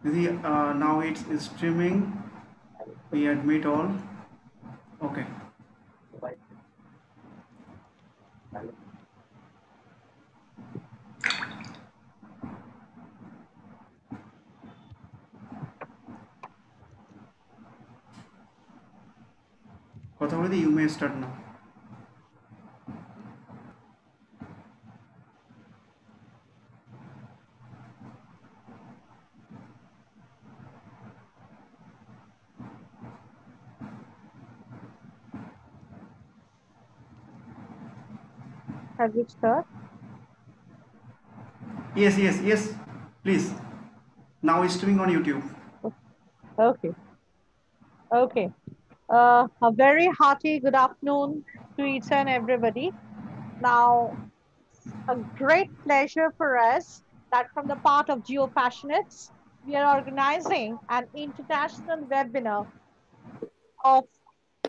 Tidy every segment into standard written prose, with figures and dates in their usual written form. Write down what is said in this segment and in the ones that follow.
Now it's streaming. We admit all. Okay. Authority, you may start now. Have you start? Yes. Please. Now it's streaming on YouTube. Okay. Okay. A very hearty good afternoon to each and everybody. Now, a great pleasure for us that from the part of Geo Passionates, we are organizing an international webinar of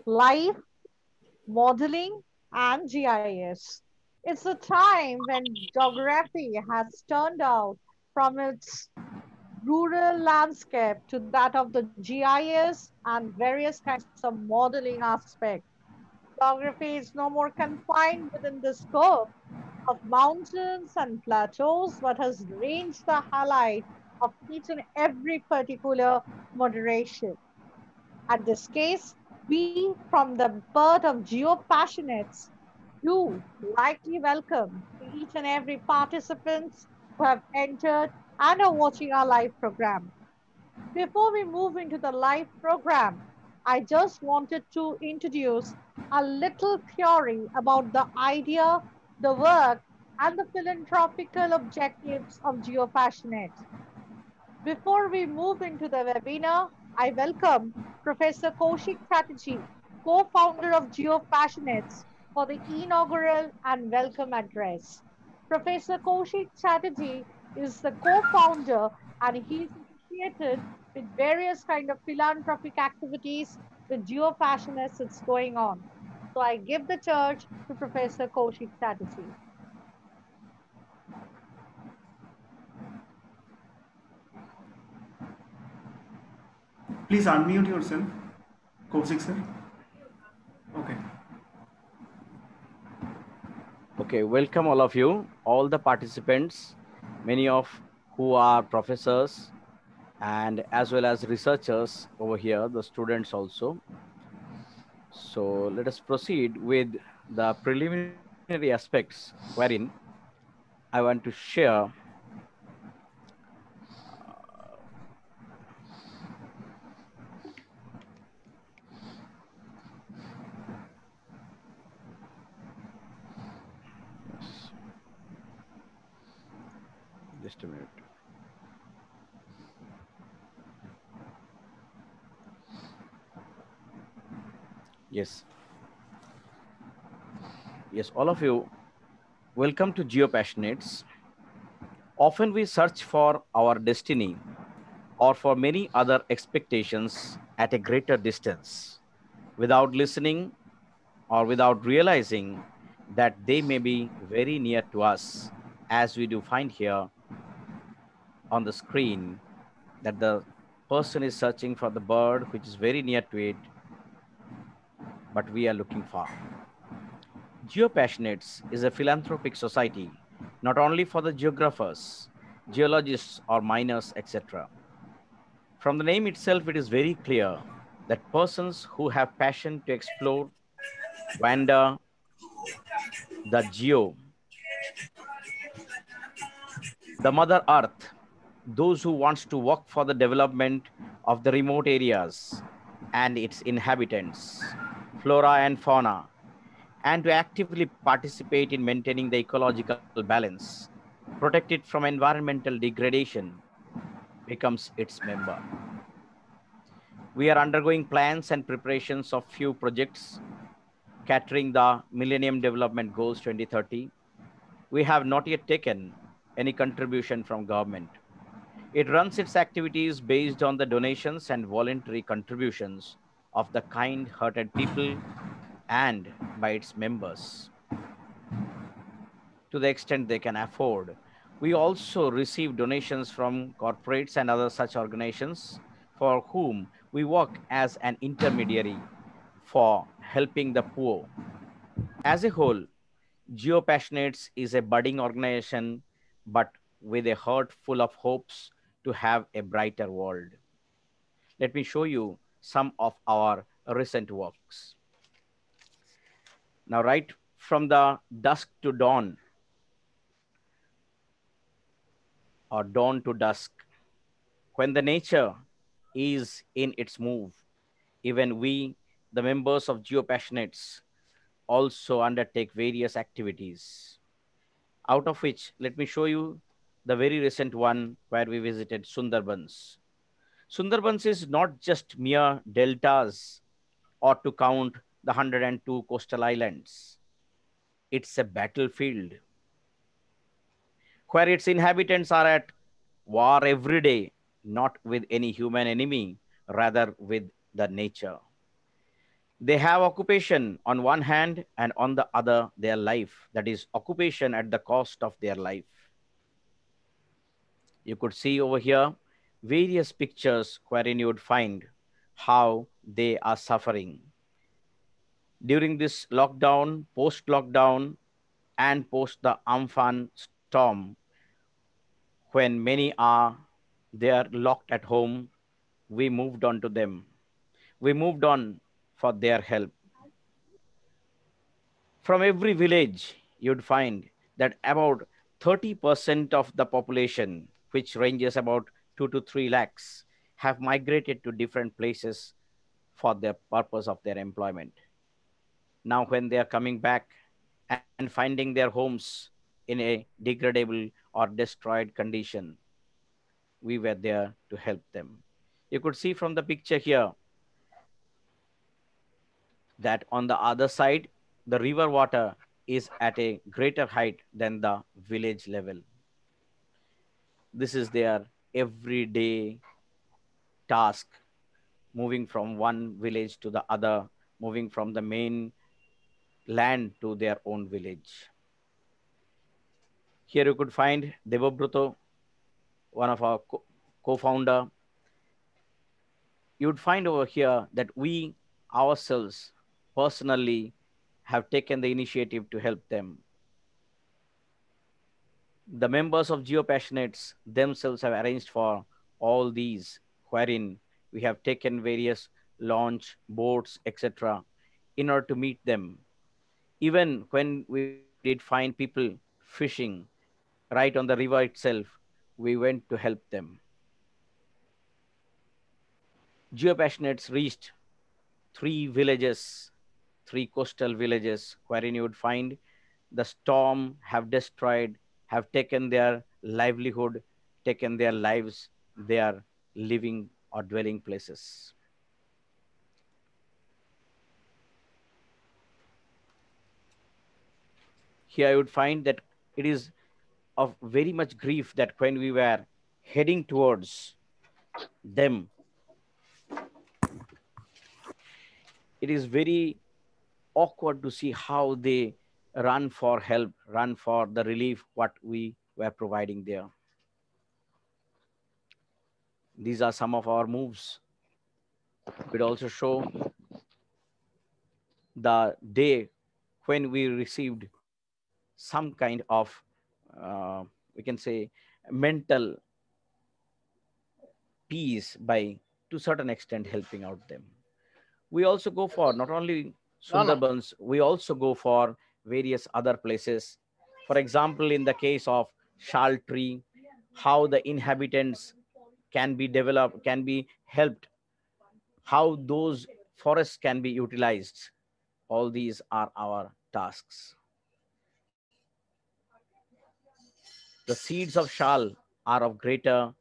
live modeling and GIS. It's a time when geography has turned out from its rural landscape to that of the GIS and various kinds of modeling aspects. Geography is no more confined within the scope of mountains and plateaus, but has ranged the highlight of each and every particular moderation. At this case, we from the birth of Geo Passionates do likely welcome to each and every participants who have entered and are watching our live program. Before we move into the live program, I just wanted to introduce a little theory about the idea, the work, and the philanthropical objectives of GeoPassionates. Before we move into the webinar, I welcome Professor Kaushik Chatterjee, co-founder of GeoPassionates, for the inaugural and welcome address. Professor Kaushik Chatterjee is the co-founder and he is associated with various kind of philanthropic activities with GeoPassionates that's going on. So I give the charge to Professor Kaushik Chatterjee. Please unmute yourself. Kaushik sir. Okay. Okay, welcome all of you, all the participants, many of who are professors and as well as researchers over here, the students also. So let us proceed with the preliminary aspects wherein I want to share yes, just a minute. Yes. Yes, all of you, welcome to Geopassionates. Often we search for our destiny or for many other expectations at a greater distance without listening or without realizing that they may be very near to us, as we do find here on the screen that the person is searching for the bird which is very near to it, but we are looking far. Geopassionates is a philanthropic society, not only for the geographers, geologists, or miners, etc. From the name itself, it is very clear that persons who have passion to explore, wander the geo, the Mother Earth, those who wants to work for the development of the remote areas and its inhabitants, flora and fauna, and to actively participate in maintaining the ecological balance, protect it from environmental degradation, becomes its member. We are undergoing plans and preparations of few projects catering the Millennium Development Goals 2030. We have not yet taken any contribution from government. It runs its activities based on the donations and voluntary contributions of the kind-hearted people and by its members to the extent they can afford. We also receive donations from corporates and other such organizations for whom we work as an intermediary for helping the poor. As a whole, Geo Passionates is a budding organization, but with a heart full of hopes to have a brighter world. Let me show you some of our recent works. Now, right from the dusk to dawn, or dawn to dusk, when the nature is in its move, even we, the members of Geopassionates, also undertake various activities. Out of which, let me show you the very recent one where we visited Sundarbans. Sundarbans is not just mere deltas or to count the 102 coastal islands. It's a battlefield where its inhabitants are at war every day, not with any human enemy, rather with the nature. They have occupation on one hand and on the other their life. That is occupation at the cost of their life. You could see over here various pictures wherein you would find how they are suffering. During this lockdown, post lockdown, and post the Amphan storm, when many are there locked at home, we moved on to them. We moved on for their help. From every village, you'd find that about 30% of the population, which ranges about 2 to 3 lakhs, have migrated to different places for the purpose of their employment. Now, when they are coming back and finding their homes in a degradable or destroyed condition, we were there to help them. You could see from the picture here that on the other side, the river water is at a greater height than the village level. This is their everyday task, moving from one village to the other, moving from the main land to their own village. Here you could find Devabruto, one of our co-founder. You'd find over here that we ourselves personally have taken the initiative to help them. The members of Geopassionates themselves have arranged for all these, wherein we have taken various launch, boats, etc., in order to meet them. Even when we did find people fishing right on the river itself, we went to help them. Geopassionates reached three villages, three coastal villages, wherein you would find the storm have destroyed, have taken their livelihood, taken their lives, their living or dwelling places. Here I would find that it is of very much grief that when we were heading towards them, it is very awkward to see how they run for help, run for the relief what we were providing there. These are some of our moves. We'd also show the day when we received some kind of, we can say, mental peace by, to certain extent, helping out them. We also go for not only No, no. Sundarbans, we also go for various other places. For example, in the case of Shal tree, how the inhabitants can be developed, can be helped, how those forests can be utilized. All these are our tasks. The seeds of Shal are of greater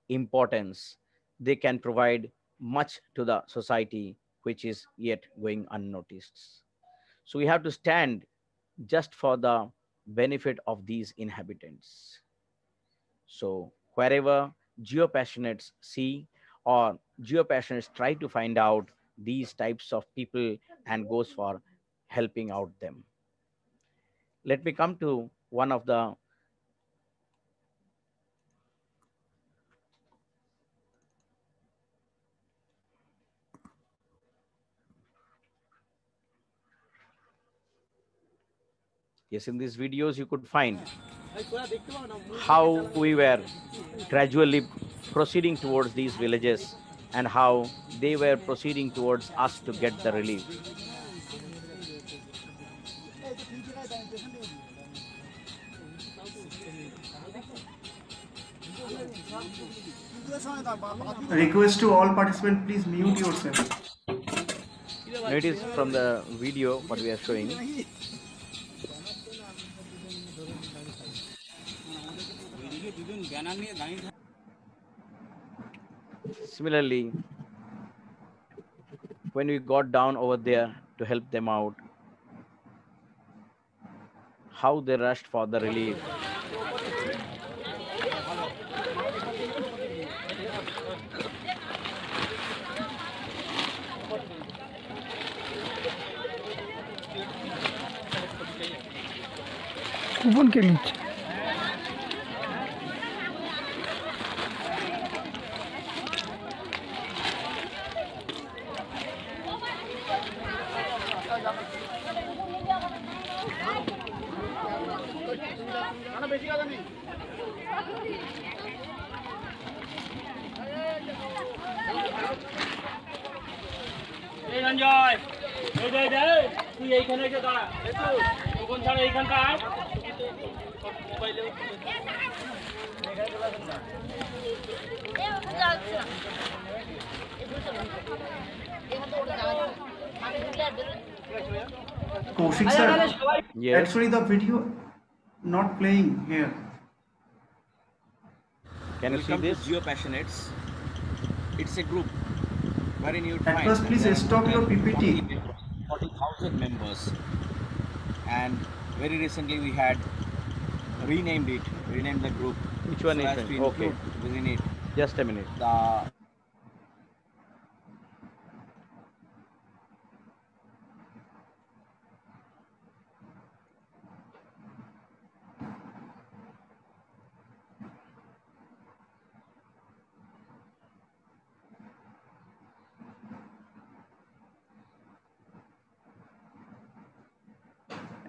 importance. They can provide much to the society which is yet going unnoticed. So we have to stand just for the benefit of these inhabitants. So wherever geopassionates see or geopassionates try to find out these types of people and goes for helping out them. Let me come to one of the Yes, in these videos you could find how we were gradually proceeding towards these villages and how they were proceeding towards us to get the relief. Request to all participants, please mute yourself. Now it is from the video what we are showing. Similarly, when we got down over there to help them out, how they rushed for the relief. Coupon কে নিচ্ছে তুই এইখানে এসে দাঁড়া ওখান ছাড়া এইখানটা আয় Kaushik sir, Yes. actually the video not playing here. Can you see Welcome this? to Geo Passionates. It's a group wherein you At find first, that please there are stop more your than PPT. 40,000 members, and very recently we had renamed the group. Which one so is as it? to Okay. include within it Just a minute. the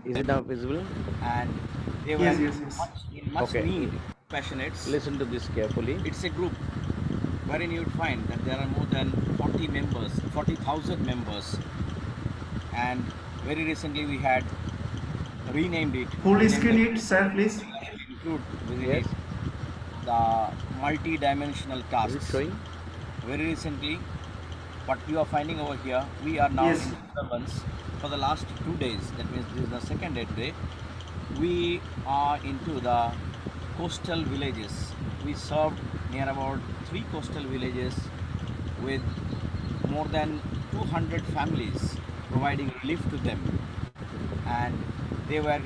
Is it now visible? and they were Yes, yes, yes. in much Okay. need. Passionates. Listen to this carefully. It's a group wherein you'd find that there are more than 40,000 members, and very recently we had renamed it. Full renamed screen the- it, sir, please. include within Yes. it the multi-dimensional Is it tasks. showing? Very recently, what you are finding over here, we are now Yes. in disturbance for the last 2 days. That means this is the second day today. We are into the coastal villages. We served near about 3 coastal villages with more than 200 families, providing relief to them, and they were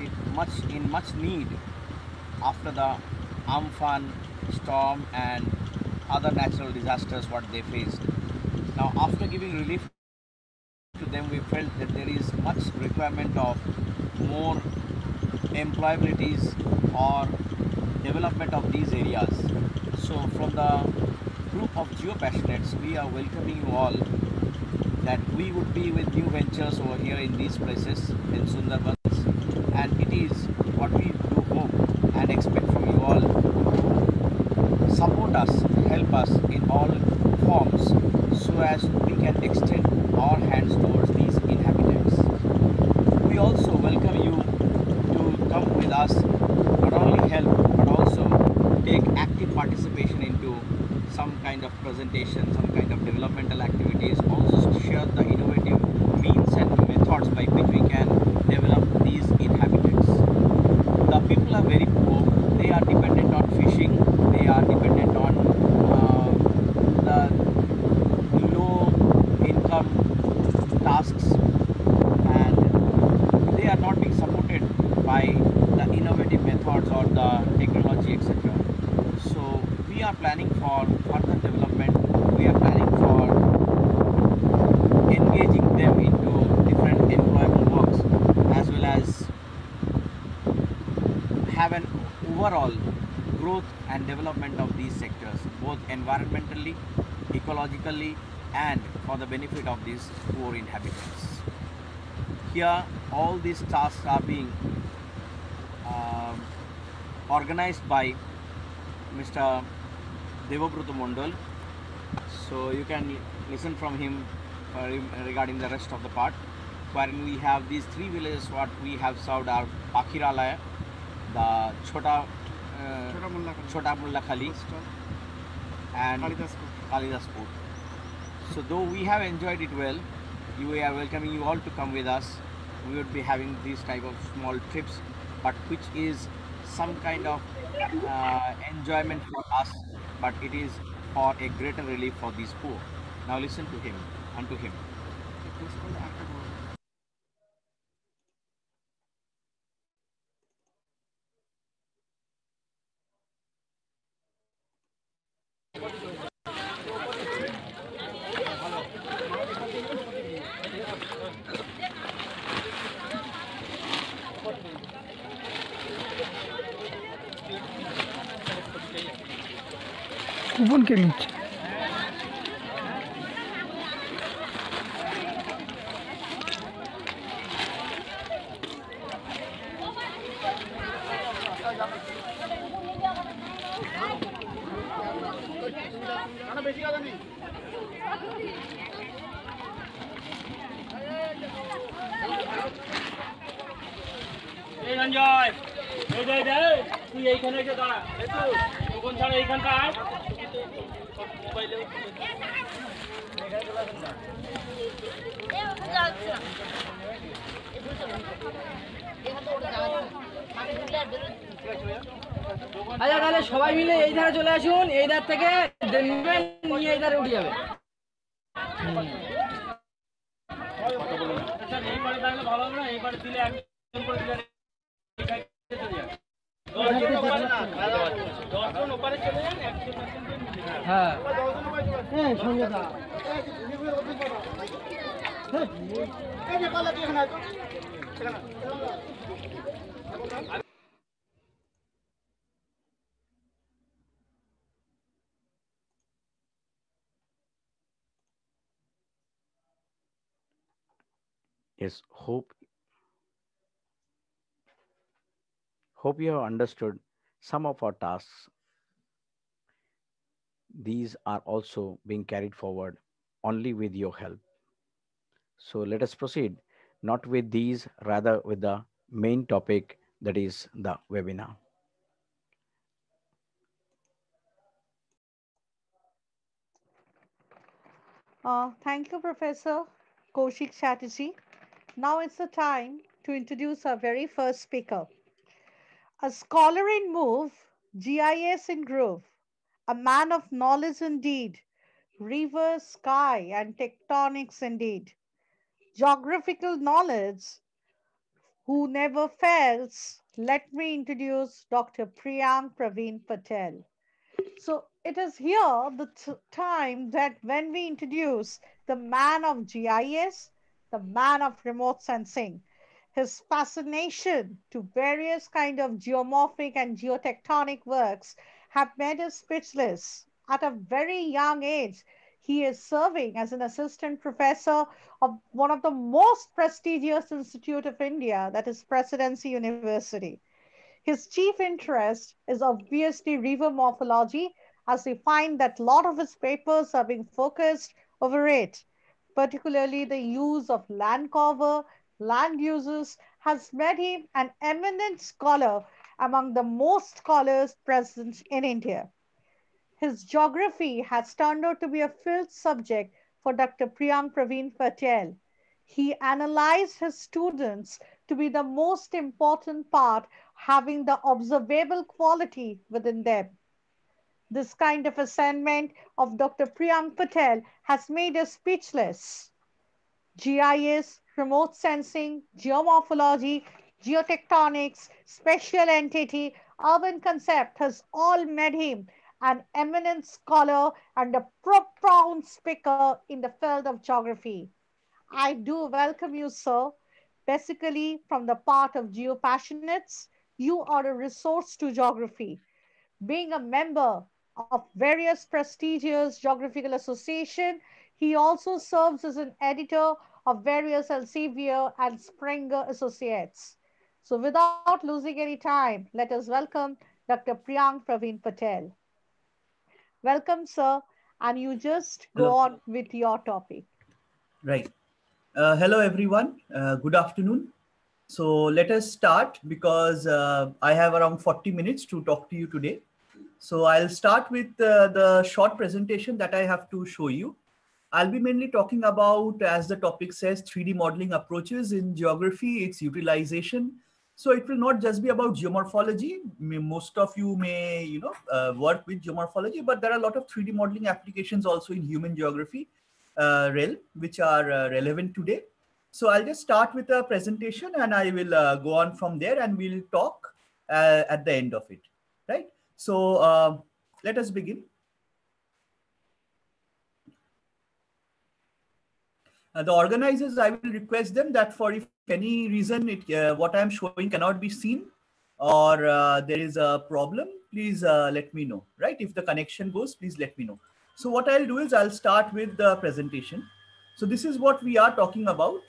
in much need after the Amphan, storm and other natural disasters what they faced. Now after giving relief to them, we felt that there is much requirement of more employabilities or development of these areas. So from the group of Geo Passionates, we are welcoming you all that we would be with new ventures over here in these places in Sundarbans, and it is what we do hope and expect from you all to support us, help us in all forms so as we can extend our hands towards these inhabitants. We also welcome you to come with us, not only help but also take active participation into some kind of presentation, some kind of developmental activities, also share the innovative means and methods by which we can develop these inhabitants. The people are very poor, they are dependent on fishing, they are dependent on the low income tasks, and they are not being supported by the innovative methods or the technology, etc. So we are planning for further development, we are planning for engaging them into different employable works, as well as have an overall growth and development of these sectors, both environmentally, ecologically, and for the benefit of these poor inhabitants. Here all these tasks are being um, organized by Mr. Devabruta Mondal. So you can listen from him regarding the rest of the part. Wherein we have these three villages. What we have served are Pakiralaya, the Chota Mulla Khali, and Kalidaspur. So though we have enjoyed it well, we are welcoming you all to come with us. We would be having these type of small trips, but which is some kind of enjoyment for us, but it is for a greater relief for these poor. Now listen to him, unto him. Coupon কে নিচ্ছে এই রঞ্জয় এই দে দে তুই এইখানে এসে দাঁড়া একটু ওখান ছাড়া এইখানটা আয় মোবাইলে আচ্ছা তাহলে সবাই মিলে এই ধারে চলে আসুন, এই ধার থেকে নেবেন, নিয়ে এই ধারে উঠে যাবে। আচ্ছা এইবারে তাহলে ভালো হবে না, এইবারে দিলে একজন করে দিলে চলে যাবে। 10 জন ওপারে চলে যান, একজন হ্যাঁ Sangeeta Yes, hope you have understood some of our tasks. These are also being carried forward only with your help. So let us proceed, not with these, rather with the main topic, that is the webinar. Thank you, Professor Kaushik Chatterjee. Now it's the time to introduce our very first speaker. A scholar in move, GIS in groove, a man of knowledge indeed, river, sky, and tectonics indeed, geographical knowledge who never fails. Let me introduce Dr. Priyank Praveen Patel. So it is here the time that when we introduce the man of GIS, the man of remote sensing, his fascination to various kind of geomorphic and geotectonic works have made us speechless. At a very young age, he is serving as an assistant professor of one of the most prestigious institute of India, that is Presidency University. His chief interest is obviously river morphology, as we find that a lot of his papers are being focused over it. Particularly, the use of land cover, land uses has made him an eminent scholar among the most scholars present in India. His geography has turned out to be a field subject for Dr. Priyank Praveen Patel. He analyzed his students to be the most important part, having the observable quality within them. This kind of assignment of Dr. Priyank Patel has made us speechless. GIS, remote sensing, geomorphology, geotectonics, spatial entity, urban concept has all made him an eminent scholar and a profound speaker in the field of geography. I do welcome you, sir. Basically, from the part of Geo Passionates, you are a resource to geography. Being a member of various prestigious geographical association, he also serves as an editor of various Elsevier and Springer Associates. So without losing any time, let us welcome Dr. Praveen Patel. Welcome, sir, and you just go Hello. on with your topic. Right. Hello, everyone. Good afternoon. So let us start because I have around 40 minutes to talk to you today. So I'll start with the short presentation that I have to show you. I'll be mainly talking about, as the topic says, 3D modeling approaches in geography, its utilization. So it will not just be about geomorphology. Most of you may, work with geomorphology, but there are a lot of 3D modeling applications also in human geography realm, which are relevant today. So I'll just start with a presentation and I will go on from there and we'll talk at the end of it, right? So let us begin. The organizers, I will request them that for if any reason what I'm showing cannot be seen or there is a problem, please let me know, right? If the connection goes, please let me know. So what I'll do is I'll start with the presentation. So this is what we are talking about.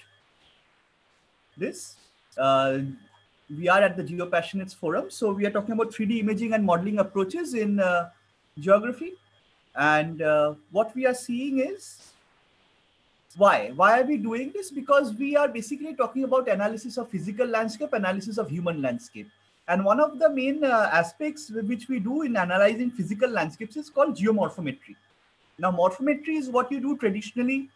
This. We are at the Geo Passionates forum. So we are talking about 3D imaging and modeling approaches in geography. And what we are seeing is why are we doing this? Because we are basically talking about analysis of physical landscape, analysis of human landscape. And one of the main aspects which we do in analyzing physical landscapes is called geomorphometry. Now, morphometry is what you do traditionally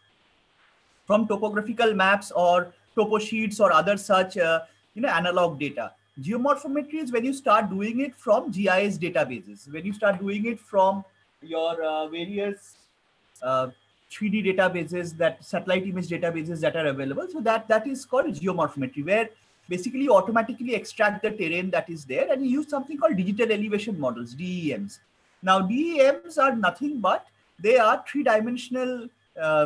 from topographical maps or topo sheets or other such analog data. Geomorphometry is when you start doing it from GIS databases, when you start doing it from your various 3D databases, that satellite image databases that are available. So that is called geomorphometry, where basically you automatically extract the terrain that is there and you use something called digital elevation models, DEMs. Now DEMs are nothing but they are three-dimensional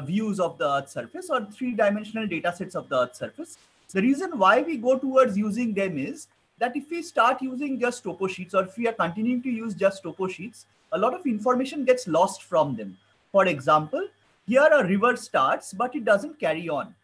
views of the Earth's surface or three-dimensional data sets of the Earth's surface. The reason why we go towards using them is that if we start using just topo sheets or if we are continuing to use just topo sheets, a lot of information gets lost from them. For example, here a river starts, but it doesn't carry on,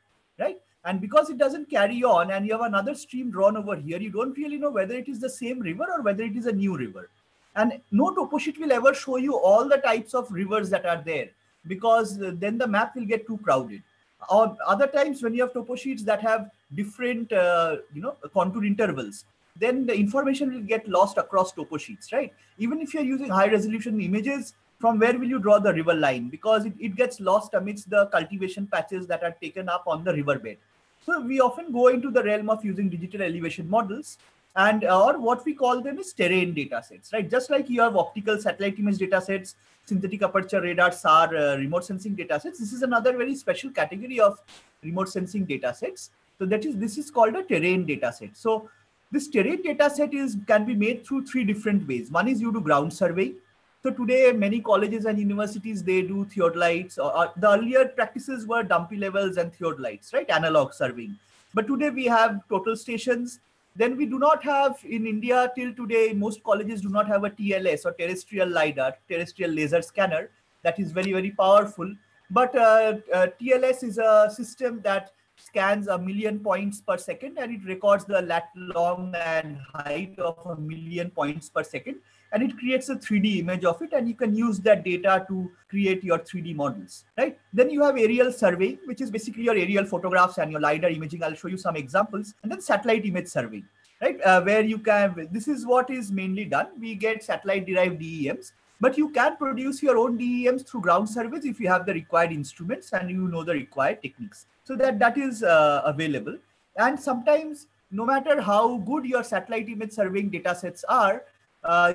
right? And because it doesn't carry on and you have another stream drawn over here, you don't really know whether it is the same river or whether it is a new river. And no topo sheet will ever show you all the types of rivers that are there because then the map will get too crowded. Or other times when you have topo sheets that have different, contour intervals, then the information will get lost across topo sheets, right? Even if you're using high resolution images, from where will you draw the river line? Because it gets lost amidst the cultivation patches that are taken up on the riverbed. So we often go into the realm of using digital elevation models and or what we call them is terrain data sets, right? Just like you have optical satellite image data sets, synthetic aperture radar, SAR, remote sensing data sets. This is another very special category of remote sensing data sets. So this is called a terrain data set. So this terrain data set can be made through three different ways. One is you do ground survey. So today, many colleges and universities, they do theodolites. Or the earlier practices were dumpy levels and theodolites, right? Analog surveying. But today we have total stations. Then we do not have in India till today, most colleges do not have a TLS or terrestrial Lidar, terrestrial laser scanner. That is very, very powerful. But TLS is a system that scans 1,000,000 points per second and it records the lat long and height of 1,000,000 points per second. And it creates a 3D image of it and you can use that data to create your 3D models, right? Then you have aerial surveying, which is basically your aerial photographs and your LiDAR imaging. I'll show you some examples. And then satellite image surveying, right? Where you can, this is what is mainly done. We get satellite derived DEMs, but you can produce your own DEMs through ground surveys if you have the required instruments and you know the required techniques. So that is available. And sometimes, no matter how good your satellite image surveying data sets are,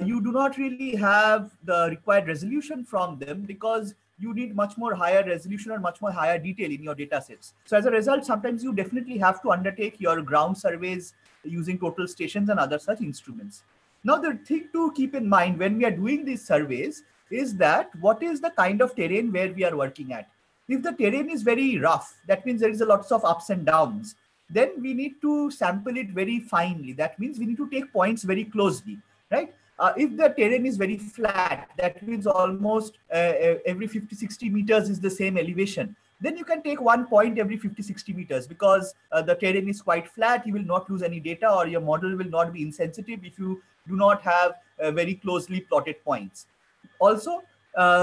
you do not really have the required resolution from them because you need much more higher resolution or much more higher detail in your data sets. So as a result, sometimes you definitely have to undertake your ground surveys using total stations and other such instruments. Now, the thing to keep in mind when we are doing these surveys is that what is the kind of terrain where we are working at? If the terrain is very rough, that means there is a lots of ups and downs. Then we need to sample it very finely. That means we need to take points very closely, right? If the terrain is very flat, that means almost every 50-60 meters is the same elevation, then you can take one point every 50-60 meters because the terrain is quite flat. You will not lose any data, or your model will not be insensitive if you do not have very closely plotted points. Also,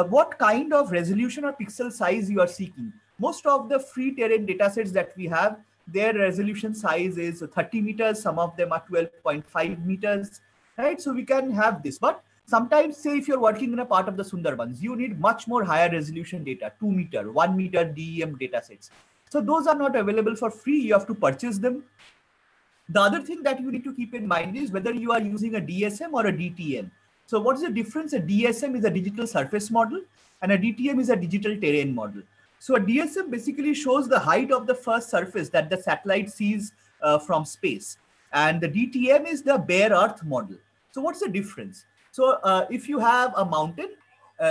what kind of resolution or pixel size you are seeking. Most of the free terrain datasets that we have, their resolution size is 30 meters. Some of them are 12.5 meters, right? So we can have this. But sometimes, say if you're working in a part of the Sundarbans, you need much more higher resolution data, 2 meter, 1 meter DEM datasets. So those are not available for free. You have to purchase them. The other thing that you need to keep in mind is whether you are using a DSM or a DTM. So what is the difference? A DSM is a digital surface model and a DTM is a digital terrain model. So a DSM basically shows the height of the first surface that the satellite sees from space. And the DTM is the bare earth model. So what's the difference? So if you have a mountain,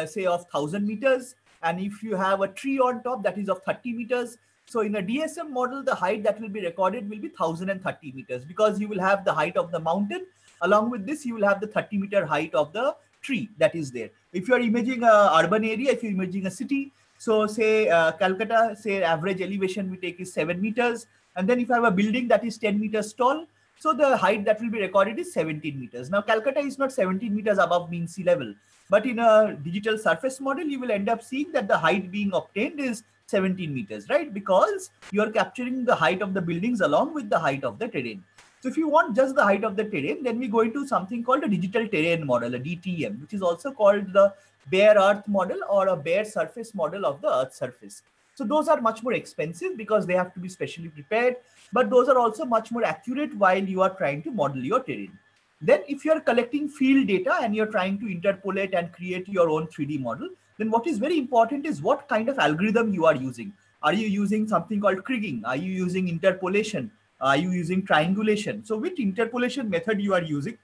say of 1000 meters, and if you have a tree on top that is of 30 meters, so in a DSM model, the height that will be recorded will be 1030 meters because you will have the height of the mountain. Along with this, you will have the 30-meter height of the tree that is there. If you are imaging an urban area, if you're imaging a city, so say Calcutta, say average elevation we take is 7 meters. And then if I have a building that is 10 meters tall, so the height that will be recorded is 17 meters. Now, Calcutta is not 17 meters above mean sea level, but in a digital surface model, you will end up seeing that the height being obtained is 17 meters, right? Because you are capturing the height of the buildings along with the height of the terrain. So if you want just the height of the terrain, then we go into something called a digital terrain model, a DTM, which is also called the bare earth model or a bare surface model of the earth surface. So those are much more expensive because they have to be specially prepared, but those are also much more accurate while you are trying to model your terrain. Then if you're collecting field data and you're trying to interpolate and create your own 3D model, then what is very important is what kind of algorithm you are using. Are you using something called kriging? Are you using interpolation? Are you using triangulation? So which interpolation method you are using,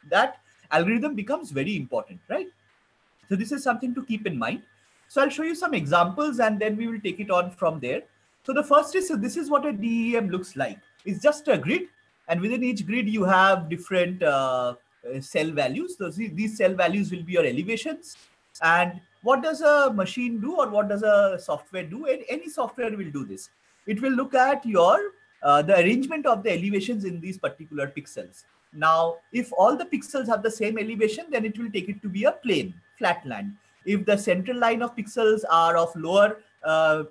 that algorithm becomes very important, right? So this is something to keep in mind. So I'll show you some examples and then we will take it on from there. So the first is, so this is what a DEM looks like. It's just a grid, and within each grid you have different cell values. So these cell values will be your elevations. And what does a machine do, or what does a software do? Any software will do this. It will look at your the arrangement of the elevations in these particular pixels. Now, if all the pixels have the same elevation, then it will take it to be a plane, flat land. If the central line of pixels are of lower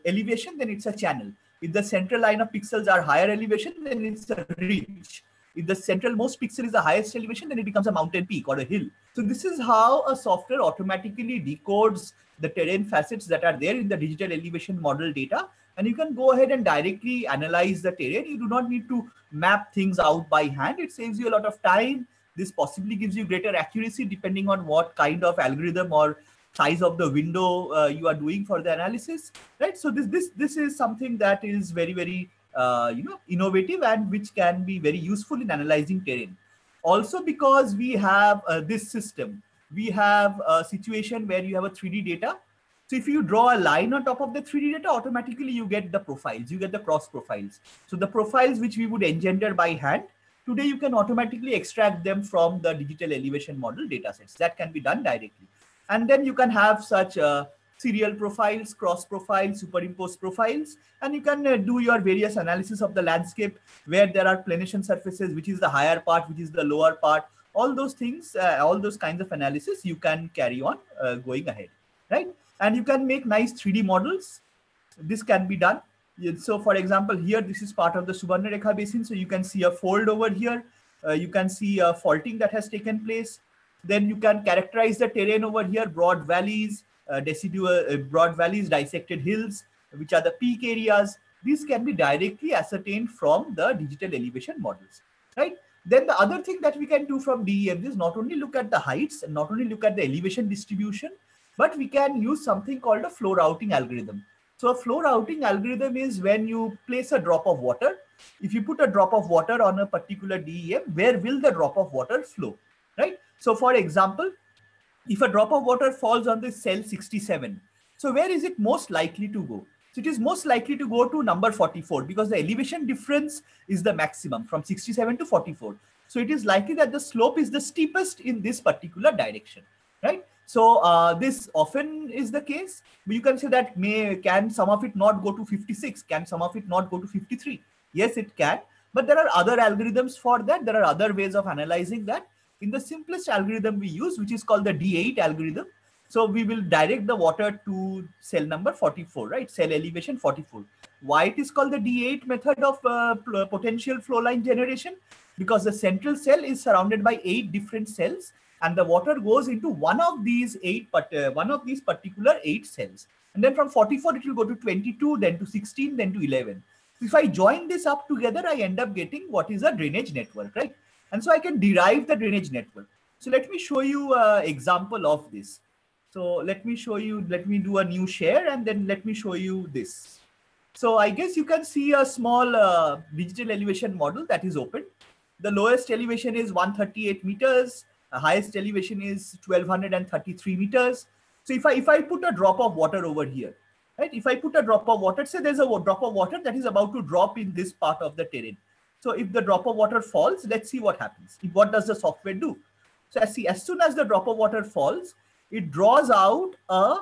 elevation, then it's a channel. If the central line of pixels are higher elevation, then it's a ridge. If the central most pixel is the highest elevation, then it becomes a mountain peak or a hill. So this is how a software automatically decodes the terrain facets that are there in the digital elevation model data. And you can go ahead and directly analyze the terrain. You do not need to map things out by hand. It saves you a lot of time. This possibly gives you greater accuracy depending on what kind of algorithm or size of the window you are doing for the analysis, right? So this is something that is very, very innovative and which can be very useful in analyzing terrain. Also, because we have this system, we have a situation where you have a 3D data. So if you draw a line on top of the 3D data, automatically you get the profiles, you get the cross profiles. So the profiles which we would engender by hand, today you can automatically extract them from the digital elevation model datasets. That can be done directly. And then you can have such serial profiles, cross profiles, superimposed profiles, and you can do your various analysis of the landscape where there are planation surfaces, which is the higher part, which is the lower part. All those things, all those kinds of analysis you can carry on going ahead, right? And you can make nice 3D models. This can be done. So for example, here, this is part of the Subarnarekha Basin. So you can see a fold over here. You can see a faulting that has taken place. Then you can characterize the terrain over here, broad valleys, broad valleys, dissected hills, which are the peak areas. These can be directly ascertained from the digital elevation models, right? Then the other thing that we can do from DEM is not only look at the heights and not only look at the elevation distribution, but we can use something called a flow routing algorithm. So a flow routing algorithm is when you place a drop of water. If you put a drop of water on a particular DEM, where will the drop of water flow, right? So for example, if a drop of water falls on the cell 67, so where is it most likely to go? So it is most likely to go to number 44 because the elevation difference is the maximum from 67 to 44. So it is likely that the slope is the steepest in this particular direction, right? So this often is the case. You can say that can some of it not go to 56? Can some of it not go to 53? Yes, it can. But there are other algorithms for that. There are other ways of analyzing that. In the simplest algorithm we use, which is called the D8 algorithm. So we will direct the water to cell number 44, right? Cell elevation 44. Why it is called the D8 method of potential flow line generation? Because the central cell is surrounded by 8 different cells, and the water goes into one of these particular 8 cells. And then from 44, it will go to 22, then to 16, then to 11. So if I join this up together, I end up getting what is a drainage network, right? And so I can derive the drainage network. So let me show you an example of this. So let me do a new share, and then let me show you this. So I guess you can see a small digital elevation model that is open. The lowest elevation is 138 meters. The highest elevation is 1233 meters. So if I put a drop of water over here, right? If I put a drop of water, say there's a drop of water that is about to drop in this part of the terrain. So if the drop of water falls, let's see what happens. What does the software do? So as soon as the drop of water falls, it draws out a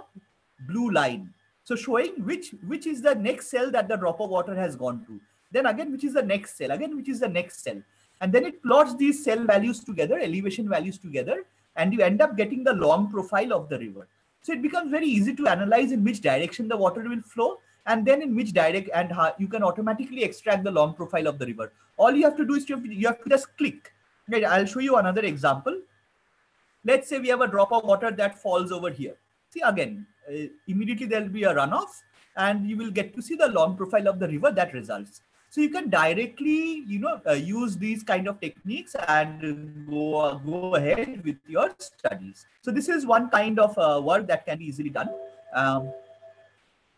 blue line. So showing which is the next cell that the drop of water has gone to. Then again, which is the next cell, again, which is the next cell. And then it plots these cell values together, elevation values together, and you end up getting the long profile of the river. So it becomes very easy to analyze in which direction the water will flow, and then in which direction, and how you can automatically extract the long profile of the river. All you have to do is you have to just click. Okay, I'll show you another example. Let's say we have a drop of water that falls over here. See, again, immediately there will be a runoff, and you will get to see the long profile of the river that results. So you can directly, use these kind of techniques and go ahead with your studies. So this is one kind of work that can be easily done.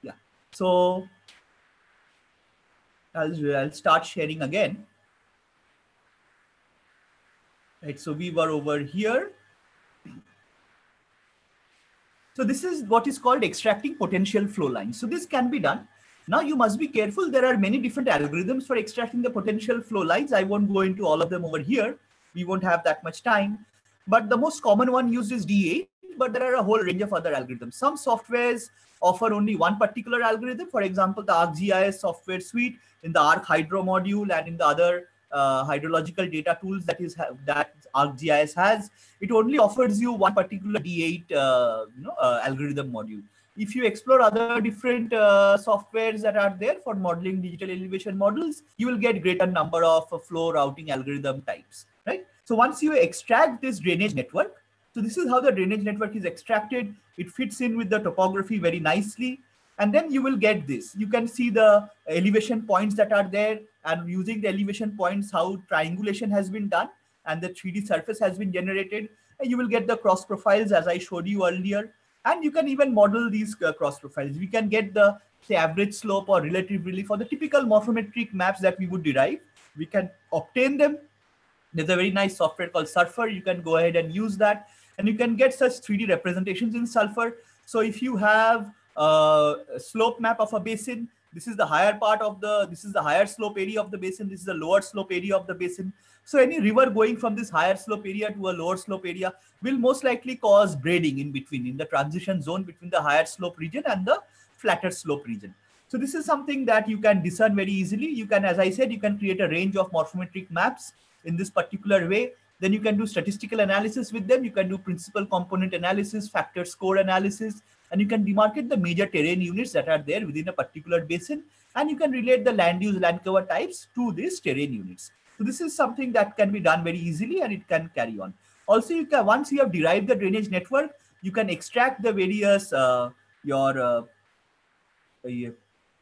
Yeah. So I'll start sharing again. Right. So we were over here. So this is what is called extracting potential flow lines. So this can be done. Now you must be careful. There are many different algorithms for extracting the potential flow lines. I won't go into all of them over here. We won't have that much time. But the most common one used is D8, but there are a whole range of other algorithms. Some softwares offer only one particular algorithm. For example, the ArcGIS software suite in the ArcHydro module and in the other hydrological data tools that ArcGIS has, it only offers you one particular D8 algorithm module. If you explore other different softwares that are there for modeling digital elevation models, you will get greater number of flow routing algorithm types, right? So once you extract this drainage network, so this is how the drainage network is extracted. It fits in with the topography very nicely. And then you will get this. You can see the elevation points that are there, and using the elevation points, how triangulation has been done and the 3D surface has been generated. And you will get the cross profiles as I showed you earlier. And you can even model these cross profiles. We can get the, say, average slope or relative relief for the typical morphometric maps that we would derive. We can obtain them. There's a very nice software called Surfer. You can go ahead and use that. And you can get such 3D representations in Surfer. So if you have a slope map of a basin, this is the higher part of this is the higher slope area of the basin. This is the lower slope area of the basin. So any river going from this higher slope area to a lower slope area will most likely cause braiding in between, in the transition zone between the higher slope region and the flatter slope region. So this is something that you can discern very easily. You can, as I said, you can create a range of morphometric maps in this particular way. Then you can do statistical analysis with them. You can do principal component analysis, factor score analysis, and you can demarcate the major terrain units that are there within a particular basin. And you can relate the land use, land cover types to these terrain units. So this is something that can be done very easily, and it can carry on. Also, you can, once you have derived the drainage network, you can extract the various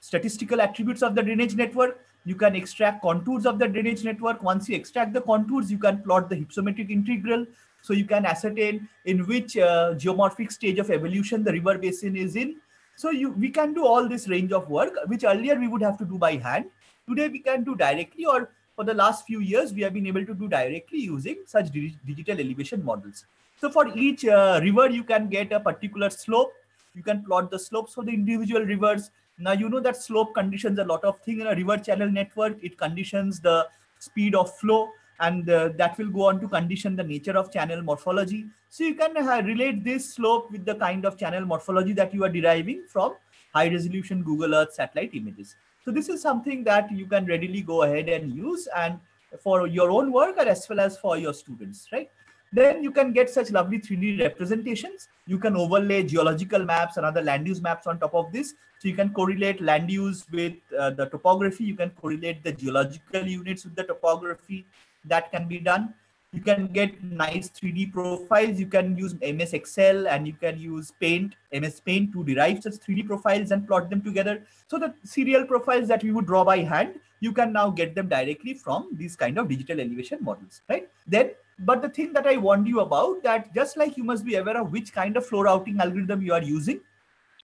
statistical attributes of the drainage network. You can extract contours of the drainage network. Once you extract the contours, you can plot the hypsometric integral. So you can ascertain in which geomorphic stage of evolution the river basin is in. So we can do all this range of work, which earlier we would have to do by hand. Today we can do directly, or for the last few years, we have been able to do directly using such digital elevation models. So for each river, you can get a particular slope. You can plot the slopes for the individual rivers. Now, you know that slope conditions a lot of things in a river channel network. It conditions the speed of flow. and that will go on to condition the nature of channel morphology. So you can relate this slope with the kind of channel morphology that you are deriving from high resolution Google Earth satellite images. So this is something that you can readily go ahead and use, and for your own work as well as for your students, right? Then you can get such lovely 3D representations. You can overlay geological maps and other land use maps on top of this. So you can correlate land use with the topography. You can correlate the geological units with the topography. That can be done. You can get nice 3D profiles. You can use MS Excel and you can use Paint, MS Paint to derive such 3D profiles and plot them together. So the serial profiles that we would draw by hand, you can now get them directly from these kind of digital elevation models, right? Then, but the thing that I warned you about, that just like you must be aware of which kind of flow routing algorithm you are using,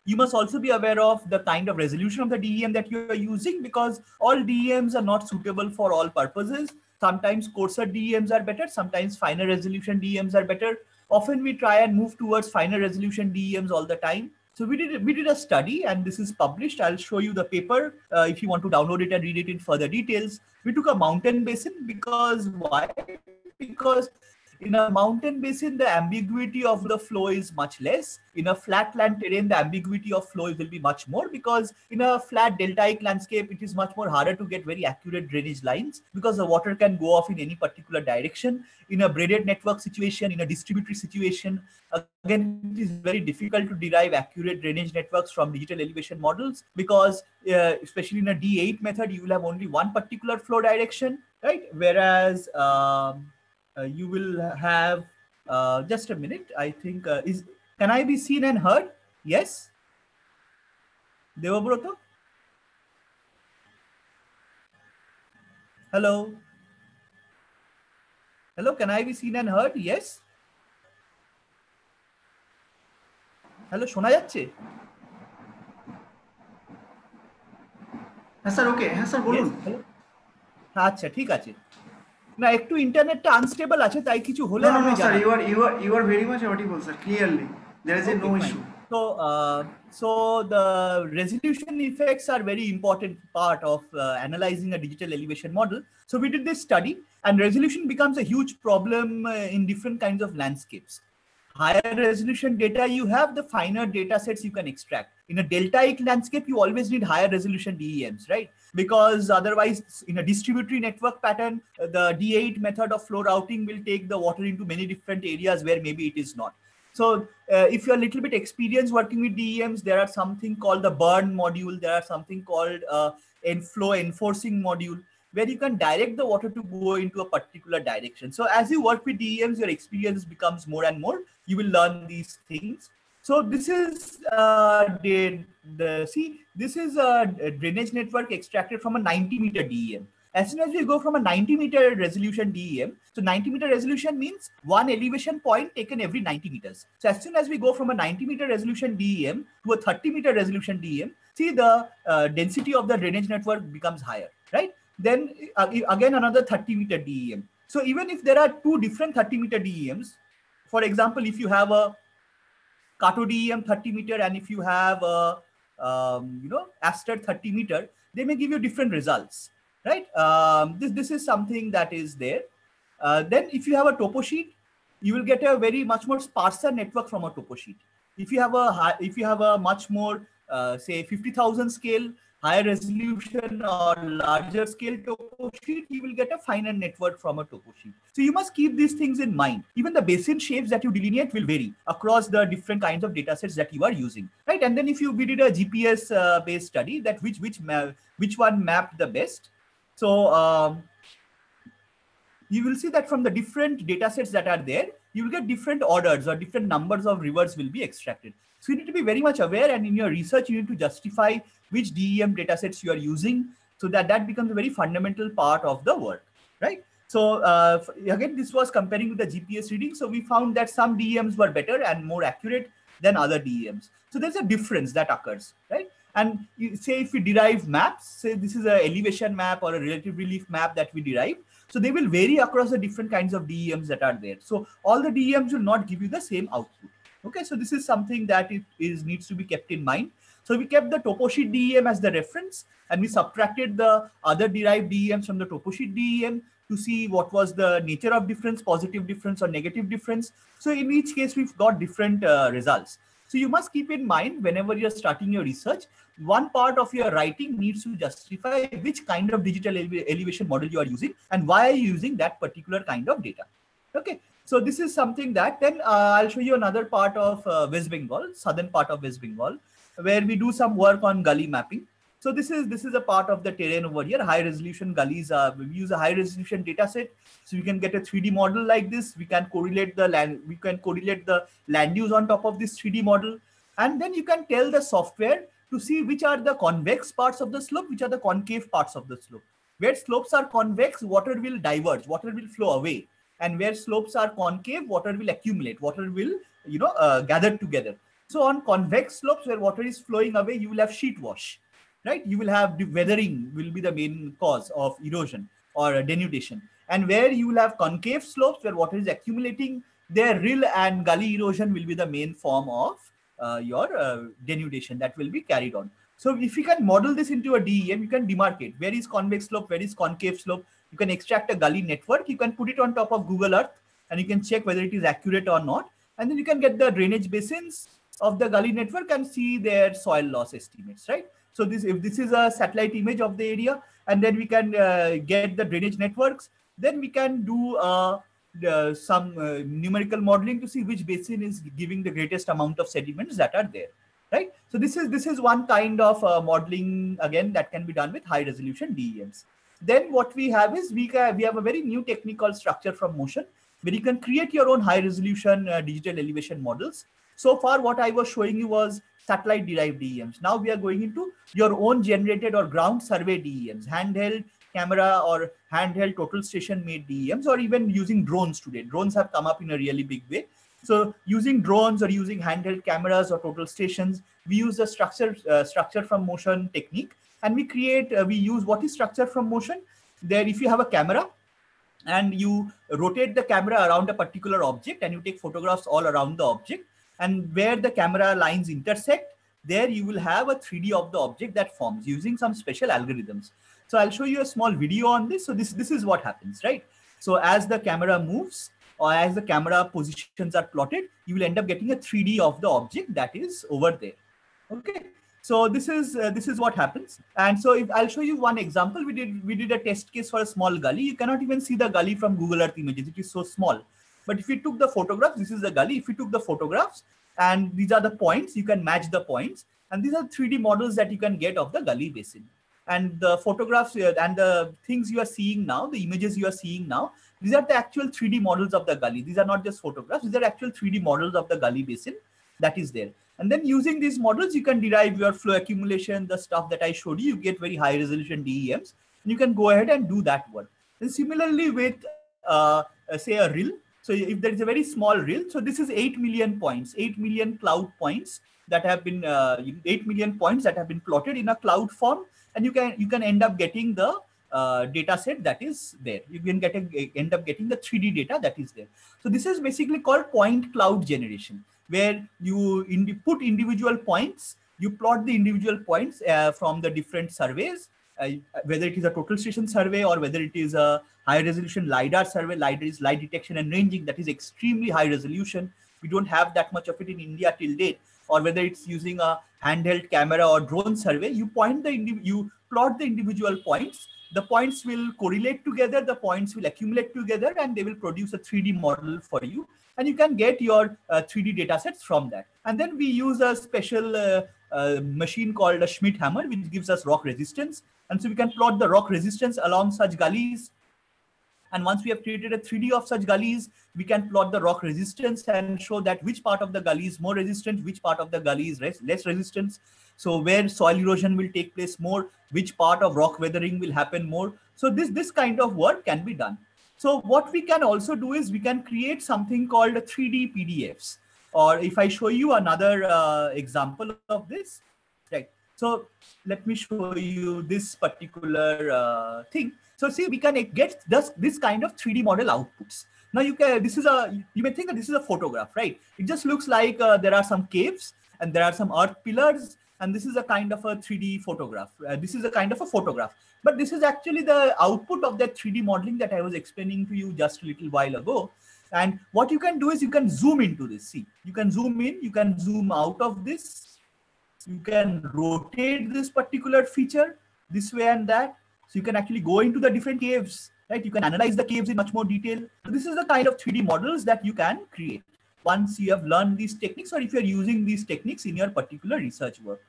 you must also be aware of the kind of resolution of the DEM that you are using, because all DEMs are not suitable for all purposes. Sometimes coarser DEMs are better, sometimes finer resolution DEMs are better. Often we try and move towards finer resolution DEMs all the time. So we did a study, and this is published. I'll show you the paper if you want to download it and read it in further details. We took a mountain basin because why? Because in a mountain basin, the ambiguity of the flow is much less. In a flatland terrain, the ambiguity of flow will be much more, because in a flat deltaic landscape, it is much more harder to get very accurate drainage lines, because the water can go off in any particular direction. In a braided network situation, in a distributory situation, again, it is very difficult to derive accurate drainage networks from digital elevation models, because especially in a D8 method, you will have only one particular flow direction, right? Whereas you will have just a minute. I think can I be seen and heard? Yes. Devabroto? Hello. Hello, can I be seen and heard? Yes. Hello, শোনা যাচ্ছে? হ্যাঁ sir, ওকে, হ্যাঁ sir বলুন। আচ্ছা, ঠিক আছে। না, একটু ইন্টারনেটটা আনস্টেবল আছে, তাই কিছু হলে No, sir, you are very much audible, sir, clearly. There is no issue. So the resolution effects are very important part of analyzing a digital elevation model. So we did this study, and resolution becomes a huge problem in different kinds of landscapes. Higher resolution data you have, the finer data sets you can extract. In a deltaic landscape, you always need higher resolution DEMs, right? Because otherwise, in a distributory network pattern, the D8 method of flow routing will take the water into many different areas where maybe it is not. So if you're a little bit experienced working with DEMs, there are something called the burn module. There are something called flow enforcing module, where you can direct the water to go into a particular direction. So as you work with DEMs, your experience becomes more and more. You will learn these things. So this is this is a drainage network extracted from a 90-meter DEM. As soon as we go from a 90-meter resolution DEM, so 90-meter resolution means one elevation point taken every 90 meters. So as soon as we go from a 90-meter resolution DEM to a 30-meter resolution DEM, see the density of the drainage network becomes higher, right? Then again another 30-meter DEM. So even if there are two different 30-meter DEMs, for example, if you have a Kato DEM 30-meter and if you have a Aster 30-meter, they may give you different results, right? This is something that is there. Then if you have a topo sheet, you will get a very much more sparser network from a topo sheet. If you have a much more say 50,000 scale, higher resolution or larger scale topo sheet, you will get a finer network from a topo sheet. So you must keep these things in mind. Even the basin shapes that you delineate will vary across the different kinds of data sets that you are using, right? And then if we did a GPS based study, that which one mapped the best. So you will see that from the different data sets that are there, you will get different orders or different numbers of rivers will be extracted. So you need to be very much aware, and in your research, you need to justify which DEM data sets you are using, so that becomes a very fundamental part of the work, right? So again, this was comparing with the GPS reading. So we found that some DEMs were better and more accurate than other DEMs. So there's a difference that occurs, right? And say if we derive maps, say this is an elevation map or a relative relief map that we derive, so they will vary across the different kinds of DEMs that are there. So all the DEMs will not give you the same output. Okay, so this is something that needs to be kept in mind. So we kept the topo sheet DEM as the reference, and we subtracted the other derived DEMs from the topo sheet DEM. to see what was the nature of difference, positive difference or negative difference. So in each case, we've got different results. So you must keep in mind whenever you're starting your research, one part of your writing needs to justify which kind of digital elevation model you are using and why are you using that particular kind of data. Okay, so this is something that then I'll show you another part of West Bengal, southern part of West Bengal, where we do some work on gully mapping. So this is a part of the terrain over here. High resolution gullies. We use a high resolution data set, so we can get a 3D model like this. We can correlate the land. We can correlate the land use on top of this 3D model, and then you can tell the software to see which are the convex parts of the slope, which are the concave parts of the slope. Where slopes are convex, water will diverge, water will flow away, and where slopes are concave, water will accumulate, water will gather together. So on convex slopes where water is flowing away, you will have sheet wash. Right, you will have weathering will be the main cause of erosion or denudation. And where you will have concave slopes where water is accumulating, their rill and gully erosion will be the main form of your denudation that will be carried on. So if you can model this into a DEM, you can demarcate where is convex slope, where is concave slope. You can extract a gully network, you can put it on top of Google Earth, and you can check whether it is accurate or not. And then you can get the drainage basins of the gully network and see their soil loss estimates, right? So if this is a satellite image of the area, and then we can get the drainage networks, then we can do some numerical modeling to see which basin is giving the greatest amount of sediments that are there, right? So this is one kind of modeling again that can be done with high resolution DEMs. Then what we have is we have a very new technique called structure from motion, where you can create your own high resolution digital elevation models. So far, what I was showing you was satellite derived DEMs. Now we are going into your own generated or ground survey DEMs, handheld camera or handheld total station made DEMs, or even using drones today. Drones have come up in a really big way. So using drones or using handheld cameras or total stations, we use the structure from motion technique, and we use what is structure from motion. There, if you have a camera and you rotate the camera around a particular object and you take photographs all around the object, and where the camera lines intersect, there you will have a 3D of the object that forms using some special algorithms. So I'll show you a small video on this. So this is what happens, right? So as the camera moves or as the camera positions are plotted, you will end up getting a 3D of the object that is over there. Okay. So this is what happens. And so if I'll show you one example, we did a test case for a small gully. You cannot even see the gully from Google Earth images. It is so small. But if we took the photographs, this is the gully. If we took the photographs and these are the points, you can match the points. And these are 3D models that you can get of the gully basin. And the photographs and the things you are seeing now, the images you are seeing now, these are the actual 3D models of the gully. These are not just photographs. These are actual 3D models of the gully basin that is there. And then using these models, you can derive your flow accumulation, the stuff that I showed you. You get very high resolution DEMs. And you can go ahead and do that one. And similarly with, say, a rill. So if there is a very small rill, so this is 8 million points, 8 million cloud points that have been 8 million points that have been plotted in a cloud form, and you can end up getting the data set that is there. You can end up getting the 3D data that is there. So this is basically called point cloud generation, where you put individual points, you plot the individual points from the different surveys, whether it is a total station survey or whether it is a high resolution LiDAR survey. LiDAR is light detection and ranging, that is extremely high resolution. We don't have that much of it in India till date. Or whether it's using a handheld camera or drone survey, you plot the individual points. The points will correlate together, the points will accumulate together, and they will produce a 3D model for you. And you can get your 3D data sets from that. And then we use a special machine called a Schmidt hammer, which gives us rock resistance. And so we can plot the rock resistance along such gullies. And once we have created a 3D of such gullies, we can plot the rock resistance and show that which part of the gully is more resistant, which part of the gully is less resistant. So where soil erosion will take place more, which part of rock weathering will happen more. So this kind of work can be done. So what we can also do is we can create something called 3D PDFs. Or if I show you another example of this, right? So let me show you this particular thing. So see, we can get this kind of 3D model outputs. Now you may think that this is a photograph, right? It just looks like there are some caves and there are some earth pillars and this is a kind of a 3D photograph. This is a kind of a photograph, but this is actually the output of that 3D modeling that I was explaining to you just a little while ago. And what you can do is you can zoom into this. See, you can zoom in, you can zoom out of this, you can rotate this particular feature this way and that. So you can actually go into the different caves, right? You can analyze the caves in much more detail. So this is the kind of 3D models that you can create once you have learned these techniques, or if you're using these techniques in your particular research work.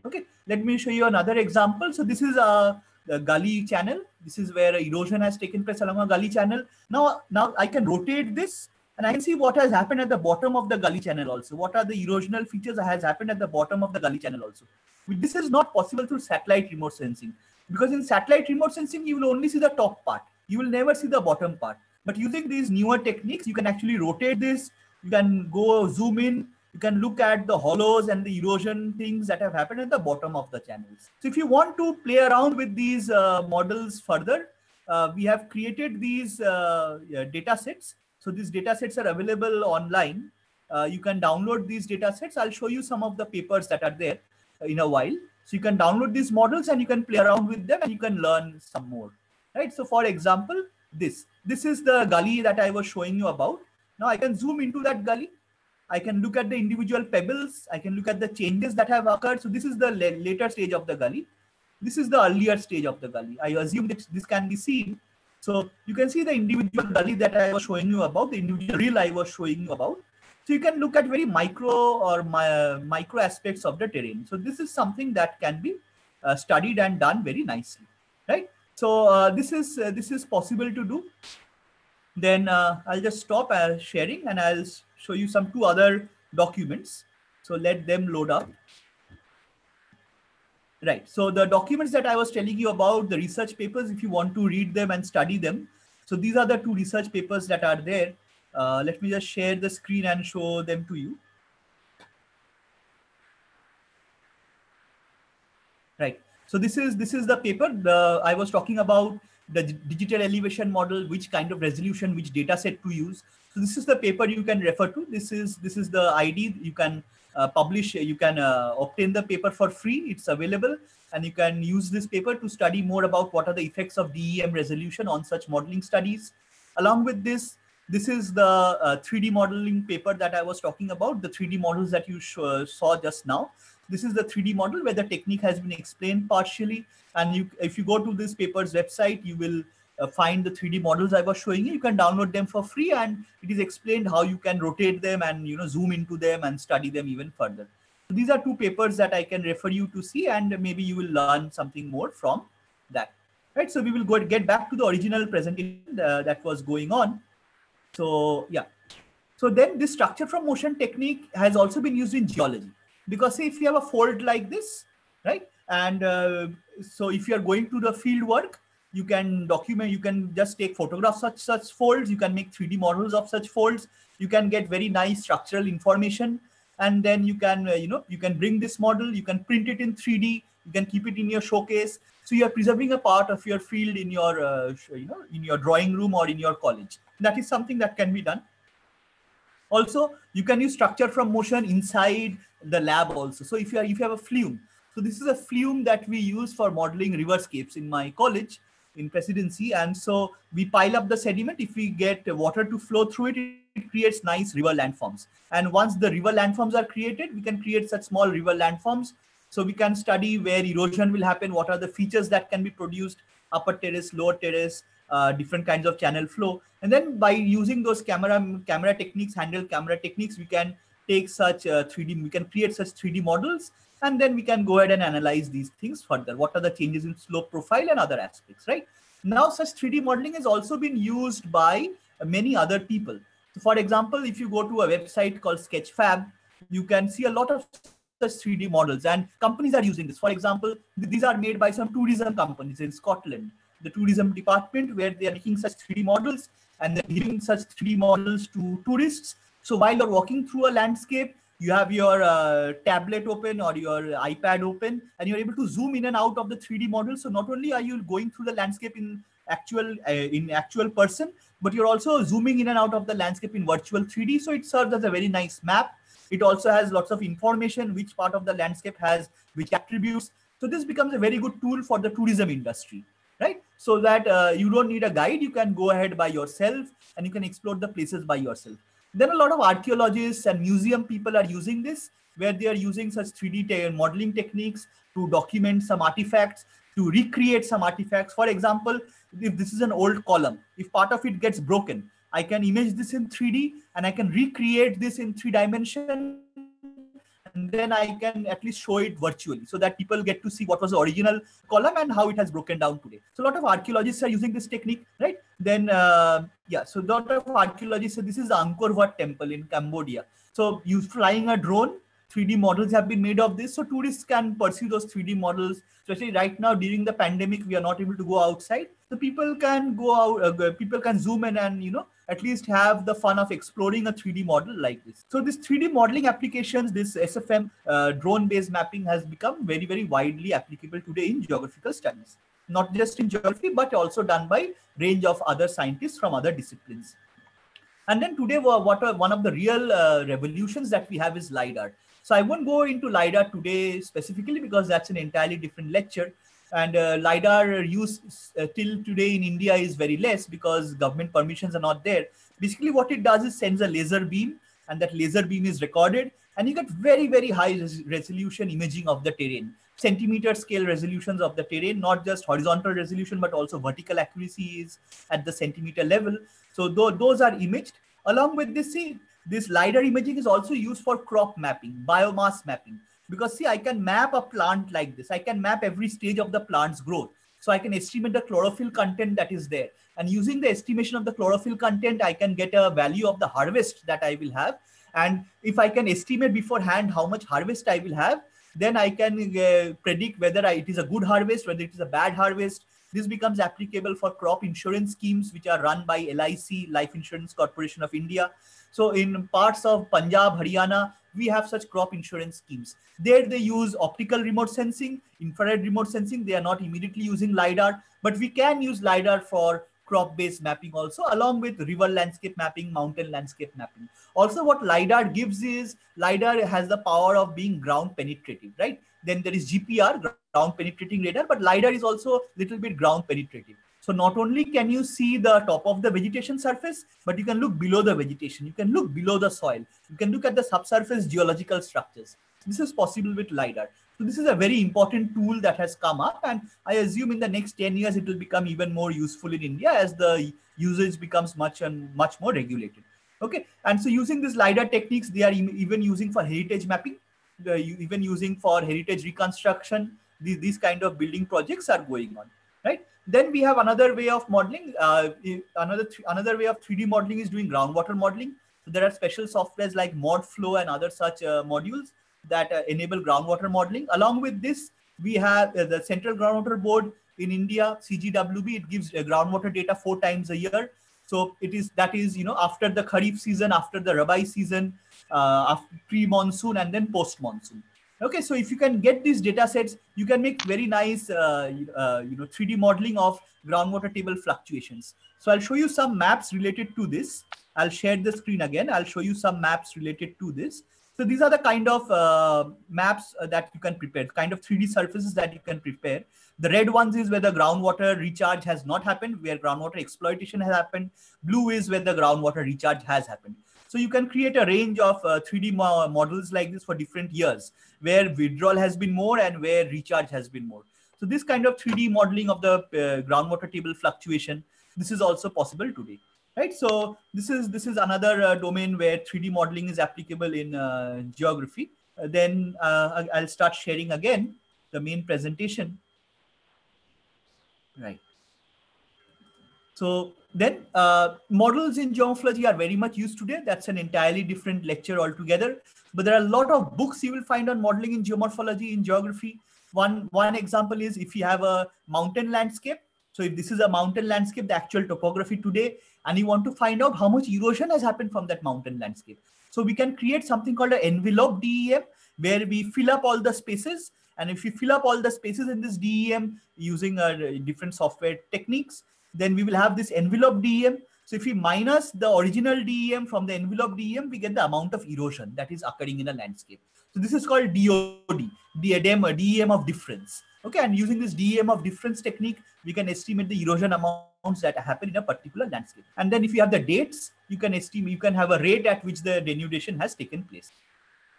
Okay, let me show you another example. So this is the Gully channel. This is where erosion has taken place along a Gully channel. Now I can rotate this and I can see what has happened at the bottom of the Gully channel also. What are the erosional features that has happened at the bottom of the Gully channel also. This is not possible through satellite remote sensing, because in satellite remote sensing, you will only see the top part. You will never see the bottom part. But using these newer techniques, you can actually rotate this. You can go zoom in. You can look at the hollows and the erosion things that have happened at the bottom of the channels. So if you want to play around with these models further, we have created these data sets. So these data sets are available online. You can download these data sets. I'll show you some of the papers that are there in a while. So you can download these models and you can play around with them and you can learn some more, right? So for example, this is the gully that I was showing you about. Now I can zoom into that gully. I can look at the individual pebbles. I can look at the changes that have occurred. So this is the later stage of the gully. This is the earlier stage of the gully. I assume that this can be seen. So you can see the individual gully that I was showing you about, the individual reel I was showing you about. So you can look at very micro or micro aspects of the terrain. So this is something that can be studied and done very nicely, right? So this is possible to do. Then I'll just stop sharing and I'll show you some two other documents. So let them load up. Right. So the documents that I was telling you about, the research papers, if you want to read them and study them. So these are the two research papers that are there. Let me just share the screen and show them to you. Right. So this is the paper I was talking about, the digital elevation model, which kind of resolution, which data set to use. So this is the paper you can refer to. This is the ID. You can publish, you can obtain the paper for free. It's available, and you can use this paper to study more about what are the effects of DEM resolution on such modeling studies. Along with this is the 3D modeling paper that I was talking about, the 3D models that you saw just now. This is the 3D model where the technique has been explained partially. And if you go to this paper's website, you will find the 3D models I was showing you. You can download them for free, and it is explained how you can rotate them and zoom into them and study them even further. So these are two papers that I can refer you to see, and maybe you will learn something more from that. Right. So we will get back to the original presentation that was going on. So yeah. So then this structure from motion technique has also been used in geology, because say if you have a fold like this, right? And so if you are going to the field work, you can document, you can just take photographs of such folds, you can make 3D models of such folds, you can get very nice structural information, and then you can, you can bring this model, you can print it in 3D, you can keep it in your showcase. So you are preserving a part of your field in your, in your drawing room or in your college. That is something that can be done. Also, you can use structure from motion inside the lab also. So if you have a flume, so this is a flume that we use for modeling riverscapes in my college in Presidency. And so we pile up the sediment. If we get water to flow through it, it creates nice river landforms. And once the river landforms are created, we can create such small river landforms. So we can study where erosion will happen, what are the features that can be produced, upper terrace, lower terrace, different kinds of channel flow. And then by using those camera techniques, handheld camera techniques, we can take such 3D, we can create such 3D models, and then we can go ahead and analyze these things further. What are the changes in slope profile and other aspects, right? Now, such 3D modeling has also been used by many other people. So for example, if you go to a website called Sketchfab, you can see a lot of such 3D models, and companies are using this. For example, these are made by some tourism companies in Scotland, the tourism department, where they are making such 3D models and they're giving such 3D models to tourists. So while you're walking through a landscape, you have your tablet open or your iPad open, and you're able to zoom in and out of the 3D model. So not only are you going through the landscape in actual person, but you're also zooming in and out of the landscape in virtual 3D. So it serves as a very nice map. It also has lots of information, which part of the landscape has which attributes. So this becomes a very good tool for the tourism industry, right? So that you don't need a guide, you can go ahead by yourself and you can explore the places by yourself. Then a lot of archaeologists and museum people are using this, where they are using such 3D modeling techniques to document some artifacts, to recreate some artifacts. For example, if this is an old column, if part of it gets broken, I can image this in 3D and I can recreate this in 3 dimensions, and then I can at least show it virtually so that people get to see what was the original column and how it has broken down today. So a lot of archaeologists are using this technique, right? Then, yeah, so a lot of archaeologists say this is the Angkor Wat temple in Cambodia. So you flying a drone, 3D models have been made of this. So tourists can pursue those 3D models, especially right now during the pandemic, we are not able to go outside. So people can go out, people can zoom in and, you know, at least have the fun of exploring a 3D model like this. So this 3D modeling applications, this SFM drone-based mapping has become very, very widely applicable today in geographical studies. Not just in geography, but also done by range of other scientists from other disciplines. And then today, one of the real revolutions that we have is Lidar. So I won't go into Lidar today specifically because that's an entirely different lecture. And Lidar use till today in India is very less because government permissions are not there. Basically what it does is sends a laser beam, and that laser beam is recorded, and you get very, very high resolution imaging of the terrain. Centimeter scale resolutions of the terrain, not just horizontal resolution, but also vertical accuracy is at the centimeter level. So those are imaged. Along with this, see, this LiDAR imaging is also used for crop mapping, biomass mapping. Because see, I can map a plant like this. I can map every stage of the plant's growth. So I can estimate the chlorophyll content that is there. And using the estimation of the chlorophyll content, I can get a value of the harvest that I will have. And if I can estimate beforehand how much harvest I will have, then I can predict whether it is a good harvest, whether it is a bad harvest. This becomes applicable for crop insurance schemes, which are run by LIC, Life Insurance Corporation of India. So in parts of Punjab, Haryana, we have such crop insurance schemes. There they use optical remote sensing, infrared remote sensing. They are not immediately using LiDAR, but we can use LiDAR for crop-based mapping also, along with river landscape mapping, mountain landscape mapping. Also what LiDAR gives is, LiDAR has the power of being ground penetrative, right? Then there is GPR, ground penetrating radar, but LiDAR is also a little bit ground penetrative. So not only can you see the top of the vegetation surface, but you can look below the vegetation. You can look below the soil. You can look at the subsurface geological structures. This is possible with LiDAR. So this is a very important tool that has come up, and I assume in the next 10 years, it will become even more useful in India as the usage becomes much more regulated. Okay, and so using this LiDAR techniques, they are even using for heritage mapping, even using for heritage reconstruction. These kind of building projects are going on, right? Then we have another way of modeling. Another way of 3D modeling is doing groundwater modeling. So there are special softwares like ModFlow and other such modules that enable groundwater modeling. Along with this, we have the Central Groundwater Board in India, CGWB. It gives groundwater data 4 times a year. So that is after the Kharif season, after the Rabi season, after pre-monsoon, and then post-monsoon. Okay, so if you can get these data sets, you can make very nice 3D modeling of groundwater table fluctuations. So I'll show you some maps related to this. I'll share the screen again. I'll show you some maps related to this. So these are the kind of maps that you can prepare, kind of 3D surfaces that you can prepare. The red ones is where the groundwater recharge has not happened, where groundwater exploitation has happened. Blue is where the groundwater recharge has happened. So you can create a range of 3D models like this for different years, where withdrawal has been more and where recharge has been more. So this kind of 3D modeling of the groundwater table fluctuation, this is also possible today. Right, so this is another domain where 3D modeling is applicable in geography. Then I'll start sharing again the main presentation. Right. So then models in geomorphology are very much used today. That's an entirely different lecture altogether. But there are a lot of books you will find on modeling in geomorphology, in geography. One example is if you have a mountain landscape. So if this is a mountain landscape, the actual topography today, and you want to find out how much erosion has happened from that mountain landscape. So we can create something called an envelope DEM, where we fill up all the spaces. And if you fill up all the spaces in this DEM using different software techniques, then we will have this envelope DEM. So if we minus the original DEM from the envelope DEM, we get the amount of erosion that is occurring in a landscape. So this is called DOD, DEM of difference. Okay, and using this DEM of difference technique, we can estimate the erosion amounts that happen in a particular landscape. And then if you have the dates, you can estimate, you can have a rate at which the denudation has taken place.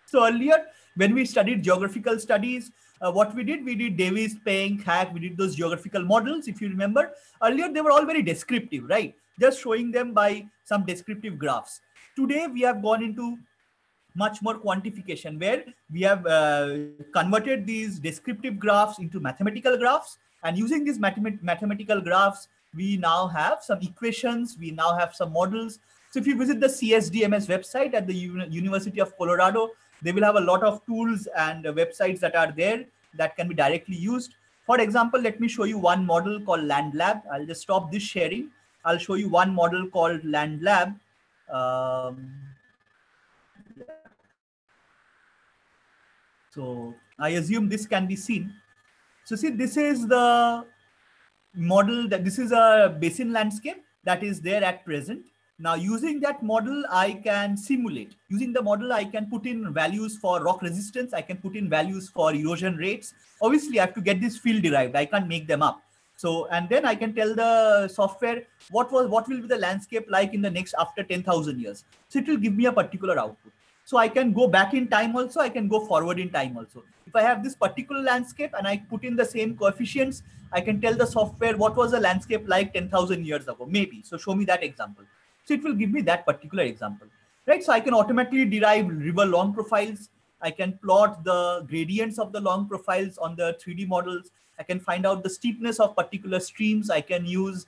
So earlier, when we studied geographical studies, what we did Davis, Penck, Hack, we did those geographical models. If you remember, earlier they were all very descriptive, right? Just showing them by some descriptive graphs. Today, we have gone into much more quantification, where we have converted these descriptive graphs into mathematical graphs. And using these mathematical graphs, we now have some equations, we now have some models. So if you visit the CSDMS website at the University of Colorado, they will have a lot of tools and websites that are there that can be directly used. For example, let me show you one model called LandLab. I'll just stop this sharing. I'll show you one model called LandLab. So I assume this can be seen. So see, this is the model, that this is a basin landscape that is there at present. Now using that model, I can simulate. Using the model, I can put in values for rock resistance. I can put in values for erosion rates. Obviously, I have to get this field derived. I can't make them up. So, and then I can tell the software what will be the landscape like in the next after 10,000 years. So it will give me a particular output. So I can go back in time also, I can go forward in time also. If I have this particular landscape and I put in the same coefficients, I can tell the software what was the landscape like 10,000 years ago, maybe. So show me that example. So it will give me that particular example, right? So I can automatically derive river long profiles. I can plot the gradients of the long profiles on the 3D models. I can find out the steepness of particular streams. I can use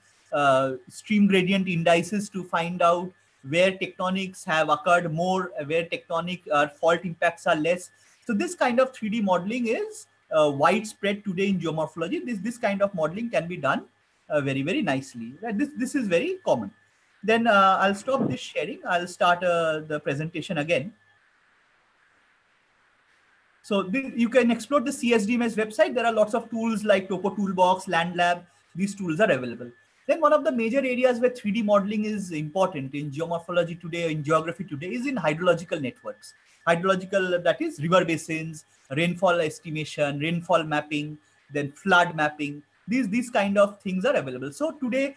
stream gradient indices to find out where tectonics have occurred more, where tectonic fault impacts are less. So this kind of 3D modeling is widespread today in geomorphology. This kind of modeling can be done very, very nicely. This is very common. Then I'll stop this sharing. I'll start the presentation again. So you can explore the CSDMS website. There are lots of tools like Topo Toolbox, LandLab. These tools are available. Then one of the major areas where 3D modeling is important in geomorphology today, in geography today, is in hydrological networks. Hydrological, that is river basins, rainfall estimation, rainfall mapping, then flood mapping. These kind of things are available. So today,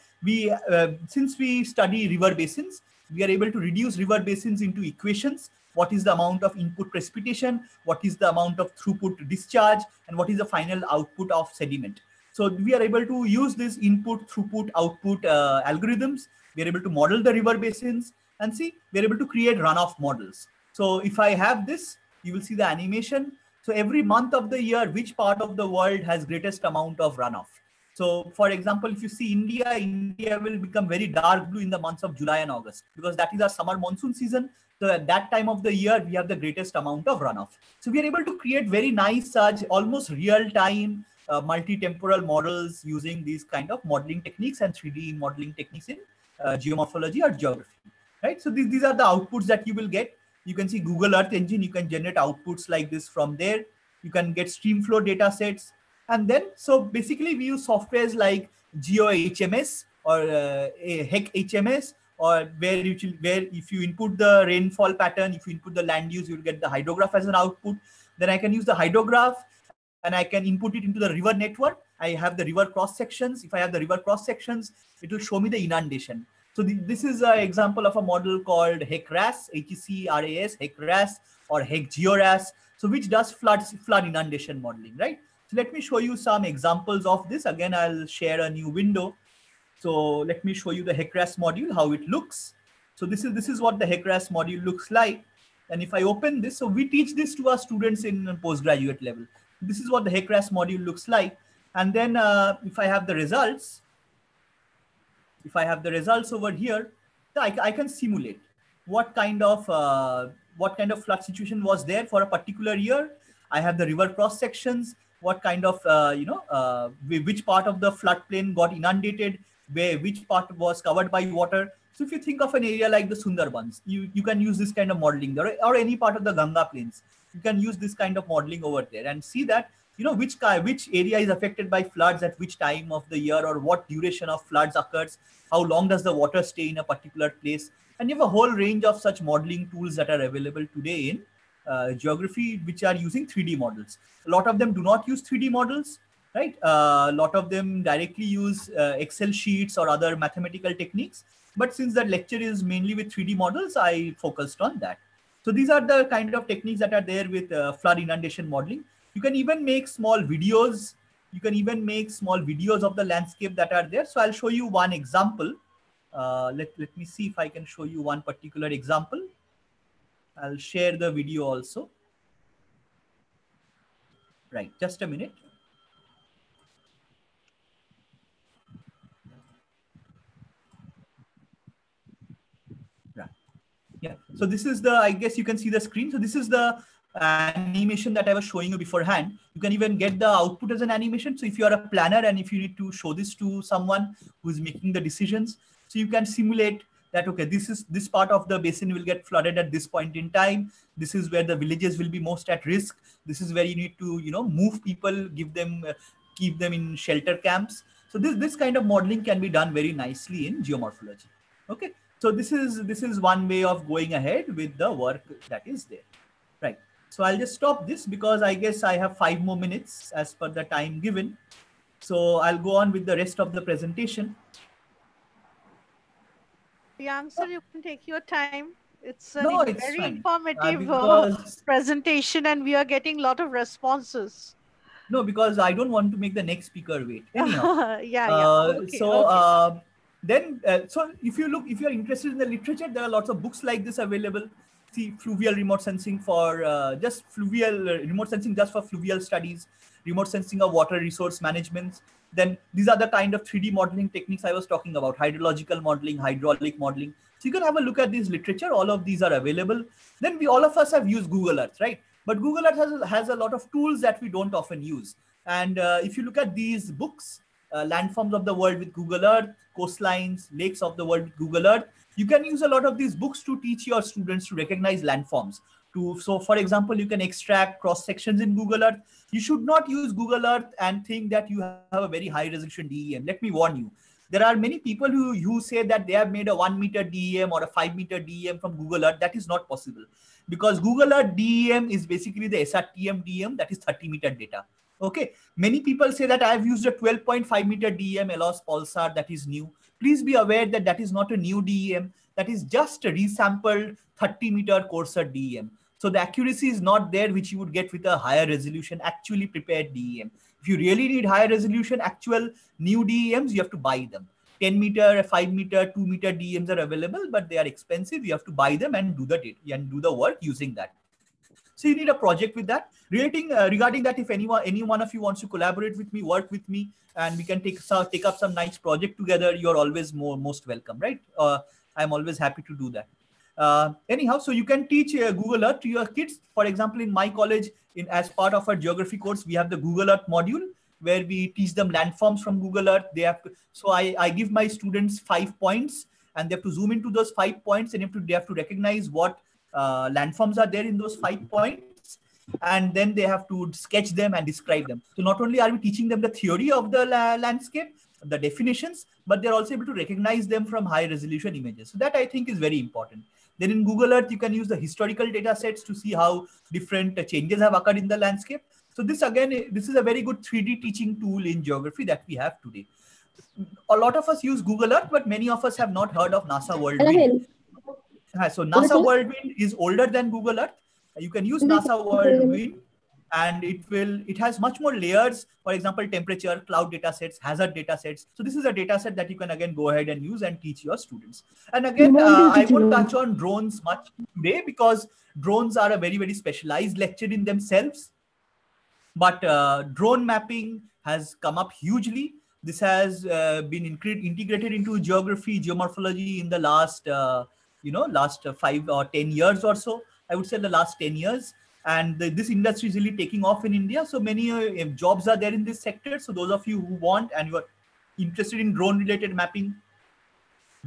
since we study river basins, we are able to reduce river basins into equations. What is the amount of input precipitation? What is the amount of throughput discharge? And what is the final output of sediment? So we are able to use this input, throughput, output algorithms. We are able to model the river basins and see, we are able to create runoff models. So if I have this, you will see the animation. So every month of the year, which part of the world has greatest amount of runoff? So for example, if you see India will become very dark blue in the months of July and August, because that is our summer monsoon season. So at that time of the year, we have the greatest amount of runoff. So we are able to create very nice, such almost real-time multi-temporal models using these kind of modeling techniques and 3D modeling techniques in geomorphology or geography, right? So these are the outputs that you will get. You can see Google Earth Engine, you can generate outputs like this from there. You can get streamflow data sets. And then, so basically we use softwares like Geo HMS or HEC HMS, or where if you input the rainfall pattern, if you input the land use, you will get the hydrograph as an output. Then I can use the hydrograph and I can input it into the river network. I have the river cross sections. If I have the river cross sections, it will show me the inundation. So this is an example of a model called HEC-RAS, HEC-RAS, HEC-RAS, or HEC-GeoRAS, so which does flood inundation modeling, right? So let me show you some examples of this. Again, I'll share a new window. So let me show you the HEC-RAS module, how it looks. So this is what the HEC-RAS module looks like. And if I open this, so we teach this to our students in postgraduate level. This is what the HEC-RAS module looks like. And then if I have the results, over here, I can simulate what kind of flood situation was there for a particular year. I have the river cross sections, what kind of, which part of the floodplain got inundated, which part was covered by water. So if you think of an area like the Sundarbans, you can use this kind of modeling there, or any part of the Ganga plains. You can use this kind of modeling over there and see that which area is affected by floods at which time of the year, or what duration of floods occurs, how long does the water stay in a particular place. And you have a whole range of such modeling tools that are available today in geography, which are using 3D models. A lot of them do not use 3D models, right? A lot of them directly use Excel sheets or other mathematical techniques. But since that lecture is mainly with 3D models, I focused on that. So these are the kind of techniques that are there with flood inundation modeling. You can even make small videos. You can even make small videos of the landscape that are there. So I'll show you one example. Let me see if I can show you one particular example. I'll share the video also. Right, just a minute. Right. Yeah, so this is the, I guess you can see the screen. So this is the animation that I was showing you beforehand. You can even get the output as an animation. So if you are a planner and if you need to show this to someone who is making the decisions, so you can simulate that, okay, this part of the basin will get flooded at this point in time. This is where the villages will be most at risk. This is where you need to, move people, keep them in shelter camps. So this kind of modeling can be done very nicely in geomorphology. Okay, so this is one way of going ahead with the work that is there. Right. So I'll just stop this because I guess I have 5 more minutes as per the time given. So I'll go on with the rest of the presentation. Priyank sir, you can take your time. It's a it's very fine. informative presentation, and we are getting a lot of responses. No, because I don't want to make the next speaker wait. Anyhow. Okay, so so if you're interested in the literature, there are lots of books like this available. See, fluvial remote sensing for remote sensing just for fluvial studies, remote sensing of water resource management. Then these are the kind of 3D modeling techniques I was talking about: hydrological modeling, hydraulic modeling. So you can have a look at this literature. All of these are available. Then all of us have used Google Earth, right? But Google Earth has a lot of tools that we don't often use. And if you look at these books, Landforms of the World with Google Earth, Coastlines, Lakes of the World with Google Earth, you can use a lot of these books to teach your students to recognize landforms. So for example, you can extract cross sections in Google Earth. You should not use Google Earth and think that you have a very high resolution DEM. Let me warn you. There are many people who say that they have made a 1 meter DEM or a 5 meter DEM from Google Earth. That is not possible, because Google Earth DEM is basically the SRTM DEM, that is 30 meter data. Okay, many people say that I have used a 12.5 meter DEM Elos Pulsar that is new. Please be aware that that is not a new DEM. That is just a resampled 30 meter coarser DEM. So the accuracy is not there, which you would get with a higher resolution, actually prepared DEM. If you really need higher resolution, actual new DEMs, you have to buy them. 10 meter, 5 meter, 2 meter DEMs are available, but they are expensive. You have to buy them and do the work using that. So you need a project with that. Regarding that, if any one of you wants to collaborate with me, work with me, and we can take up some nice project together, you're always most welcome, right? I'm always happy to do that. Anyhow, so you can teach Google Earth to your kids. For example, in my college, as part of our geography course, we have the Google Earth module where we teach them landforms from Google Earth. So I give my students 5 points, and they have to zoom into those 5 points, and they have to recognize what landforms are there in those 5 points, and then they have to sketch them and describe them. So not only are we teaching them the theory of the landscape, the definitions, but they're also able to recognize them from high resolution images. So that I think is very important. Then in Google Earth, you can use the historical data sets to see how different changes have occurred in the landscape. So this is a very good 3D teaching tool in geography that we have today. A lot of us use Google Earth, but many of us have not heard of NASA Worldwind. So NASA Worldwind is older than Google Earth. You can use NASA Worldwind, and it has much more layers. For example, temperature, cloud data sets, hazard data sets. So this is a data set that you can again go ahead and use and teach your students. And again, I won't touch on drones much today because drones are a very, very specialized lecture in themselves. But drone mapping has come up hugely. This has been integrated into geography, geomorphology in the last 5 or 10 years or so. I would say the last 10 years. And this industry is really taking off in India. So many jobs are there in this sector. So those of you who want and you are interested in drone-related mapping,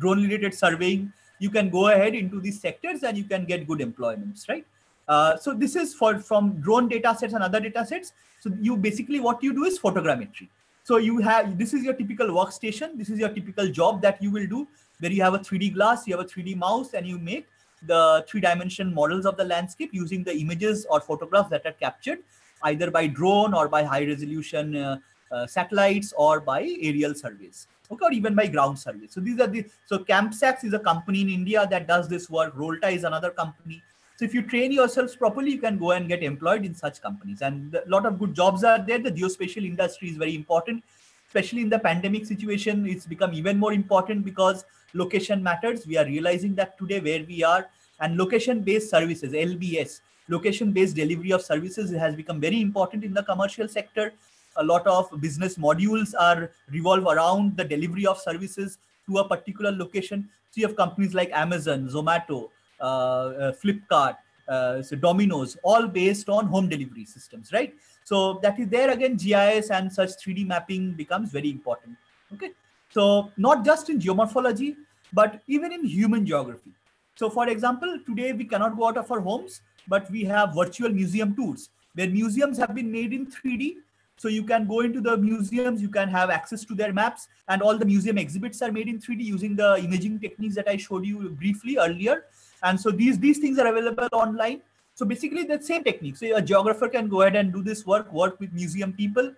drone-related surveying, you can go ahead into these sectors and you can get good employments, right? So this is from drone data sets and other data sets. So you basically, what you do is photogrammetry. So you have, this is your typical workstation. This is your typical job that you will do, where you have a 3D glass, you have a 3D mouse, and you make the 3-dimension models of the landscape using the images or photographs that are captured either by drone or by high resolution satellites or by aerial surveys, okay, or even by ground surveys. So these are so CampSats is a company in India that does this work. Rolta is another company. So if you train yourselves properly, you can go and get employed in such companies. And a lot of good jobs are there. The geospatial industry is very important, especially in the pandemic situation. It's become even more important because location matters. We are realizing that today where we are, and location-based services, LBS, location-based delivery of services, has become very important in the commercial sector. A lot of business modules are revolve around the delivery of services to a particular location. So you have companies like Amazon, Zomato, Flipkart, so Domino's, all based on home delivery systems, right? So that is there again, GIS and such 3D mapping becomes very important. Okay, so not just in geomorphology, but even in human geography. So for example, today we cannot go out of our homes, but we have virtual museum tours where museums have been made in 3D. So you can go into the museums, you can have access to their maps, and all the museum exhibits are made in 3D using the imaging techniques that I showed you briefly earlier. And so these things are available online. So basically the same technique. So a geographer can go ahead and do this work with museum people.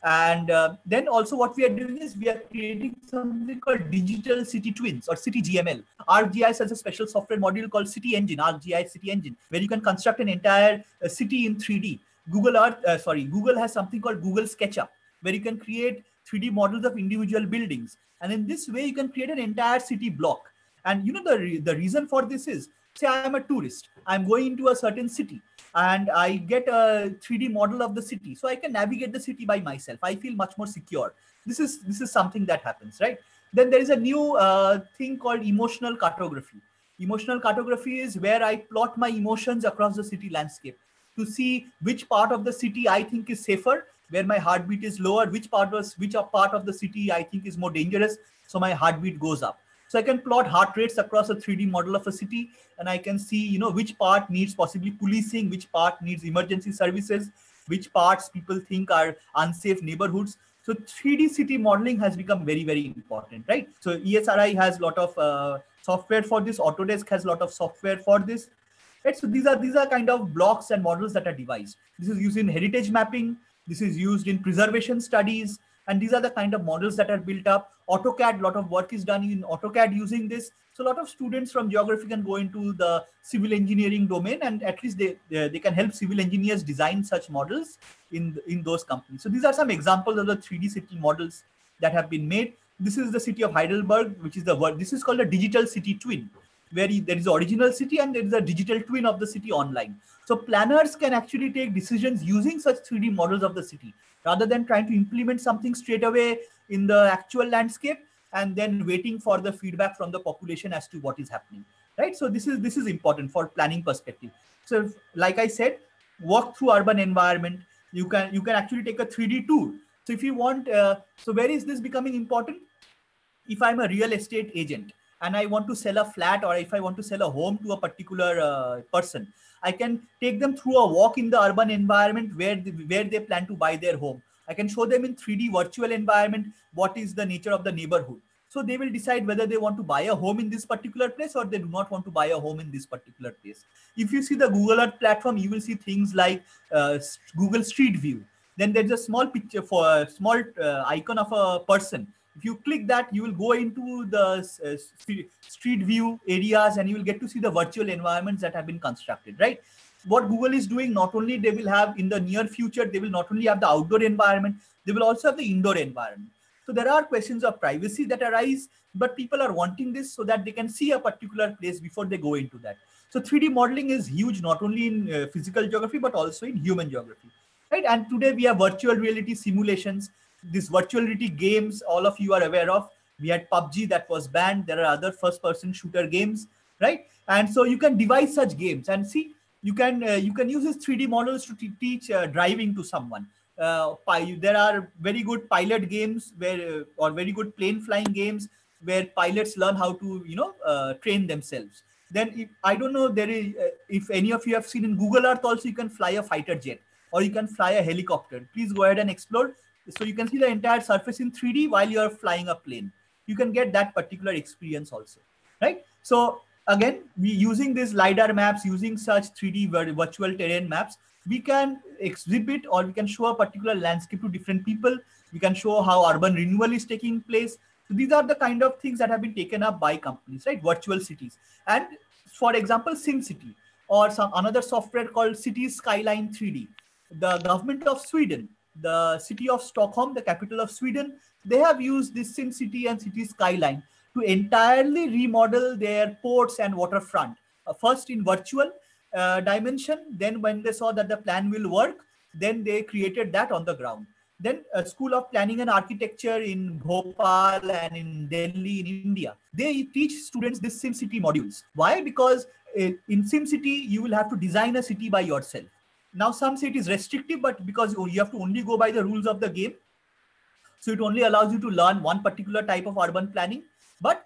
And then also what we are doing is we are creating something called digital city twins or city GML. ArcGIS has a special software module called City Engine, ArcGIS City Engine, where you can construct an entire city in 3D. Google has something called Google SketchUp, where you can create 3D models of individual buildings. And in this way, you can create an entire city block. And you know, the reason for this is, say I am a tourist, I'm going into a certain city and I get a 3D model of the city. So I can navigate the city by myself. I feel much more secure. This is something that happens, right? Then there is a new thing called emotional cartography. Emotional cartography is where I plot my emotions across the city landscape to see which part of the city I think is safer, where my heartbeat is lower, which part of the city I think is more dangerous, so my heartbeat goes up. So I can plot heart rates across a 3D model of a city, and I can see, you know, which part needs possibly policing, which part needs emergency services, which parts people think are unsafe neighborhoods. So 3D city modeling has become very, very important, right? So ESRI has a lot of software for this. Autodesk has a lot of software for this. Right? So these are kind of blocks and models that are devised. This is used in heritage mapping. This is used in preservation studies. And these are the kind of models that are built up. AutoCAD, a lot of work is done in AutoCAD using this. So a lot of students from geography can go into the civil engineering domain, and at least they can help civil engineers design such models in those companies. So these are some examples of the 3D city models that have been made. This is the city of Heidelberg, which is this is called a digital city twin, where there is the original city and there is a digital twin of the city online. So planners can actually take decisions using such 3D models of the city, rather than trying to implement something straight away in the actual landscape and then waiting for the feedback from the population as to what is happening, right? So this is important for planning perspective. So like I said, walk through urban environment, you can actually take a 3D tour. So if you want, so where is this becoming important? If I'm a real estate agent and I want to sell a flat, or if I want to sell a home to a particular person, I can take them through a walk in the urban environment where they plan to buy their home. I can show them in 3D virtual environment what is the nature of the neighborhood. So they will decide whether they want to buy a home in this particular place or they do not want to buy a home in this particular place. If you see the Google Earth platform, you will see things like Google Street View. Then there's a small picture for a small icon of a person. If you click that, you will go into the street view areas and you will get to see the virtual environments that have been constructed, right? What Google is doing, not only they will have in the near future, they will not only have the outdoor environment, they will also have the indoor environment. So there are questions of privacy that arise, but people are wanting this so that they can see a particular place before they go into that. So 3D modeling is huge, not only in physical geography, but also in human geography, right? And today we have virtual reality simulations. These virtual reality games, all of you are aware of. We had PUBG that was banned. There are other first-person shooter games, right? And so you can devise such games and see. You can use these 3D models to teach driving to someone. There are very good pilot games or very good plane flying games where pilots learn how to train themselves. then I don't know, there is if any of you have seen in Google Earth also, you can fly a fighter jet or you can fly a helicopter. Please go ahead and explore. So you can see the entire surface in 3D while you are flying a plane. You can get that particular experience also, right? So again, we using these LiDAR maps, using such 3D virtual terrain maps, we can exhibit or we can show a particular landscape to different people. We can show how urban renewal is taking place. So these are the kind of things that have been taken up by companies, right? Virtual cities. And for example, SimCity or some another software called City Skyline 3D. The government of Sweden, the city of Stockholm, the capital of Sweden, they have used this SimCity and City Skyline to entirely remodel their ports and waterfront. First in virtual dimension, then when they saw that the plan will work, then they created that on the ground. Then a School of Planning and Architecture in Bhopal and in Delhi in India, they teach students this SimCity modules. Why? Because in SimCity, you will have to design a city by yourself. Now, some say it is restrictive, but because you have to only go by the rules of the game, so it only allows you to learn one particular type of urban planning. But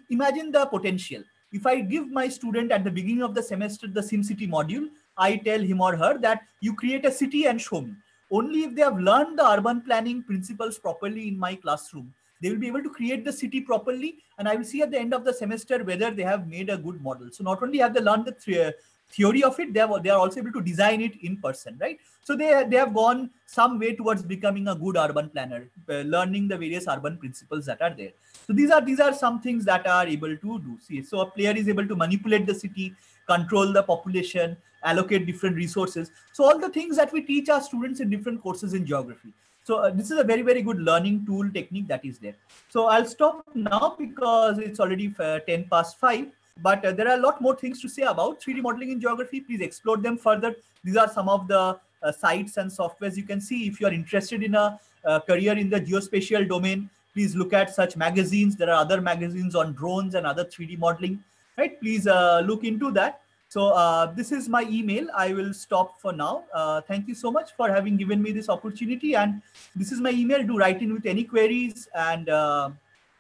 imagine the potential. If I give my student at the beginning of the semester the SimCity module, I tell him or her that you create a city and show me. Only if they have learned the urban planning principles properly in my classroom, they will be able to create the city properly. And I will see at the end of the semester whether they have made a good model. So not only have they learned the theory of it, they are also able to design it in person, right? So they have gone some way towards becoming a good urban planner, learning the various urban principles that are there. So these are some things that are able to do. See, so a player is able to manipulate the city, control the population, allocate different resources. So all the things that we teach our students in different courses in geography. So this is a very, very good learning tool technique that is there. So I'll stop now because it's already 10 past 5. But there are a lot more things to say about 3D modeling in geography. Please explore them further. These are some of the sites and softwares you can see. If you are interested in a career in the geospatial domain, please look at such magazines. There are other magazines on drones and other 3D modeling, right? Please look into that. So this is my email. I will stop for now. Thank you so much for having given me this opportunity. And this is my email. Do write in with any queries. And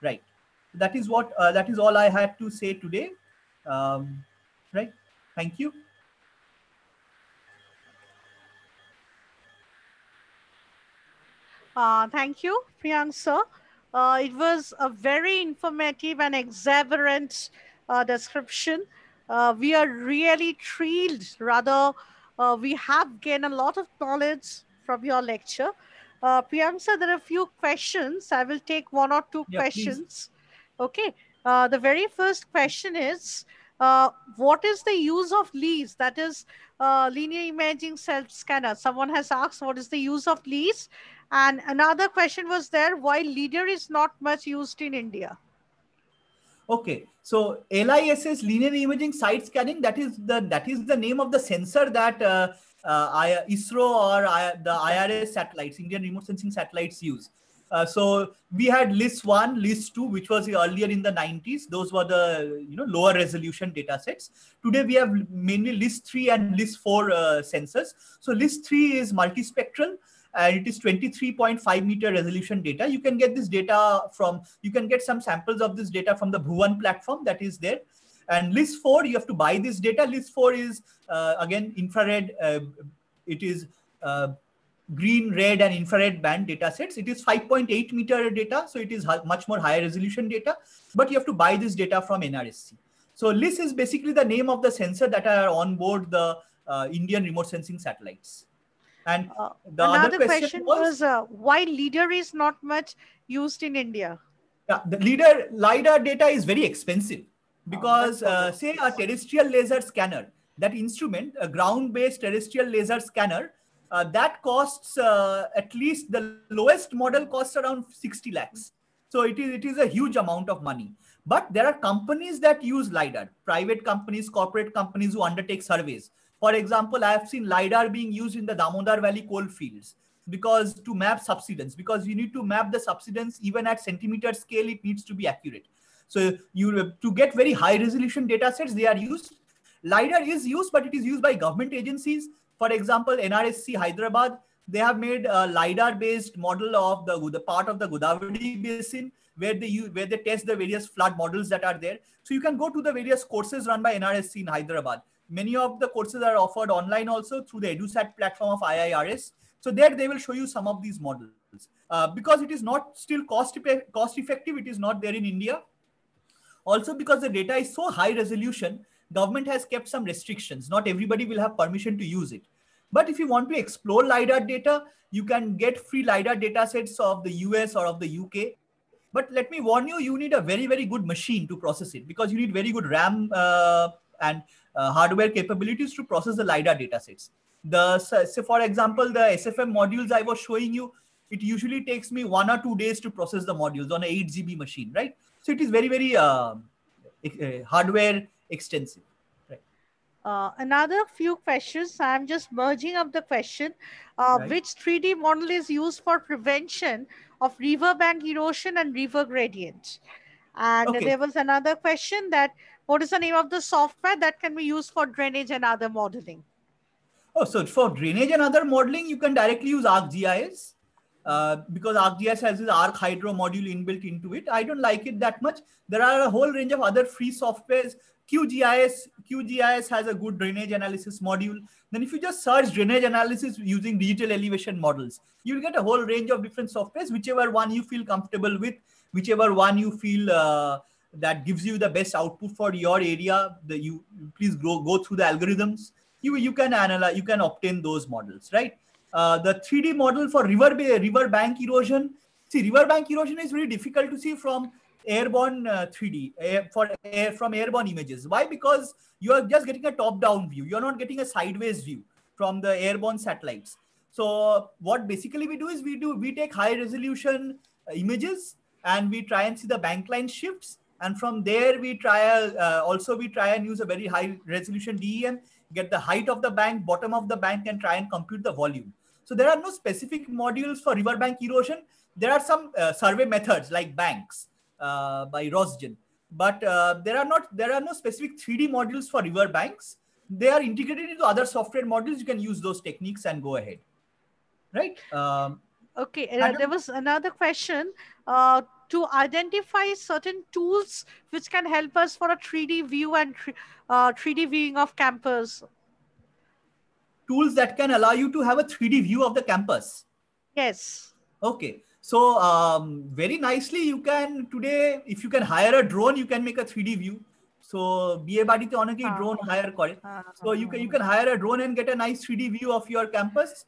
right, that is all I had to say today. Right. Thank you. Thank you, Priyank sir. It was a very informative and exuberant description. We are really thrilled. Rather, we have gained a lot of knowledge from your lecture. Priyank sir, there are a few questions. I will take one or two questions. Please. Okay. The very first question is, what is the use of LIS? That is linear imaging self-scanner. Someone has asked, what is the use of LIS? And another question was there, why Lidar is not much used in India? Okay, so LIS's linear imaging side scanning, that is the name of the sensor that ISRO or the IRS satellites, Indian remote sensing satellites use. So we had LIS-1, LIS-2, which was earlier in the 90s. Those were the lower resolution data sets. Today we have mainly LIS-3 and LIS-4 sensors. So LIS-3 is multispectral. And it is 23.5 meter resolution data. You can get this data you can get some samples of this data from the Bhuvan platform that is there. And LIS-4, you have to buy this data. LIS-4 is, again, infrared. It is green, red, and infrared band data sets. It is 5.8 meter data, so it is much more higher resolution data. But you have to buy this data from NRSC. So LIS is basically the name of the sensor that are on board the Indian remote sensing satellites. And the another question was why Lidar is not much used in India? Yeah, the LiDAR data is very expensive because say a terrestrial laser scanner, that instrument, a ground-based terrestrial laser scanner, that costs at least the lowest model costs around 60 lakhs. So it is a huge amount of money. But there are companies that use LiDAR, private companies, corporate companies who undertake surveys. For example, I have seen LiDAR being used in the Damodar Valley coal fields because to map subsidence, because you need to map the subsidence even at centimeter scale, it needs to be accurate. So to get very high resolution data sets, they are used. LiDAR is used, but it is used by government agencies. For example, NRSC Hyderabad, they have made a LiDAR based model of the part of the Godavari basin where they test the various flood models that are there. So you can go to the various courses run by NRSC in Hyderabad. Many of the courses are offered online also through the EduSat platform of IIRS. So there they will show you some of these models. Because it is not still cost effective, it is not there in India. Also, because the data is so high resolution, government has kept some restrictions. Not everybody will have permission to use it. But if you want to explore LiDAR data, you can get free LiDAR data sets of the US or of the UK. But let me warn you, you need a very, very good machine to process it, because you need very good RAM and hardware capabilities to process the LiDAR data sets. So for example, the SFM modules I was showing you, it usually takes me 1 or 2 days to process the modules on an 8 GB machine, right? So it is very, very hardware extensive. Right. Another few questions. I'm just merging up the question. Right. Which 3D model is used for prevention of riverbank erosion and river gradient? And Okay. there was another question that what is the name of the software that can be used for drainage and other modeling? Oh, so for drainage and other modeling, you can directly use ArcGIS. Because ArcGIS has this Arc Hydro module inbuilt into it. I don't like it that much. There are a whole range of other free softwares. QGIS has a good drainage analysis module. Then if you just search drainage analysis using digital elevation models, you will get a whole range of different softwares, whichever one you feel comfortable with, whichever one you feel that gives you the best output for your area. You please go through the algorithms. You can analyze, you can obtain those models, right? The 3D model for river bank erosion. See, river bank erosion is very difficult to see from airborne 3D from airborne images. Why? Because you are just getting a top-down view. You're not getting a sideways view from the airborne satellites. So what basically we do is we take high resolution images and we try and see the bank line shifts. And from there we try and use a very high resolution DEM, get the height of the bank, bottom of the bank, and try and compute the volume. So there are no specific modules for riverbank erosion. There are some survey methods like banks by Rosgen, but there are no specific 3D modules for river banks. They are integrated into other software modules. You can use those techniques and go ahead, right? Okay, there was another question. To identify certain tools which can help us for a 3D view and 3D viewing of campus. Tools that can allow you to have a 3D view of the campus. Yes. Okay. So very nicely, you can today, if you can hire a drone, you can make a 3D view. So BA badite onake drone hire kore. So you can hire a drone and get a nice 3D view of your campus.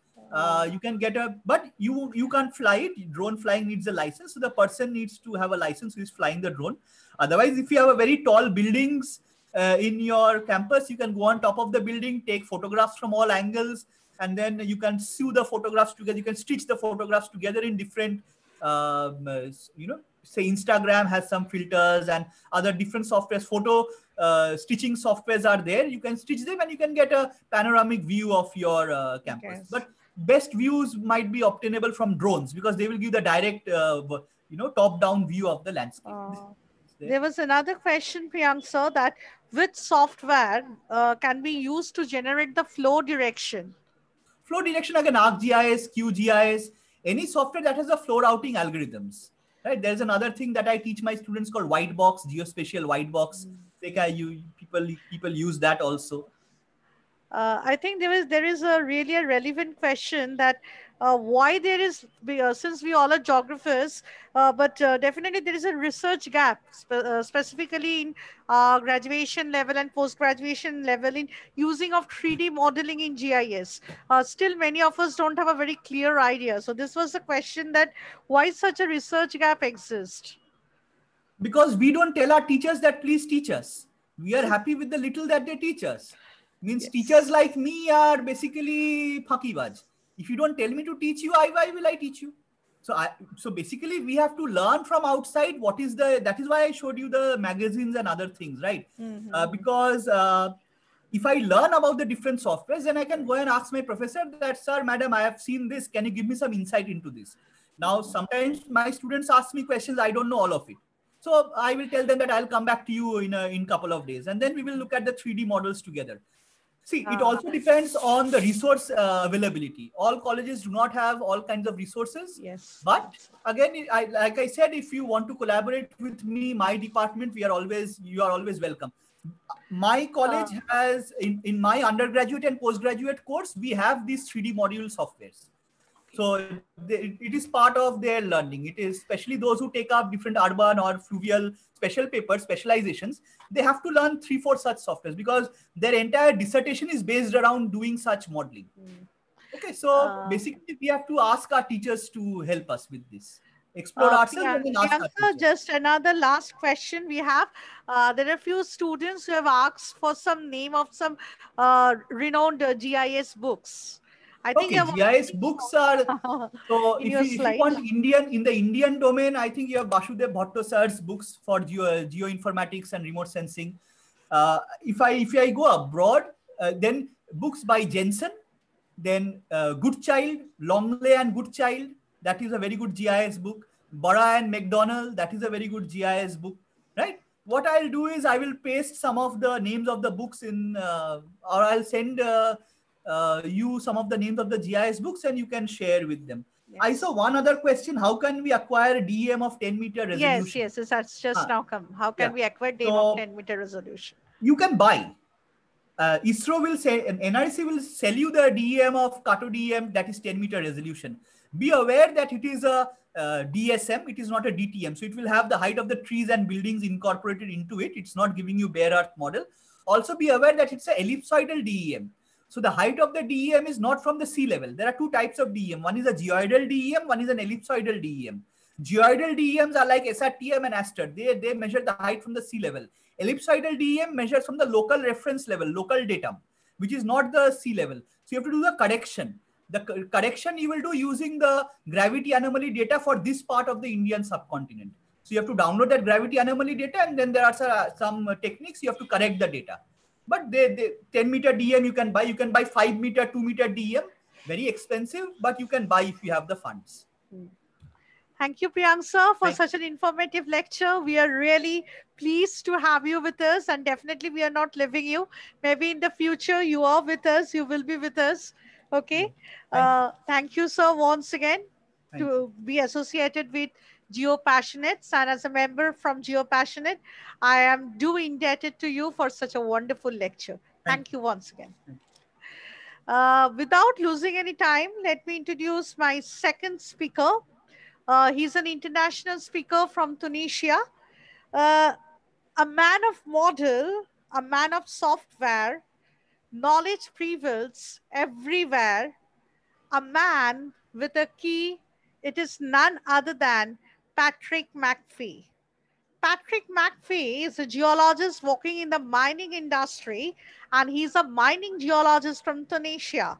You can get but you can't fly it. Drone flying needs a license. So the person needs to have a license who is flying the drone. Otherwise, if you have a very tall buildings in your campus, you can go on top of the building, take photographs from all angles, and then you can sew the photographs together. You can stitch the photographs together in different, say Instagram has some filters and other different softwares. Photo stitching softwares are there. You can stitch them and you can get a panoramic view of your campus. Yes. But best views might be obtainable from drones because they will give the direct, top-down view of the landscape. There was another question, Priyank sir, that which software can be used to generate the flow direction? Flow direction, again, ArcGIS, QGIS, any software that has a flow routing algorithms. Right? There's another thing that I teach my students called white box, geospatial white box. People use that also. I think there is a really a relevant question that why there is, since we all are geographers, but definitely there is a research gap specifically in graduation level and post-graduation level in using of 3D modeling in GIS. Still many of us don't have a very clear idea. So this was the question that why such a research gap exists? Because we don't tell our teachers that please teach us. We are happy with the little that they teach us. Means yes. Teachers like me are basically phakibaj. If you don't tell me to teach you, why will I teach you? So basically we have to learn from outside that is why I showed you the magazines and other things, right? Mm-hmm. Because if I learn about the different softwares, then I can go and ask my professor that, sir, madam, I have seen this. Can you give me some insight into this? Now, sometimes my students ask me questions. I don't know all of it. So I will tell them that I'll come back to you in a couple of days. And then we will look at the 3D models together. See, it also depends on the resource availability. All colleges do not have all kinds of resources. Yes. But again, like I said, if you want to collaborate with me, my department, you are always welcome. My college has, in my undergraduate and postgraduate course, we have these 3D module softwares. So it is part of their learning. It is especially those who take up different urban or fluvial special papers, specializations, they have to learn 3-4 such softwares because their entire dissertation is based around doing such modeling. Okay, so basically we have to ask our teachers to help us with this. Explore ourselves and then ask our Priyanka, teachers. just another last question we have. There are a few students who have asked for some name of some renowned GIS books. I think Okay, GIS books are, so in if your you slide. want in the Indian domain, I think you have Vasudev Bhatto sir's books for geoinformatics and remote sensing. If I go abroad, then books by Jensen, then Goodchild, Longley and Goodchild, that is a very good GIS book. Bora and McDonnell, that is a very good GIS book, right? What I'll do is I will paste some of the names of the books in, or I'll send you some of the names of the GIS books and you can share with them. Yes. I saw one other question. How can we acquire DEM of 10-meter resolution? Yes, that's just now come. How can we acquire DEM of 10-meter resolution? You can buy. ISRO will say, NRC will sell you the DEM of Kato DEM that is 10-meter resolution. Be aware that it is a DSM, it is not a DTM. So it will have the height of the trees and buildings incorporated into it. It's not giving you bare earth model. Also be aware that it's an ellipsoidal DEM. So the height of the DEM is not from the sea level. There are two types of DEM. One is a geoidal DEM, one is an ellipsoidal DEM. Geoidal DEMs are like SRTM and ASTER. They measure the height from the sea level. Ellipsoidal DEM measures from the local reference level, local datum, which is not the sea level. So you have to do the correction. The correction you will do using the gravity anomaly data for this part of the Indian subcontinent. So you have to download that gravity anomaly data and then there are some techniques you have to correct the data. But the 10-meter DEM you can buy 5-meter, 2-meter DEM, very expensive, but you can buy if you have the funds. Thank you, Priyanka, for such an informative lecture. We are really pleased to have you with us, and definitely we are not leaving you. Maybe in the future you are with us, you will be with us. Okay. Thank you, sir, once again to be associated with Geo Passionates, and as a member from Geo Passionate, I am indebted to you for such a wonderful lecture. Thank you once again. Without losing any time, let me introduce my second speaker. He's an international speaker from Tunisia, a man of model, a man of software, knowledge prevails everywhere, a man with a key. It is none other than Patrick Mcfee. Patrick Mcfee is a geologist working in the mining industry, and he's a mining geologist from Tunisia.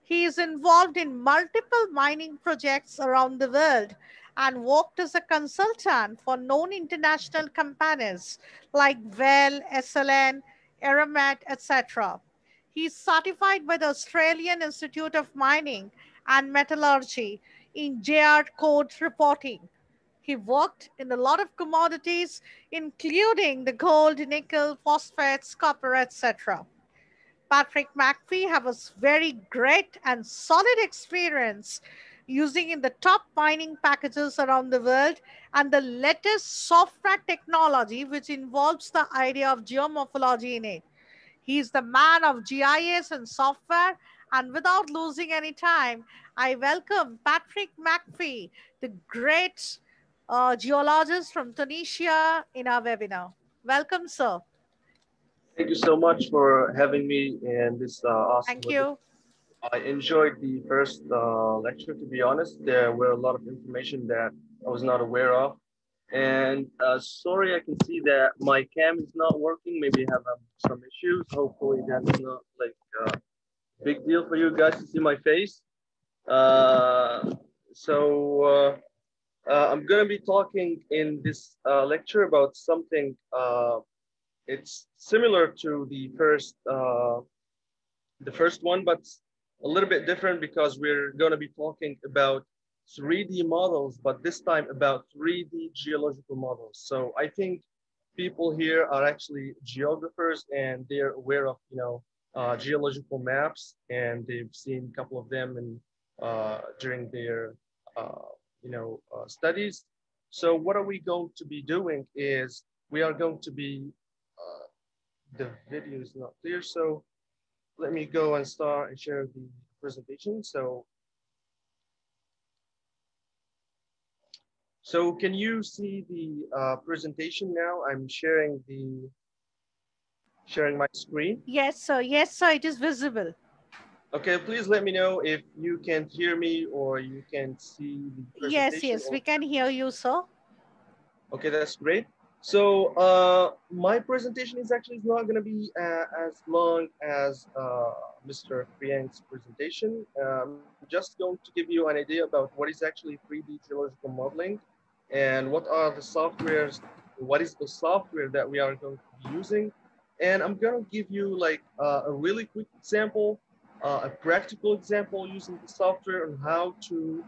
He is involved in multiple mining projects around the world and worked as a consultant for known international companies like Vale, SLN, Eramet, etc. He is certified by the Australian Institute of Mining and Metallurgy in JR code reporting. He worked in a lot of commodities, including the gold, nickel, phosphates, copper, etc. Patrick Mcfee has a very great and solid experience using in the top mining packages around the world and the latest software technology which involves the idea of geomorphology in it. He is the man of GIS and software, and without losing any time, I welcome Patrick Mcfee, the great geologist from Tunisia, in our webinar. Welcome, sir. Thank you so much for having me in this awesome. Thank you. I enjoyed the first lecture, to be honest. There were a lot of information that I was not aware of. And sorry, I can see that my cam is not working. Maybe I have some issues. Hopefully that's not like a big deal for you guys to see my face. I'm gonna be talking in this lecture about something it's similar to the first one, but a little bit different because we're going to be talking about 3D models, but this time about 3D geological models. So I think people here are actually geographers and they're aware of, geological maps, and they've seen a couple of them during their studies. So what are we going to be doing is we are going to be the video is not clear, so let me go and start and share the presentation. So can you see the presentation now? I'm sharing my screen. Yes, sir. Yes, sir. It is visible. Okay, please let me know if you can hear me or you can see the Yes, presentation. yes. We can hear you, sir. Okay, that's great. So my presentation is actually not going to be as long as Mr. Priyank's presentation. I'm just going to give you an idea about what is actually 3D geological modeling and what are the softwares, what is the software that we are going to be using. And I'm going to give you like a really quick example, a practical example using the software on how to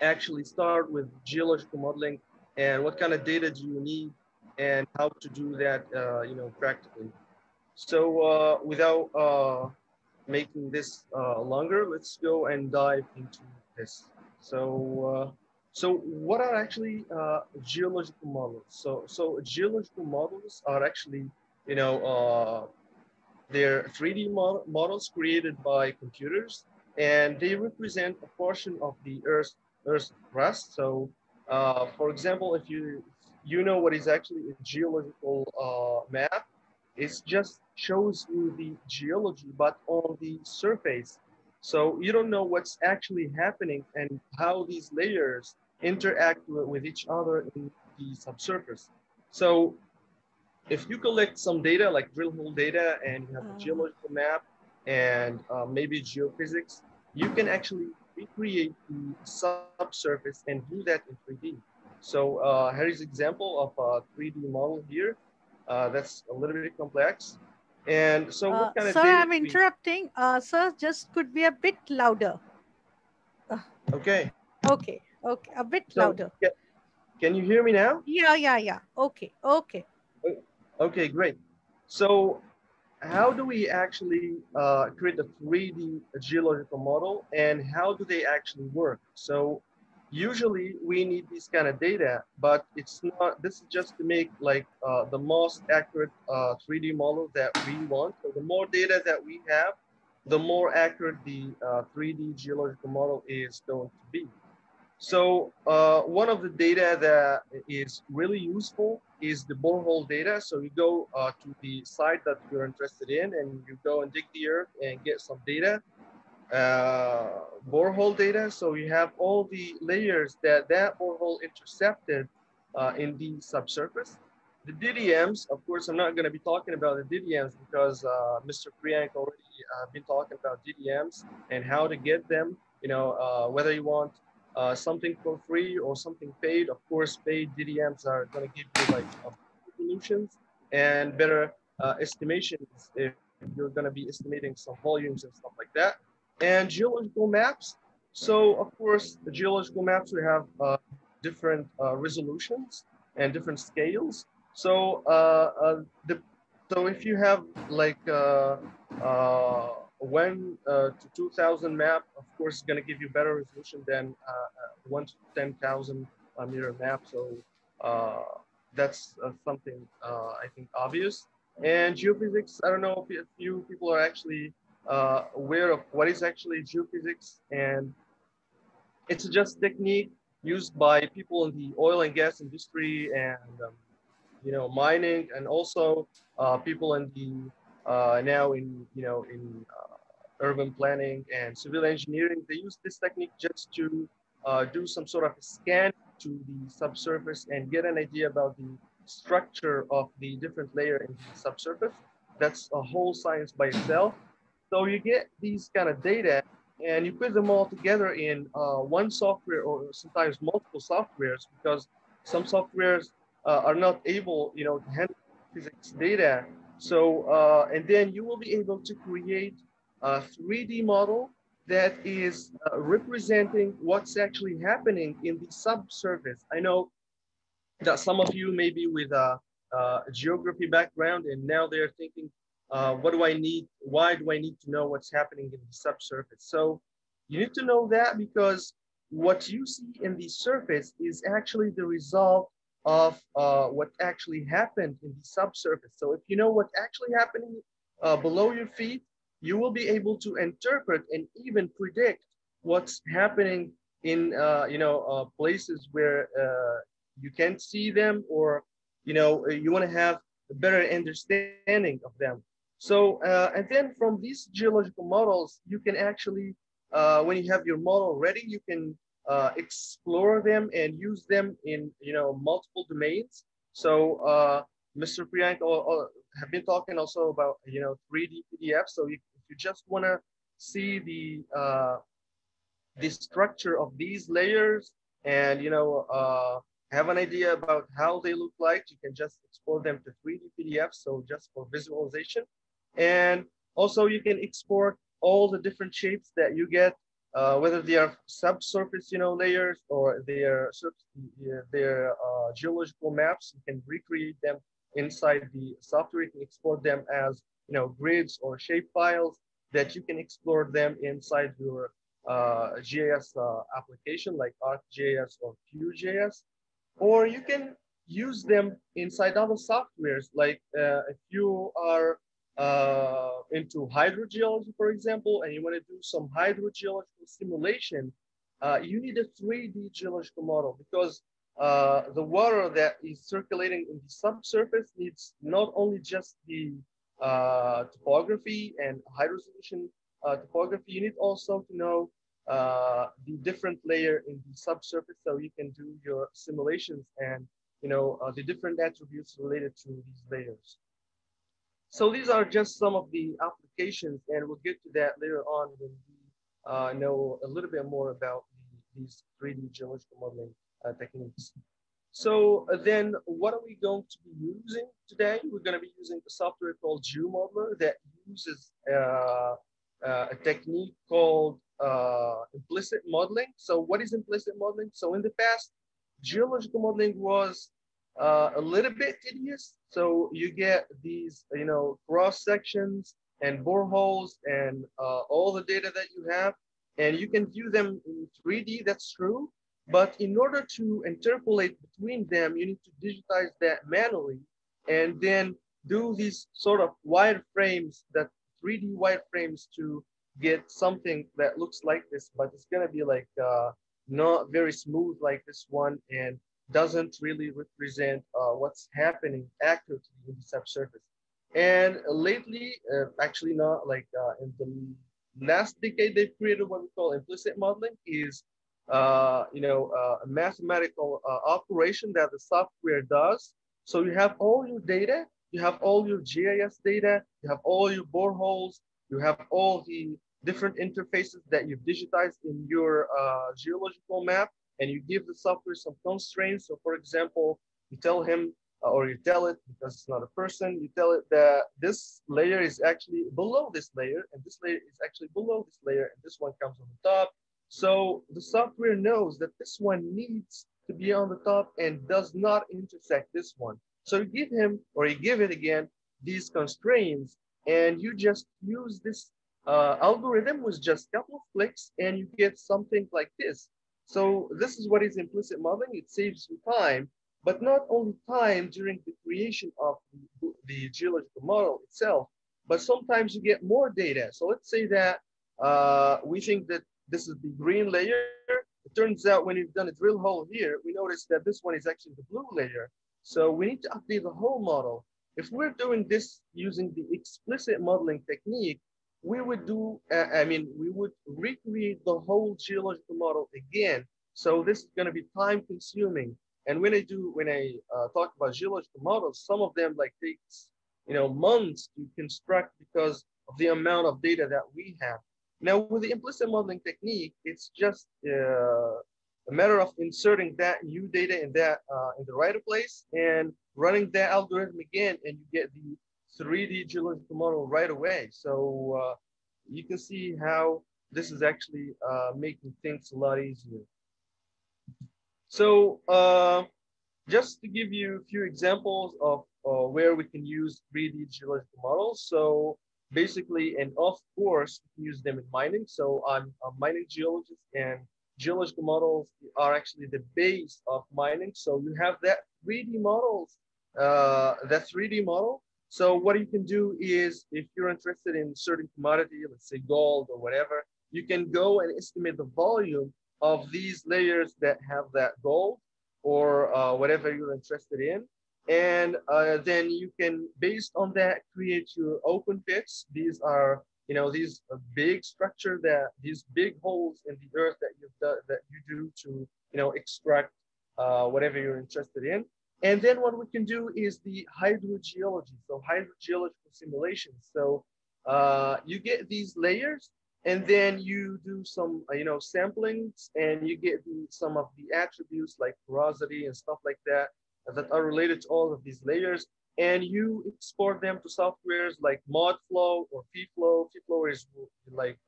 actually start with geological modeling and what kind of data do you need and how to do that, practically. So without making this longer, let's go and dive into this. So what are actually geological models? So geological models are actually, they're 3D models created by computers, and they represent a portion of the Earth's crust. So, for example, if you know what is actually a geological map, it just shows you the geology, but on the surface. So you don't know what's actually happening and how these layers interact with each other in the subsurface. So if you collect some data like drill hole data and you have a geological map and maybe geophysics, you can actually recreate the subsurface and do that in 3D. So here is an example of a 3D model here. That's a little bit complex. And so what kind of Sir, data I'm interrupting. Sir, just could be a bit louder. Okay. Okay, okay, a bit So louder. can you hear me now? Yeah. Okay, okay. Okay, great. So how do we actually create a 3D geological model and how do they actually work? So usually we need this kind of data, but it's not, this is just to make like the most accurate 3D model that we want. So the more data that we have, the more accurate the 3D geological model is going to be. So one of the data that is really useful is the borehole data. So you go to the site that you're interested in and you go and dig the earth and get some data, borehole data. So you have all the layers that borehole intercepted in the subsurface. The DDMs, of course, I'm not going to be talking about the DDMs because Mr. Priyank already been talking about DDMs and how to get them, whether you want something for free or something paid. Of course, paid DDMs are going to give you like solutions and better estimations if you're going to be estimating some volumes and stuff like that. And geological maps. So of course, the geological maps, we have different resolutions and different scales. So so if you have like 1 to 2,000 map, of course, it's going to give you better resolution than 1 to 10,000 meter map. So that's something I think obvious. And geophysics, I don't know if few people are actually aware of what is actually geophysics, and it's just technique used by people in the oil and gas industry and mining, and also people in the now in urban planning and civil engineering. They use this technique just to do some sort of scan to the subsurface and get an idea about the structure of the different layer in the subsurface. That's a whole science by itself. So you get these kind of data and you put them all together in one software or sometimes multiple softwares, because some softwares are not able, to handle physics data. So, and then you will be able to create a 3D model that is representing what's actually happening in the subsurface. I know that some of you may be with a geography background and now they're thinking, what do I need? Why do I need to know what's happening in the subsurface? So you need to know that because what you see in the surface is actually the result of what actually happened in the subsurface. So if you know what's actually happening below your feet, you will be able to interpret and even predict what's happening in places where you can't see them, or you want to have a better understanding of them. So and then from these geological models, you can actually when you have your model ready, you can explore them and use them in multiple domains. So Mr. Priyank have been talking also about 3D PDF. So if you just want to see the structure of these layers and have an idea about how they look like, you can just export them to 3D PDFs, so just for visualization. And also you can export all the different shapes that you get, whether they are subsurface layers or their geological maps. You can recreate them inside the software. You can export them as grids or shape files that you can explore them inside your GIS application like ArcGIS or QGIS, or you can use them inside other softwares. Like if you are into hydrogeology, for example, and you want to do some hydrogeological simulation, you need a 3D geological model because the water that is circulating in the subsurface needs not only just the topography and high resolution topography, you need also to know the different layer in the subsurface so you can do your simulations and the different attributes related to these layers. So these are just some of the applications, and we'll get to that later on when we know a little bit more about these 3D geological modeling techniques. So then what are we going to be using today? We're going to be using a software called GeoModeler that uses a technique called implicit modeling. So what is implicit modeling? So in the past, geological modeling was a little bit tedious. So you get these, cross sections and boreholes and all the data that you have, and you can view them in 3D. That's true. But in order to interpolate between them, you need to digitize that manually and then do these sort of wireframes, that 3D wireframes, to get something that looks like this, but it's going to be like not very smooth like this one and doesn't really represent what's happening accurately in the subsurface. And lately, actually not like in the last decade, they've created what we call implicit modeling, is a mathematical operation that the software does. So you have all your data, you have all your GIS data, you have all your boreholes, you have all the different interfaces that you've digitized in your geological map, and you give the software some constraints. So for example, you tell him, or you tell it, because it's not a person, you tell it that this layer is actually below this layer, and this layer is actually below this layer, and this one comes on the top. So the software knows that this one needs to be on the top and does not intersect this one. So you give him, or you give it again, these constraints, and you just use this algorithm with just a couple of clicks, and you get something like this. So this is what is implicit modeling. It saves you time, but not only time during the creation of the geological model itself, but sometimes you get more data. So let's say that we think that this is the green layer. It turns out when you've done a drill hole here, we notice that this one is actually the blue layer. So we need to update the whole model. If we're doing this using the explicit modeling technique, we would do, we would recreate the whole geological model again. So this is going to be time consuming. And when I talk about geological models, some of them like takes, months to construct because of the amount of data that we have. Now with the implicit modeling technique, it's just a matter of inserting that new data in the right place and running that algorithm again, and you get the 3D geological model right away. So you can see how this is actually making things a lot easier. So just to give you a few examples of where we can use 3D geological models. So basically, and of course, we can use them in mining. So I'm a mining geologist, and geological models are actually the base of mining. So you have that 3D models, that 3D model. So what you can do is, if you're interested in certain commodity, let's say gold or whatever, you can go and estimate the volume of these layers that have that gold or whatever you're interested in. And then you can, based on that, create your open pits. These are, these big structure these big holes in the earth that you do to, extract whatever you're interested in. And then what we can do is the hydrogeology, so hydrogeological simulations. So you get these layers, and then you do some samplings, and you get some of the attributes like porosity and stuff like that are related to all of these layers, and you export them to softwares like ModFlow or FeeFlow. FeeFlow is like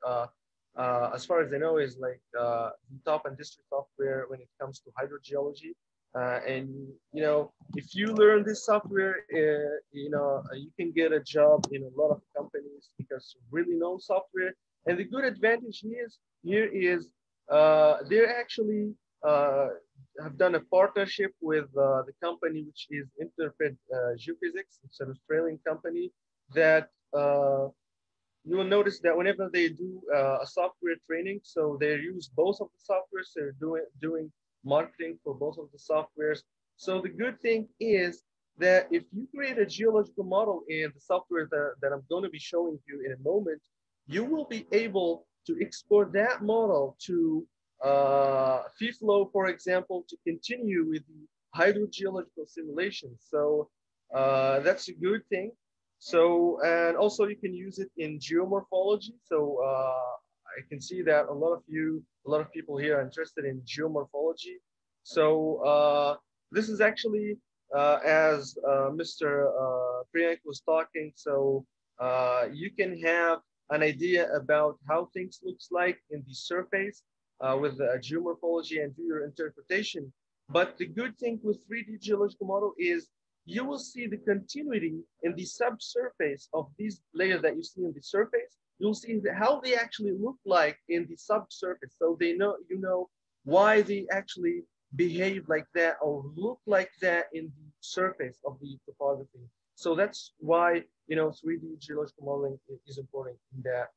as far as I know, is like the top industry software when it comes to hydrogeology. And if you learn this software, you can get a job in a lot of companies because you really know software. And the good advantage here is they're actually have done a partnership with the company which is Interpret Geophysics. It's an Australian company that you will notice that whenever they do a software training, so they use both of the softwares. They're doing marketing for both of the softwares. So the good thing is that if you create a geological model in the software that I'm going to be showing you in a moment, you will be able to export that model to FeeFlow, for example, to continue with the hydrogeological simulations. So that's a good thing. So, and also you can use it in geomorphology. So I can see that a lot of people here are interested in geomorphology. So this is actually, as Mr. Priyank was talking, so you can have an idea about how things looks like in the surface with geomorphology and do your interpretation. But the good thing with 3D geological model is you will see the continuity in the subsurface of these layers that you see in the surface. You'll see how they actually look like in the subsurface. So you know why they actually behave like that or look like that in the surface of the topography. So that's why 3D geological modeling is important in that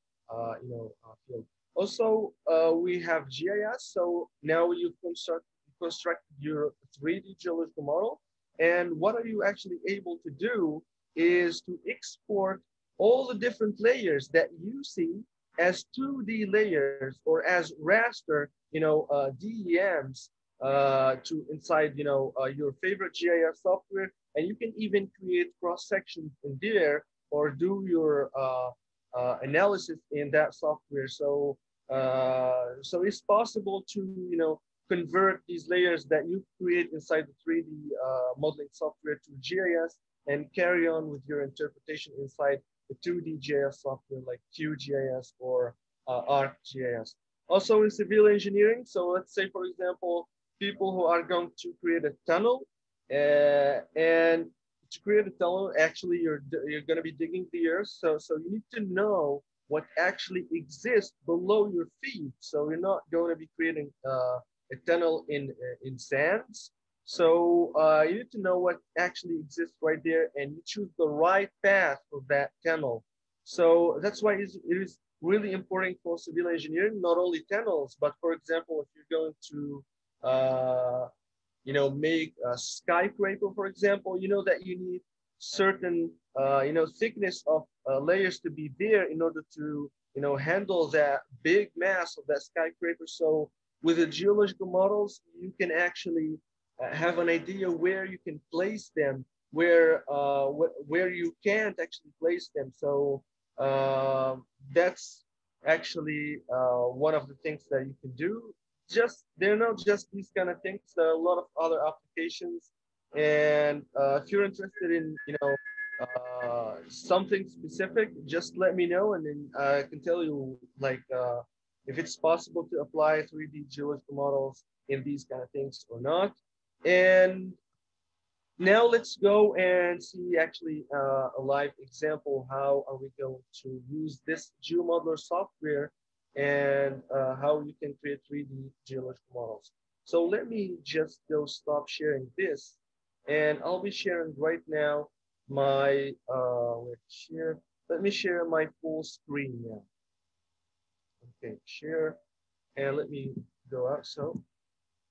field. Also, we have GIS. So now you construct your 3D geological model. And what are you actually able to do is to export all the different layers that you see as 2D layers or as raster, DEMs to inside, your favorite GIS software. And you can even create cross sections in there or do your analysis in that software. So, so it's possible to, convert these layers that you create inside the 3D modeling software to GIS and carry on with your interpretation inside the 2D GIS software like QGIS or ArcGIS. Also in civil engineering, so let's say, for example, people who are going to create a tunnel, and to create a tunnel, actually you're going to be digging the earth. So you need to know what actually exists below your feet. So you're not going to be creating a tunnel in sands. So you need to know what actually exists right there, and you choose the right path for that tunnel. So that's why it is really important for civil engineering, not only tunnels, but for example, if you're going to make a skyscraper, for example, you know that you need certain thickness of layers to be there in order to handle that big mass of that skyscraper. So with the geological models, you can actually have an idea where you can place them, where you can't actually place them. So that's actually one of the things that you can do. They're not just these kind of things. There are a lot of other applications, and if you're interested in something specific, just let me know, and then I can tell you if it's possible to apply 3D geological models in these kind of things or not. And Now let's go and see actually a live example. How are we going to use this GeoModeler software and how you can create 3D geological models. So let me just go stop sharing this, and I'll be sharing right now my let's share. Let me share my full screen now. Okay, share, and let me go out. So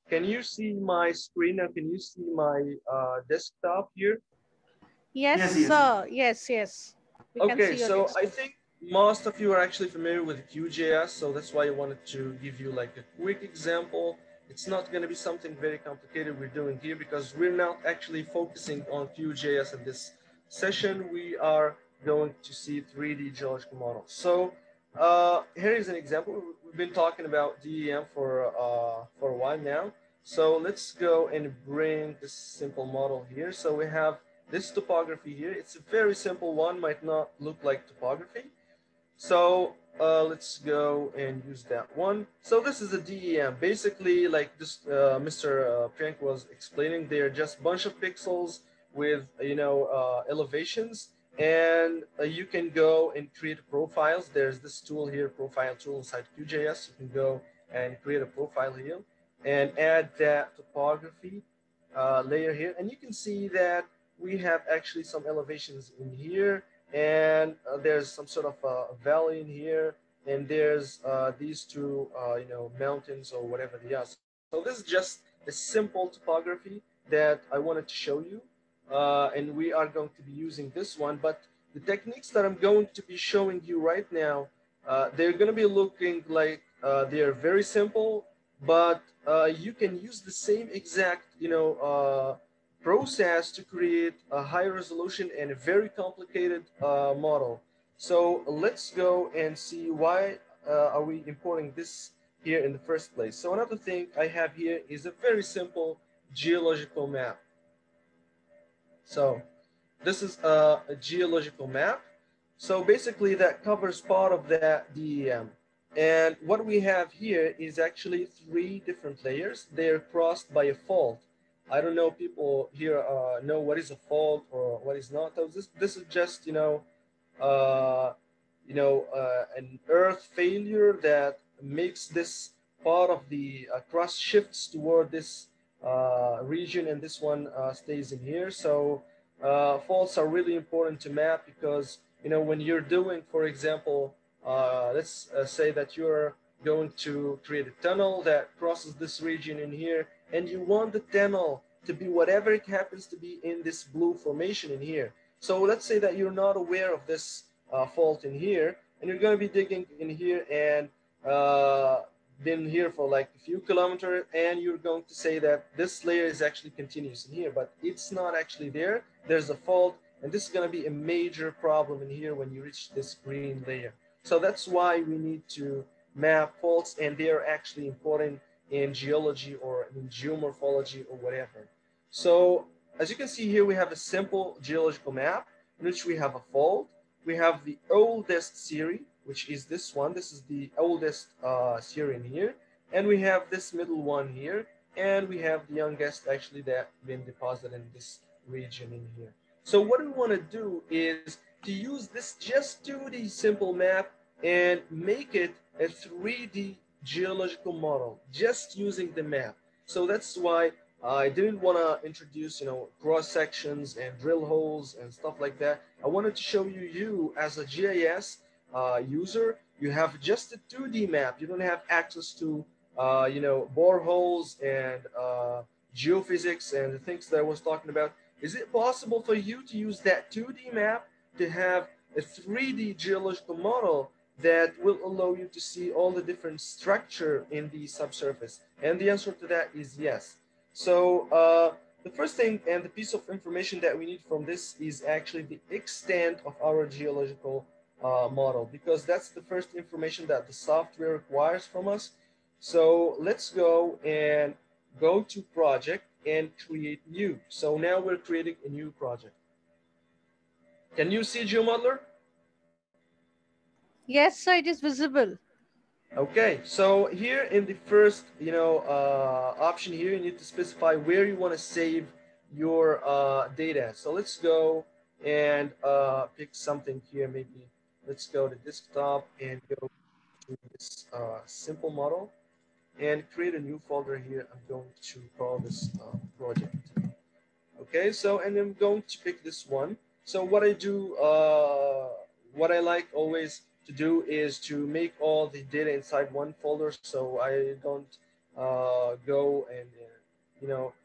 can you see my screen now? Can you see my desktop here? Yes, Yes, yes. sir. Yes, yes. We can Okay, see your so I desktop. think most of you are actually familiar with QGIS, so that's why I wanted to give you like a quick example. It's not going to be something very complicated we're doing here because we're not actually focusing on QGIS in this session. We are going to see 3D geological models. So here is an example. We've been talking about DEM for a while now. So let's go and bring this simple model here. So we have this topography here. It's a very simple one, might not look like topography. So let's go and use that one. So this is a DEM. Basically, like this, Mr. Priyank was explaining, they're just a bunch of pixels with, elevations. And you can go and create profiles. There's this tool here, profile tool inside QGIS. You can go and create a profile here and add that topography layer here. And you can see that we have actually some elevations in here, and there's some sort of a valley in here, and there's these two, mountains or whatever they are. So this is just a simple topography that I wanted to show you, and we are going to be using this one. But the techniques that I'm going to be showing you right now, they're going to be looking like they're very simple, but you can use the same exact, process to create a high resolution and a very complicated model. So let's go and see why are we importing this here in the first place. So another thing I have here is a very simple geological map. So this is a geological map. So basically that covers part of that DEM. And what we have here is actually 3 different layers. They're crossed by a fault. I don't know people here know what is a fault or what is not. So this is just, an earth failure that makes this part of the crust shifts toward this region, and this one stays in here. So faults are really important to map because when you're doing, for example, let's say that you're going to create a tunnel that crosses this region in here, and you want the tunnel to be whatever it happens to be in this blue formation in here. So let's say that you're not aware of this fault in here, and you're going to be digging in here and been here for like a few kilometers, and you're going to say that this layer is actually continuous in here, but it's not actually there. There's a fault, and this is going to be a major problem in here when you reach this green layer. So that's why we need to map faults, and they are actually important in geology or in geomorphology or whatever. So as you can see here, we have a simple geological map in which we have a fault. We have the oldest series, which is this one. This is the oldest series in here. And we have this middle one here. And we have the youngest actually that been deposited in this region in here. So what we want to do is to use this just 2D simple map and make it a 3D geological model just using the map. So that's why I didn't want to introduce, cross sections and drill holes and stuff like that. I wanted to show you as a GIS user, you have just a 2D map. You don't have access to, boreholes and geophysics and the things that I was talking about. Is it possible for you to use that 2D map to have a 3D geological model that will allow you to see all the different structure in the subsurface? And the answer to that is yes. So the first thing and the piece of information that we need from this is actually the extent of our geological model, because that's the first information that the software requires from us. So let's go and go to project and create new. So now we're creating a new project. Can you see GeoModeler? Yes, sir, it is visible. Okay, so here in the first, option here, you need to specify where you want to save your data. So let's go and pick something here. Maybe let's go to desktop and go to this simple model and create a new folder here. I'm going to call this project. Okay, so and I'm going to pick this one. So what I do, what I like always to do is to make all the data inside one folder, so I don't go and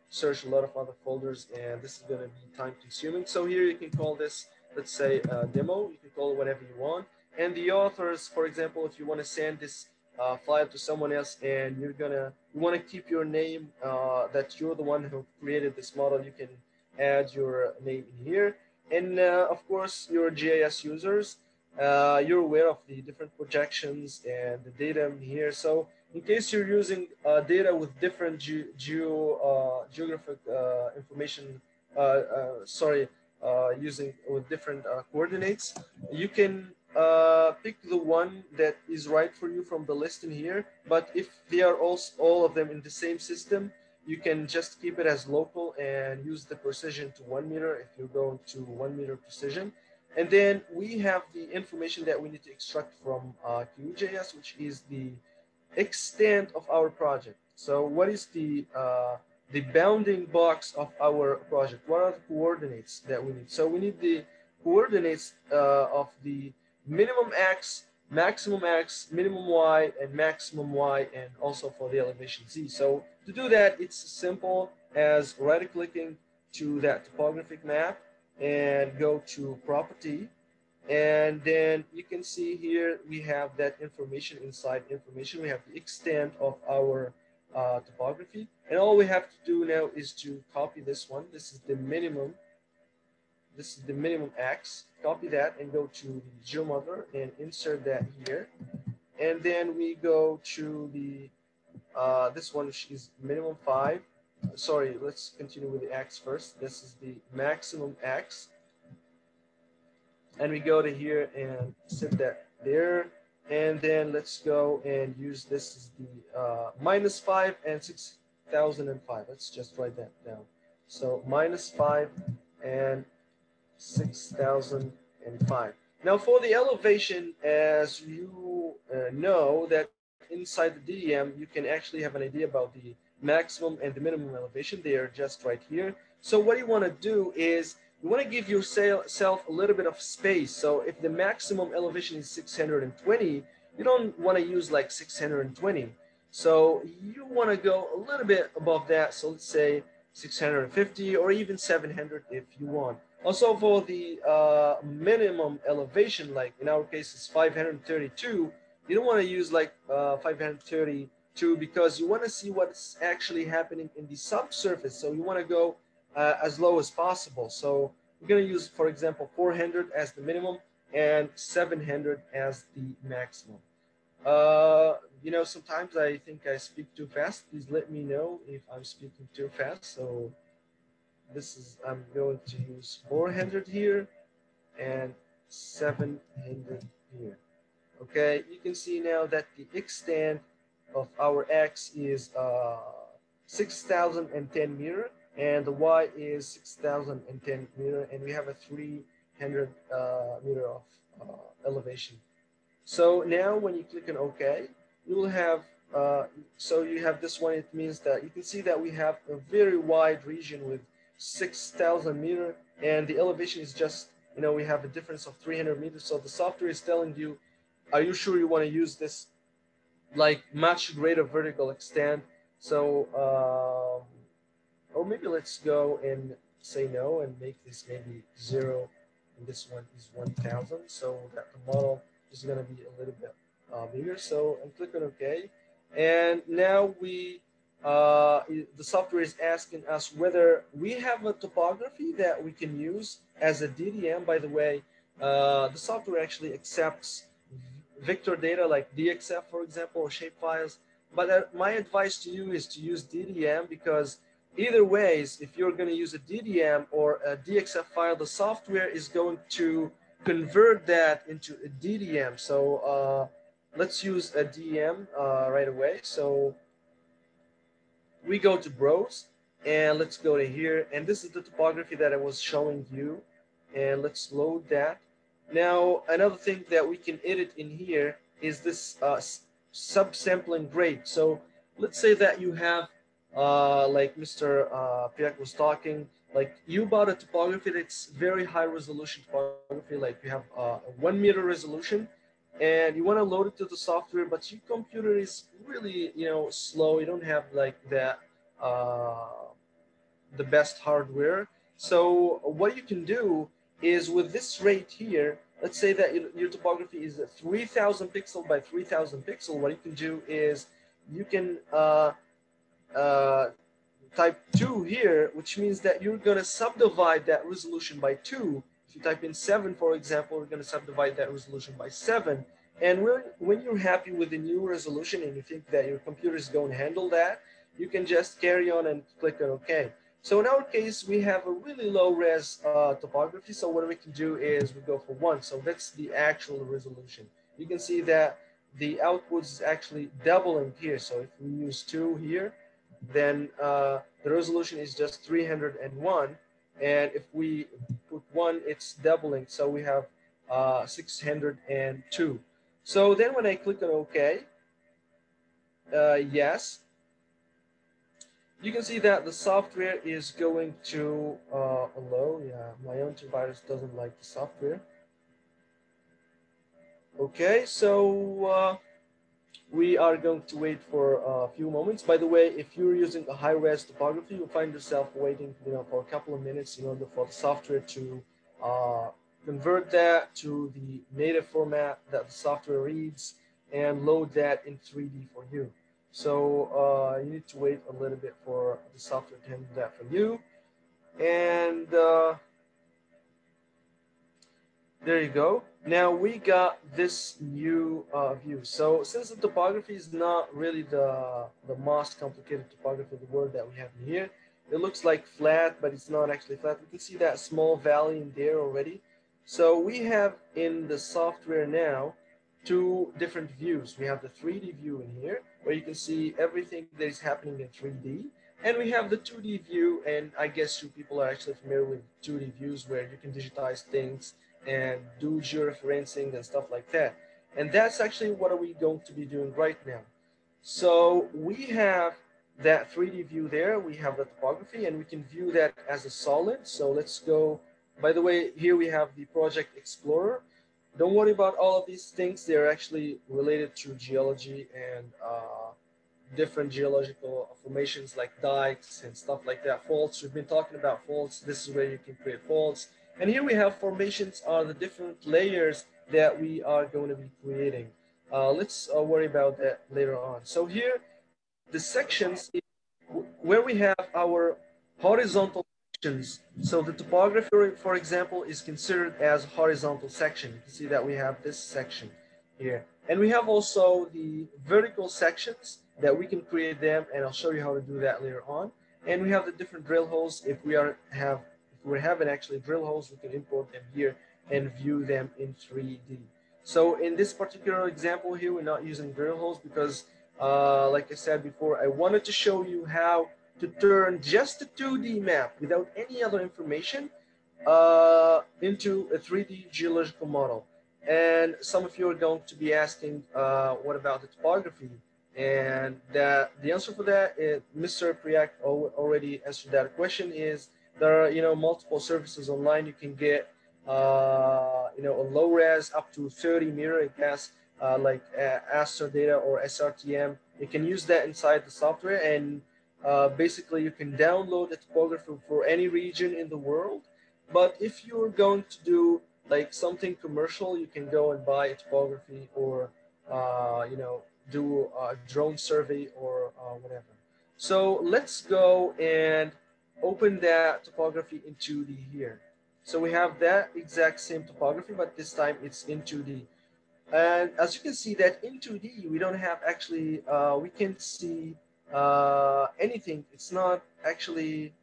search a lot of other folders, and this is going to be time consuming. So here you can call this, let's say, demo. You can call it whatever you want. And the authors, for example, if you want to send this file to someone else and you want to keep your name, that you're the one who created this model, you can add your name in here. And of course, your GIS users, you're aware of the different projections and the data in here. So in case you're using data with different geographic information, using with different coordinates, you can pick the one that is right for you from the list in here. But if they are all of them in the same system, you can just keep it as local and use the precision to 1 meter if you're going to 1 meter precision. And then we have the information that we need to extract from QGIS, which is the extent of our project. So what is the bounding box of our project? What are the coordinates that we need? So we need the coordinates of the minimum x, minimum y, and maximum y, and also for the elevation z. So to do that, it's simple as right-clicking to that topographic map and go to property. And then you can see here we have that information inside information. We have the extent of our topography. And all we have to do now is to copy this one. This is the minimum. This is the minimum x. Copy that and go to the GeoModeler and insert that here. And then we go to the this one, which is minimum 5. Sorry, let's continue with the x first. This is the maximum x. And we go to here and set that there. And then let's go and use this as the -5 and 6005. Let's just write that down. So -5 and 6005. Now for the elevation, as you know, that inside the DEM, you can actually have an idea about the maximum and the minimum elevation. They are just right here. So what you want to do is you want to give yourself a little bit of space. So if the maximum elevation is 620, you don't want to use like 620. So you want to go a little bit above that. So let's say 650 or even 700 if you want. Also for the minimum elevation, like in our case it's 532, you don't want to use like 532 because you want to see what's actually happening in the subsurface. So you want to go as low as possible. So we're going to use, for example, 400 as the minimum and 700 as the maximum. Sometimes I think I speak too fast. Please let me know if I'm speaking too fast. So I'm going to use 400 here and 700 here. Okay, you can see now that the extent of our x is 6,010 meter and the y is 6,010 meter, and we have a 300 meter of elevation. So now when you click on OK, you will have, so you have this one. It means that you can see that we have a very wide region with 6,000 meter, and the elevation is just, we have a difference of 300 meters. So the software is telling you, are you sure you want to use this like much greater vertical extent? So, or maybe let's go and say no and make this maybe 0, and this one is 1,000. So that the model is going to be a little bit bigger. So and click on OK. And now the software is asking us whether we have a topography that we can use as a DDM. By the way, the software actually accepts vector data like DXF, for example, or shapefiles. But my advice to you is to use DDM, because either ways, if you're going to use a DDM or a DXF file, the software is going to convert that into a DDM. So let's use a DDM right away. So we go to browse, And let's go to here. And this is the topography that I was showing you. And let's load that. Now, another thing that we can edit in here is this subsampling rate. So let's say that you have, like Mr. Priyak was talking, like you bought a topography that's very high resolution topography, like you have a 1 meter resolution, and you want to load it to the software, but your computer is really, slow. You don't have like that, the best hardware. So what you can do is with this rate here, let's say that your topography is 3000 pixel by 3000 pixel. What you can do is you can uh, type 2 here, which means that you're going to subdivide that resolution by 2. If you type in 7, for example, we're going to subdivide that resolution by 7. And when you're happy with the new resolution and you think that your computer is going to handle that, you can just carry on and click on OK. So in our case, we have a really low res topography. So what we can do is we go for 1. So that's the actual resolution. You can see that the output is actually doubling here. So if we use 2 here, then the resolution is just 301. And if we put 1, it's doubling. So we have 602. So then when I click on OK, yes, you can see that the software is going to hello, yeah, my antivirus doesn't like the software. Okay, so we are going to wait for a few moments. By the way, if you're using a high-res topography, you'll find yourself waiting, for a couple of minutes in order for the software to convert that to the native format that the software reads and load that in 3D for you. So you need to wait a little bit for the software to handle that for you. And there you go. Now we got this new view. So since the topography is not really the most complicated topography of the world that we have in here, it looks like flat, but it's not actually flat. We can see that small valley in there already. So we have in the software now 2 different views. We have the 3D view in here, where you can see everything that is happening in 3D. And we have the 2D view, and I guess you people are actually familiar with 2D views where you can digitize things and do georeferencing and stuff like that. And that's actually what are we going to be doing right now. So we have that 3D view there, we have the topography, and we can view that as a solid. So let's go, by the way, here we have the Project Explorer. Don't worry about all of these things. They're actually related to geology and different geological formations like dikes and stuff like that. Faults, we've been talking about faults. This is where you can create faults. And here we have formations are the different layers that we are going to be creating. Let's worry about that later on. So here, the sections where we have our horizontal sections. So the topography, for example, is considered as horizontal section. You can see that we have this section here. And we have also the vertical sections that we can create them, and I'll show you how to do that later on. And we have the different drill holes. If we're having actually drill holes, we can import them here and view them in 3D. So in this particular example here, we're not using drill holes because like I said before, I wanted to show you how to turn just a 2D map without any other information into a 3D geological model. And some of you are going to be asking, what about the topography? And the answer for that is Mr. Priyak already answered that question. Is there are multiple services online you can get a low res up to 30 meter, I guess, like Astro Data or SRTM. You can use that inside the software, and basically you can download the topography for any region in the world. But if you're going to do like something commercial, you can go and buy a topography or do a drone survey or whatever. So let's go and open that topography in 2D here. So we have that exact same topography, but this time it's in 2D. And as you can see that in 2D, we don't have actually, we can't see anything. It's not actually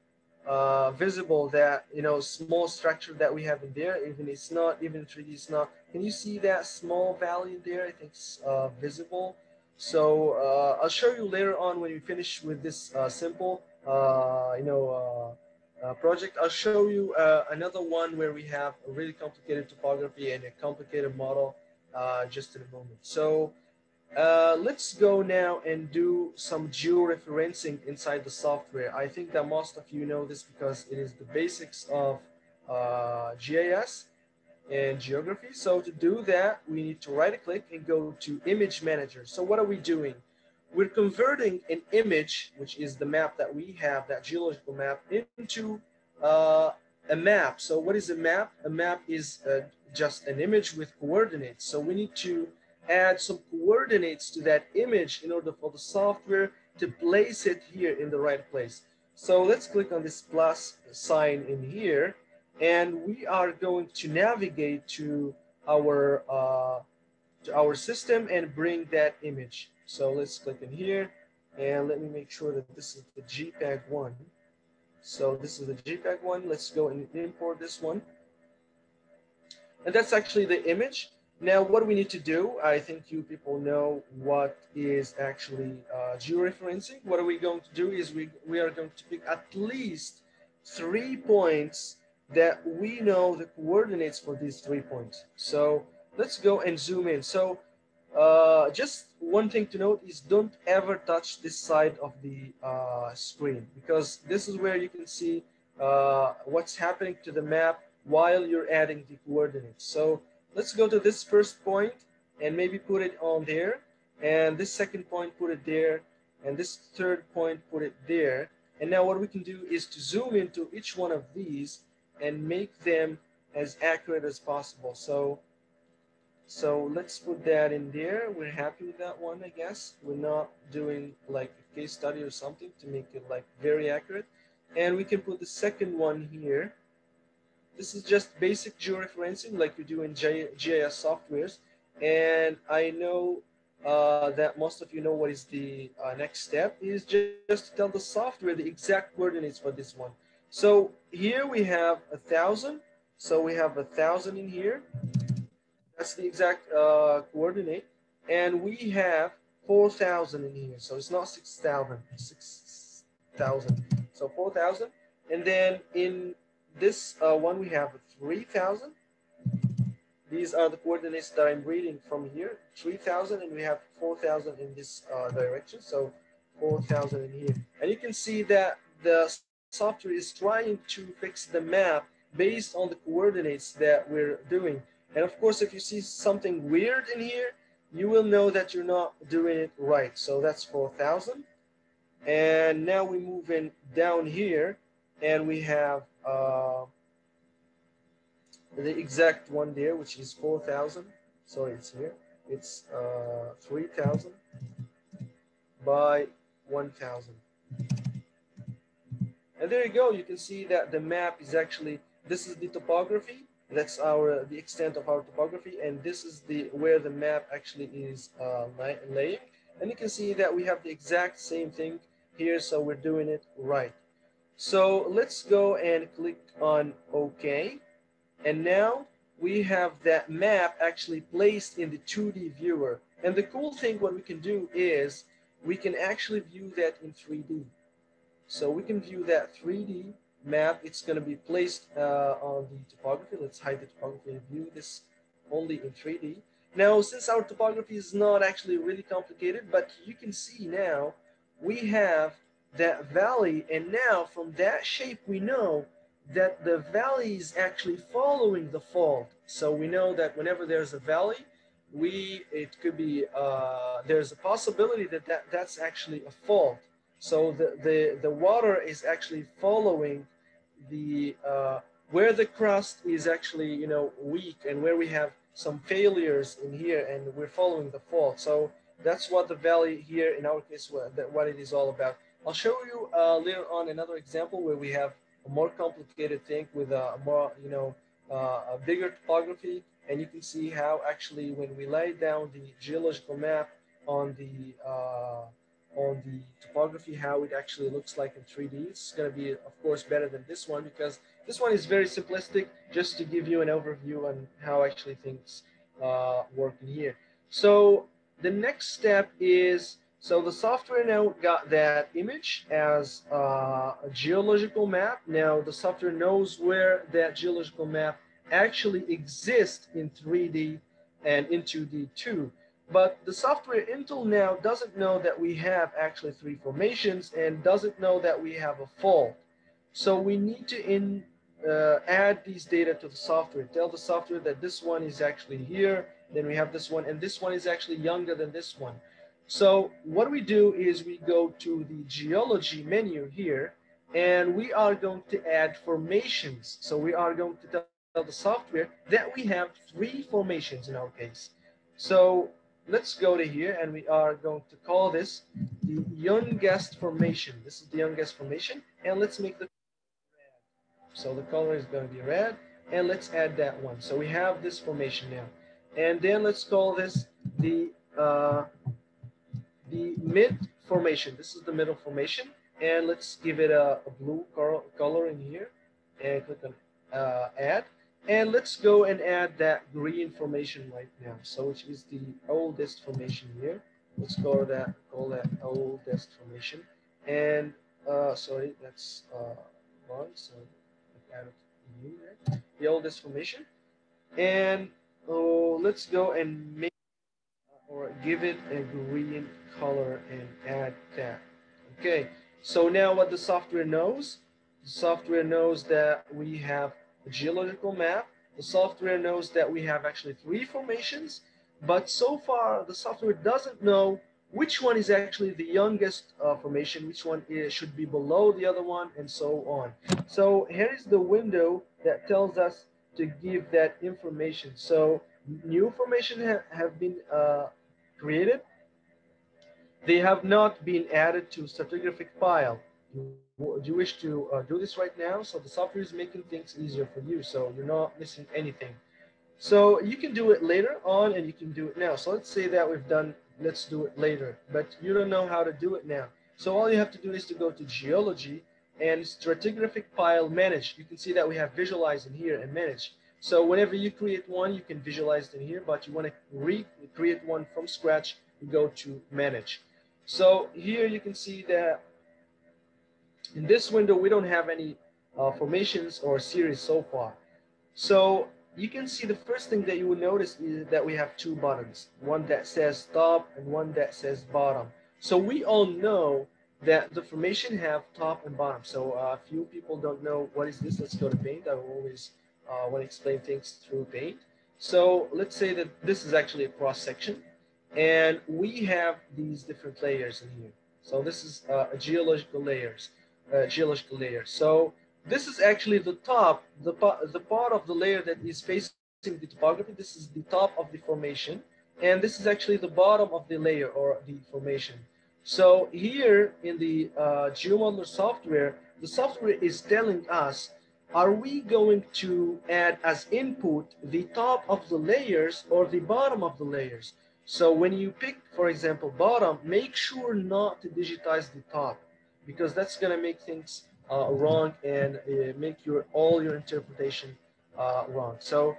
visible that, small structure that we have in there. Even it's not, even 3D is not. Can you see that small valley in there? I think it's visible. So I'll show you later on when we finish with this simple. project. I'll show you another one where we have a really complicated topography and a complicated model just in a moment. So let's go now and do some georeferencing inside the software. I think that most of you know this because it is the basics of GIS and geography. So to do that, we need to right click and go to image manager. So what are we doing? We're converting an image, which is the map that we have, that geological map, into a map. So what is a map? A map is just an image with coordinates. So we need to add some coordinates to that image in order for the software to place it here in the right place. So let's click on this plus sign in here, and we are going to navigate to our system and bring that image. So let's click in here, and let me make sure that this is the JPEG one. So this is the JPEG one. Let's go and import this one. And that's actually the image. Now, what do we need to do? I think you people know what is actually georeferencing. What are we going to do is we are going to pick at least 3 points that we know the coordinates for these 3 points. So let's go and zoom in. So just one thing to note is don't ever touch this side of the screen, because this is where you can see what's happening to the map while you're adding the coordinates. So let's go to this first point and maybe put it on there, and this second point, put it there, and this third point, put it there. And now what we can do is to zoom into each one of these and make them as accurate as possible. So let's put that in there. We're happy with that one, I guess. We're not doing like a case study or something to make it like very accurate. And we can put the second one here. This is just basic georeferencing like you do in GIS softwares. And I know that most of you know what is the next step is just to tell the software the exact coordinates for this one. So here we have 1,000. So we have 1,000 in here. That's the exact coordinate. And we have 4,000 in here. So it's not 6,000, 6,000. So 4,000. And then in this one, we have 3,000. These are the coordinates that I'm reading from here, 3,000, and we have 4,000 in this direction. So 4,000 in here. And you can see that the software is trying to fix the map based on the coordinates that we're doing. And of course, if you see something weird in here, you will know that you're not doing it right. So that's 4,000. And now we move in down here, and we have the exact one there, which is 4,000. Sorry, it's here. It's 3,000 by 1,000. And there you go. You can see that the map is actually, this is the topography. That's the extent of our topography, and this is where the map actually is laying. And you can see that we have the exact same thing here, so we're doing it right. So let's go and click on OK. And now we have that map actually placed in the 2D viewer. And the cool thing, what we can do is we can actually view that in 3D. So we can view that 3D map. It's going to be placed on the topography. Let's hide the topography and view this only in 3D. Now, since our topography is not actually really complicated, but you can see now we have that valley, and now from that shape we know that the valley is actually following the fault. So we know that whenever there's a valley, it could be there's a possibility that's actually a fault. So the water is actually following the where the crust is actually weak, and where we have some failures in here, and we're following the fault. So that's what the valley here in our case what it is all about. I'll show you later on another example where we have a more complicated thing with a more a bigger topography, and you can see how actually when we lay down the geological map on the topography, how it actually looks like in 3D. It's going to be, of course, better than this one, because this one is very simplistic, just to give you an overview on how actually things work in here. So the next step is So the software now got that image as a geological map. Now the software knows where that geological map actually exists in 3D and in 2D too. But the software until now doesn't know that we have actually three formations and doesn't know that we have a fault. So we need to add these data to the software. Tell the software that this one is actually here, then we have this one, and this one is actually younger than this one. So what we do is we go to the geology menu here, and we are going to add formations. So we are going to tell the software that we have three formations in our case. So let's go to here, and we are going to call this the youngest formation. This is the youngest formation, and let's make the so the color is going to be red, and let's add that one. So we have this formation now, and then let's call this the mid formation. This is the middle formation, and let's give it a blue color in here, and click on add, and let's go and add that green formation right now. So which is the oldest formation here. Let's call that oldest formation, and sorry, that's wrong. So add new there, the oldest formation, and let's go and make or give it a green color and add that. Okay, so now what the software knows that we have a geological map. The software knows that we have actually three formations, but so far the software doesn't know which one is actually the youngest formation, which one should be below the other one, and so on. So here is the window that tells us to give that information. So new formation have been created. They have not been added to stratigraphic file. Do you wish to do this right now? So the software is making things easier for you, so you're not missing anything. So you can do it later on, and you can do it now. So let's say that let's do it later, but you don't know how to do it now. So all you have to do is to go to Geology and stratigraphic file manage. You can see that we have visualize in here and manage. So whenever you create one, you can visualize it in here, but you want to recreate one from scratch, you go to manage. So here you can see that in this window, we don't have any formations or series so far. So you can see the first thing that you will notice is that we have two buttons, one that says top and one that says bottom. So we all know that the formation have top and bottom. So a few people don't know what is this. Let's go to paint. I will always want to explain things through paint. So let's say that this is actually a cross section, and we have these different layers in here. So this is a geological layer. So this is actually the top, the part of the layer that is facing the topography. This is the top of the formation, and this is actually the bottom of the layer or the formation. So here in the GeoModeler software, the software is telling us, are we going to add as input the top of the layers or the bottom of the layers? So when you pick, for example, bottom, make sure not to digitize the top, because that's going to make things wrong and make all your interpretation wrong. So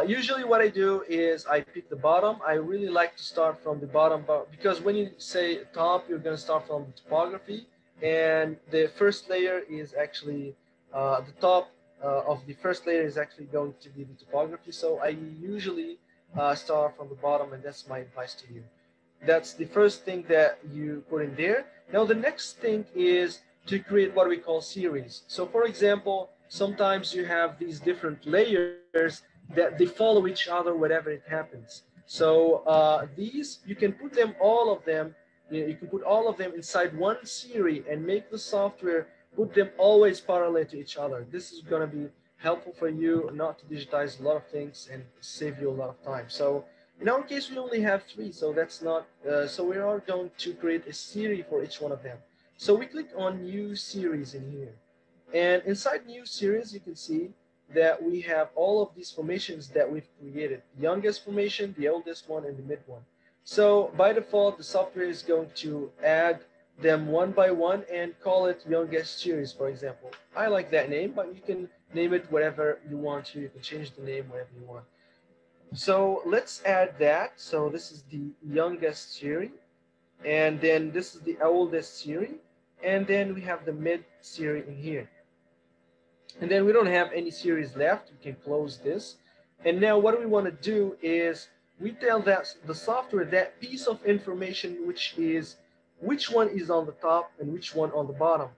usually what I do is I pick the bottom. I really like to start from the bottom, because when you say top, you're going to start from the topography, and the first layer is actually the top of the first layer is actually going to be the topography. So I usually start from the bottom, and that's my advice to you. That's the first thing that you put in there. Now the next thing is to create what we call series. So for example, sometimes you have these different layers that they follow each other whenever it happens. So these, you can put them, all of them, you can put all of them inside one series and make the software put them always parallel to each other. This is going to be helpful for you not to digitize a lot of things and save you a lot of time. So in our case, we only have three, so that's not, so we are going to create a series for each one of them. So we click on new series in here. And inside new series, you can see that we have all of these formations that we've created. The youngest formation, the oldest one, and the mid one. So by default, the software is going to add them one by one and call it youngest series, for example. I like that name, but you can name it whatever you want to. You can change the name whatever you want. So let's add that. So this is the youngest series. And then this is the oldest series. And then we have the mid series in here. And then we don't have any series left. We can close this. And now what we want to do is we tell that the software that piece of information which one is on the top and which one on the bottom.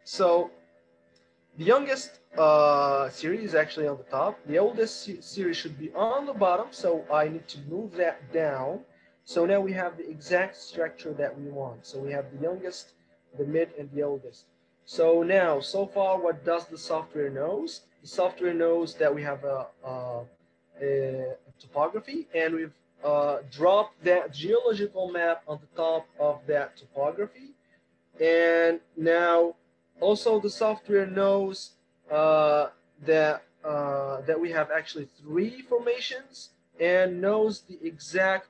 So the youngest series is actually on the top. The oldest series should be on the bottom. So I need to move that down. So now we have the exact structure that we want. So we have the youngest, the mid, and the oldest. So now, so far, what does the software knows? The software knows that we have a topography, and we've dropped that geological map on the top of that topography. And now, also the software knows that we have actually 3 formations and knows the exact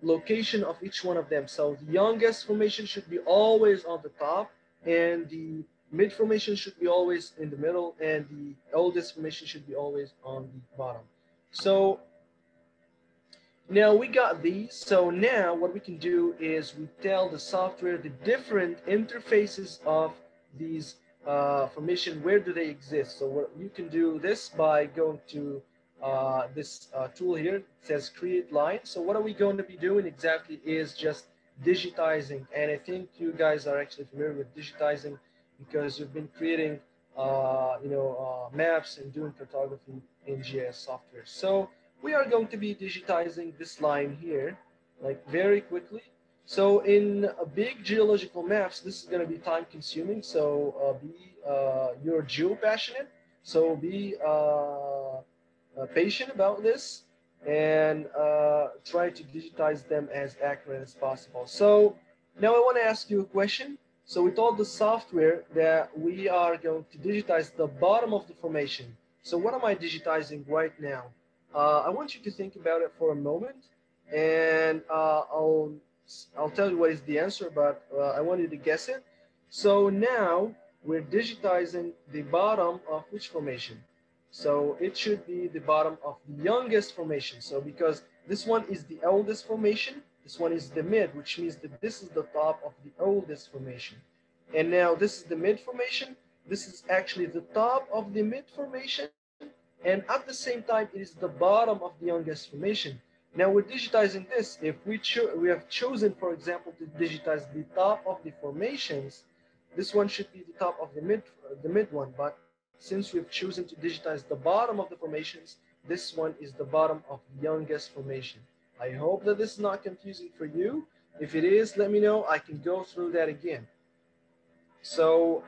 location of each one of them. So the youngest formation should be always on the top, and the mid formation should be always in the middle, and the oldest formation should be always on the bottom. So now we got these. So now what we can do is we tell the software the different interfaces of these formation, where do they exist. So you can do this by going to this tool here. It says create line. So what are we going to be doing exactly is just digitizing. And I think you guys are actually familiar with digitizing because you've been creating maps and doing cartography in GIS software. So we are going to be digitizing this line here, like very quickly. So in big geological maps, this is going to be time consuming. So you're geo passionate. So be patient about this and try to digitize them as accurate as possible. So now I want to ask you a question. So we told the software that we are going to digitize the bottom of the formation. So what am I digitizing right now? I want you to think about it for a moment, and I'll tell you what is the answer, but I want you to guess it. So now we're digitizing the bottom of which formation? So it should be the bottom of the youngest formation. So because this one is the oldest formation, this one is the mid, which means that this is the top of the oldest formation. And now this is the mid formation. This is actually the top of the mid formation. And at the same time, it is the bottom of the youngest formation. Now we're digitizing this. If we have chosen, for example, to digitize the top of the formations, this one should be the top of the mid one. But since we've chosen to digitize the bottom of the formations, this one is the bottom of the youngest formation. I hope that this is not confusing for you. If it is, let me know. I can go through that again. So,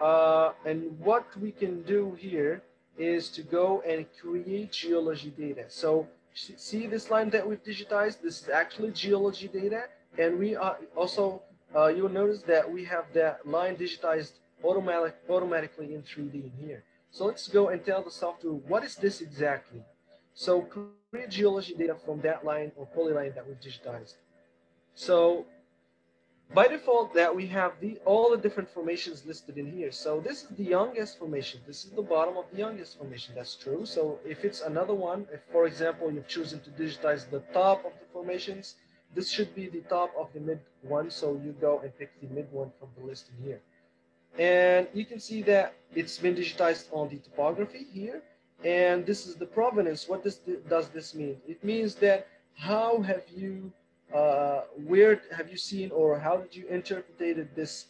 and what we can do here is to go and create geology data. So see this line that we've digitized? This is actually geology data. And we are also, you'll notice that we have that line digitized automatically in 3D in here. So let's go and tell the software, what is this exactly? So create geology data from that line or polyline that we've digitized. So by default, that we have all the different formations listed in here. So this is the youngest formation. This is the bottom of the youngest formation. That's true. So if it's another one, if for example you've chosen to digitize the top of the formations, this should be the top of the mid one. So you go and pick the mid one from the list in here. And you can see that it's been digitized on the topography here. And this is the provenance. What does this mean? It means that how have you where have you seen or how did you interpret this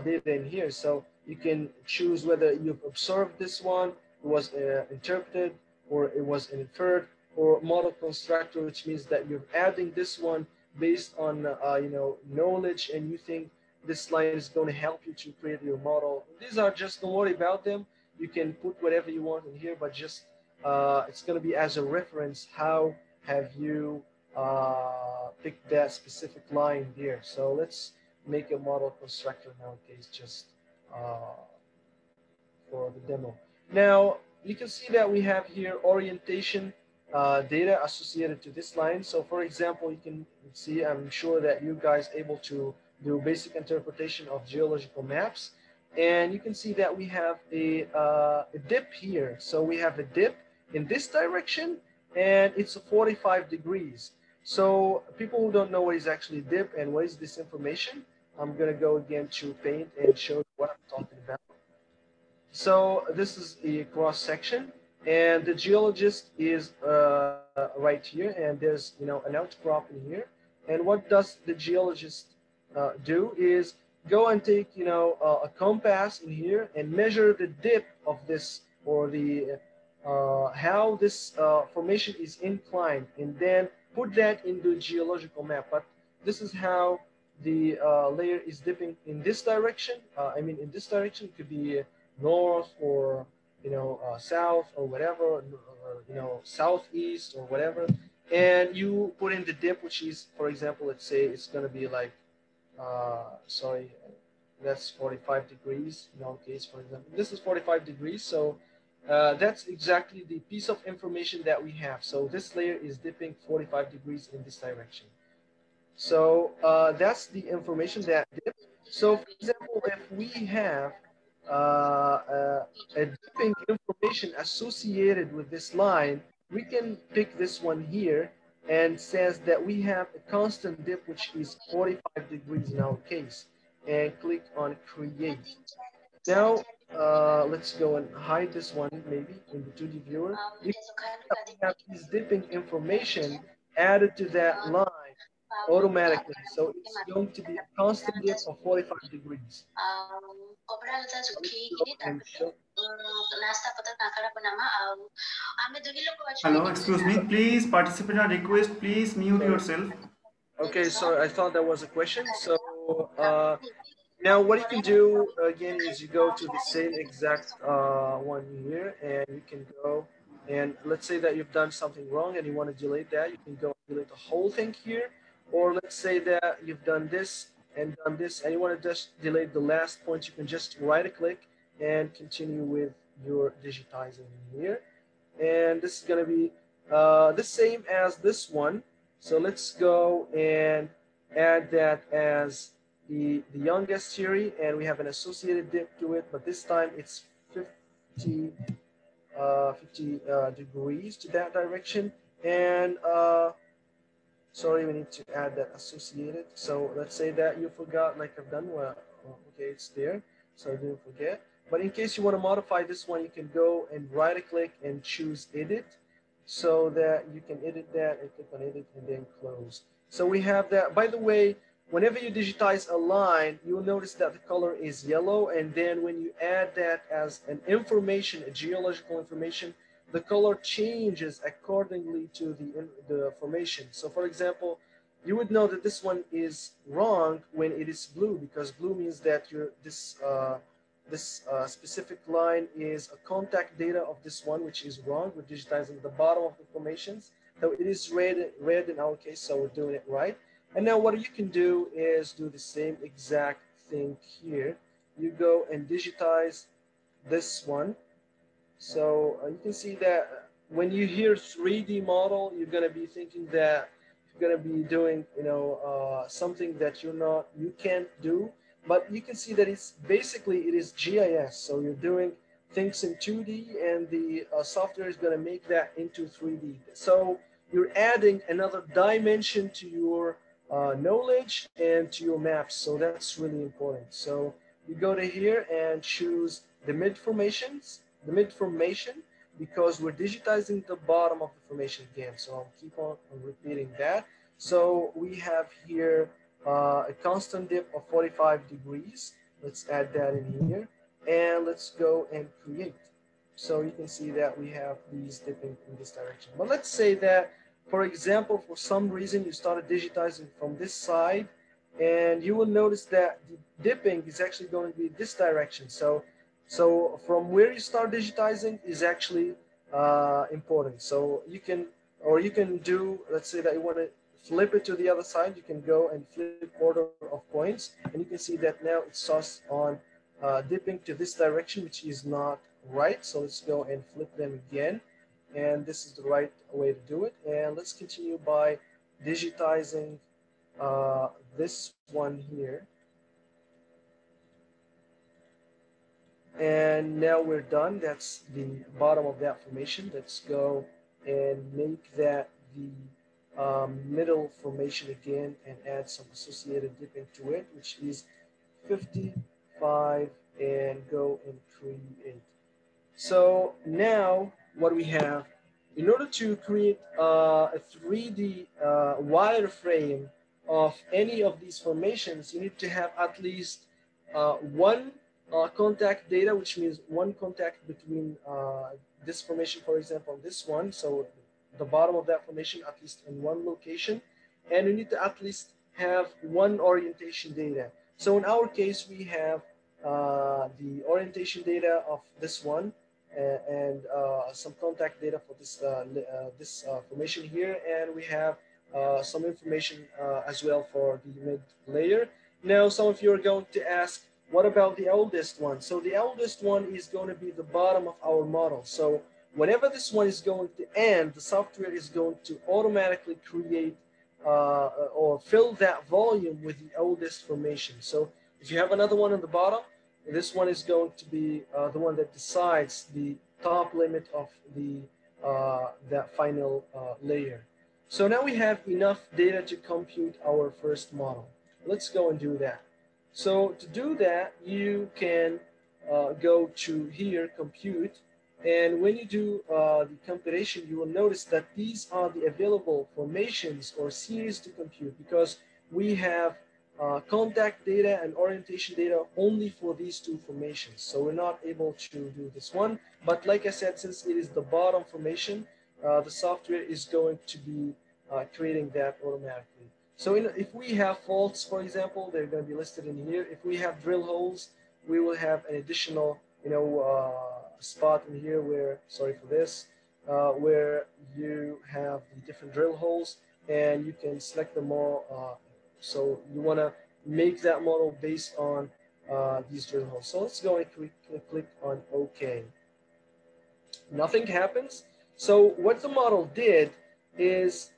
data in here? So you can choose whether you've observed this one, it was interpreted, or it was inferred, or model constructor, which means that you're adding this one based on knowledge, and you think this line is going to help you to create your model. These are just, don't worry about them. You can put whatever you want in here, but just it's going to be as a reference. How have you pick that specific line there? So let's make a model constructor nowadays just for the demo. Now you can see that we have here orientation data associated to this line. So for example, you can see, I'm sure that you guys able to do basic interpretation of geological maps. And you can see that we have a dip here. So we have a dip in this direction, and it's 45 degrees. So people who don't know what is actually dip and what is this information, I'm gonna go again to paint and show you what I'm talking about. So this is a cross section, and the geologist is right here, and there's an outcrop in here. And what does the geologist do is go and take a compass in here and measure the dip of this, or the how this formation is inclined, and then put that into a geological map. But this is how the layer is dipping in this direction. I mean, in this direction, it could be north, or south, or whatever, or, southeast, or whatever. And you put in the dip, which is, for example, let's say it's going to be like sorry, that's 45 degrees in our case. For example, this is 45 degrees, so that's exactly the piece of information that we have. So this layer is dipping 45 degrees in this direction. So that's the information that dip. So for example, if we have a dipping information associated with this line, we can pick this one here, and says that we have a constant dip, which is 45 degrees in our case, and click on create. Now let's go and hide this one maybe in the 2D viewer. You can see that we have this dipping information added to that line automatically. So it's going to be a constant dip of 45 degrees. Let's go and show. Hello, excuse me. Please, participant are request, please mute yourself. Okay, so I thought that was a question. So now what you can do again is you go to the same exact one here, and you can go, and let's say that you've done something wrong and you want to delete that. You can go and delete the whole thing here. Or let's say that you've done this and done this, and you want to just delete the last point. You can just right click and continue with your digitizing here. And this is going to be the same as this one. So let's go and add that as the youngest theory, and we have an associated dip to it, but this time it's 50, 50 degrees to that direction. And sorry, we need to add that associated. So let's say that you forgot, like I've done. Well, okay, it's there, so I didn't forget. But in case you want to modify this one, you can go and right click and choose edit, so that you can edit that, and click on edit and then close. So we have that. By the way, whenever you digitize a line, you'll notice that the color is yellow, and then when you add that as an information, a geological information, the color changes accordingly to the formation. So for example, you would know that this one is wrong when it is blue, because blue means that this specific line is a contact data of this one, which is wrong. We're digitizing the bottom of the formations. So it is red in our case, so we're doing it right. And now what you can do is do the same exact thing here. You go and digitize this one. So you can see that when you hear 3D model, you're going to be thinking that you're going to be doing, something that you can't do. But you can see that it's basically, it is GIS. So you're doing things in 2D, and the software is going to make that into 3D. So you're adding another dimension to your knowledge and to your maps. So that's really important. So you go to here and choose the mid formations, because we're digitizing the bottom of the formation again. So I'll keep on repeating that. So we have here a constant dip of 45 degrees. Let's add that in here, and let's go and create. So you can see that we have these dipping in this direction. But let's say that, for example, for some reason you started digitizing from this side, and you will notice that the dipping is actually going to be this direction. So from where you start digitizing is actually important. So you can do, let's say that you want to flip it to the other side, you can go and flip order of points, and you can see that now it starts on dipping to this direction, which is not right. So let's go and flip them again, and this is the right way to do it. And let's continue by digitizing this one here. And now we're done. That's the bottom of that formation. Let's go and make that the middle formation again and add some associated dipping to it, which is 55 and go and create. So now what we have, in order to create a 3D wireframe of any of these formations, you need to have at least one contact data, which means one contact between this formation, for example, and this one. So the bottom of that formation, at least in one location. And you need to at least have one orientation data. So in our case, we have the orientation data of this one, and some contact data for this formation here, and we have some information as well for the mid layer. Now, some of you are going to ask, what about the oldest one? So the oldest one is going to be the bottom of our model. So whenever this one is going to end, the software is going to automatically create or fill that volume with the oldest formation. So if you have another one on the bottom, this one is going to be the one that decides the top limit of the that final layer. So now we have enough data to compute our first model. Let's go and do that. So to do that, you can go to here, compute, and when you do the computation, you will notice that these are the available formations or series to compute, because we have contact data and orientation data only for these two formations. So we're not able to do this one. But like I said, since it is the bottom formation, the software is going to be creating that automatically. So if we have faults, for example, they're going to be listed in here. If we have drill holes, we will have an additional, spot in here where, sorry for this, where you have the different drill holes, and you can select them all. So you want to make that model based on these drill holes. So let's go and click on OK. Nothing happens. So what the model did is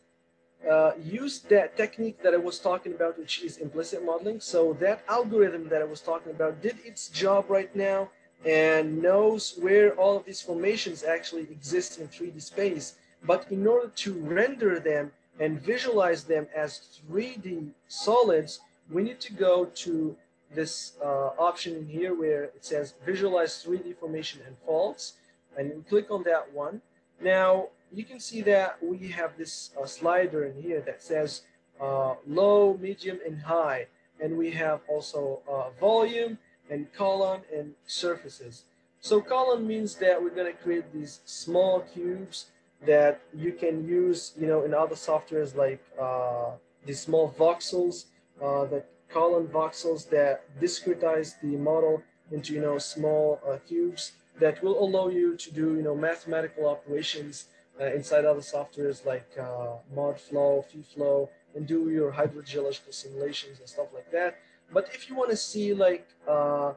use that technique that I was talking about, which is implicit modeling. So that algorithm that I was talking about did its job right now and knows where all of these formations actually exist in 3D space. But in order to render them and visualize them as 3D solids, we need to go to this option in here where it says visualize 3D formation and faults, and you click on that one. Now you can see that we have this slider in here that says low, medium, and high, and we have also volume and column and surfaces. So column means that we're going to create these small cubes that you can use, in other softwares, like these small voxels, that column voxels that discretize the model into, small cubes that will allow you to do, mathematical operations inside other softwares like ModFlow, FeeFlow, and do your hydrogeological simulations and stuff like that. But if you want to see like a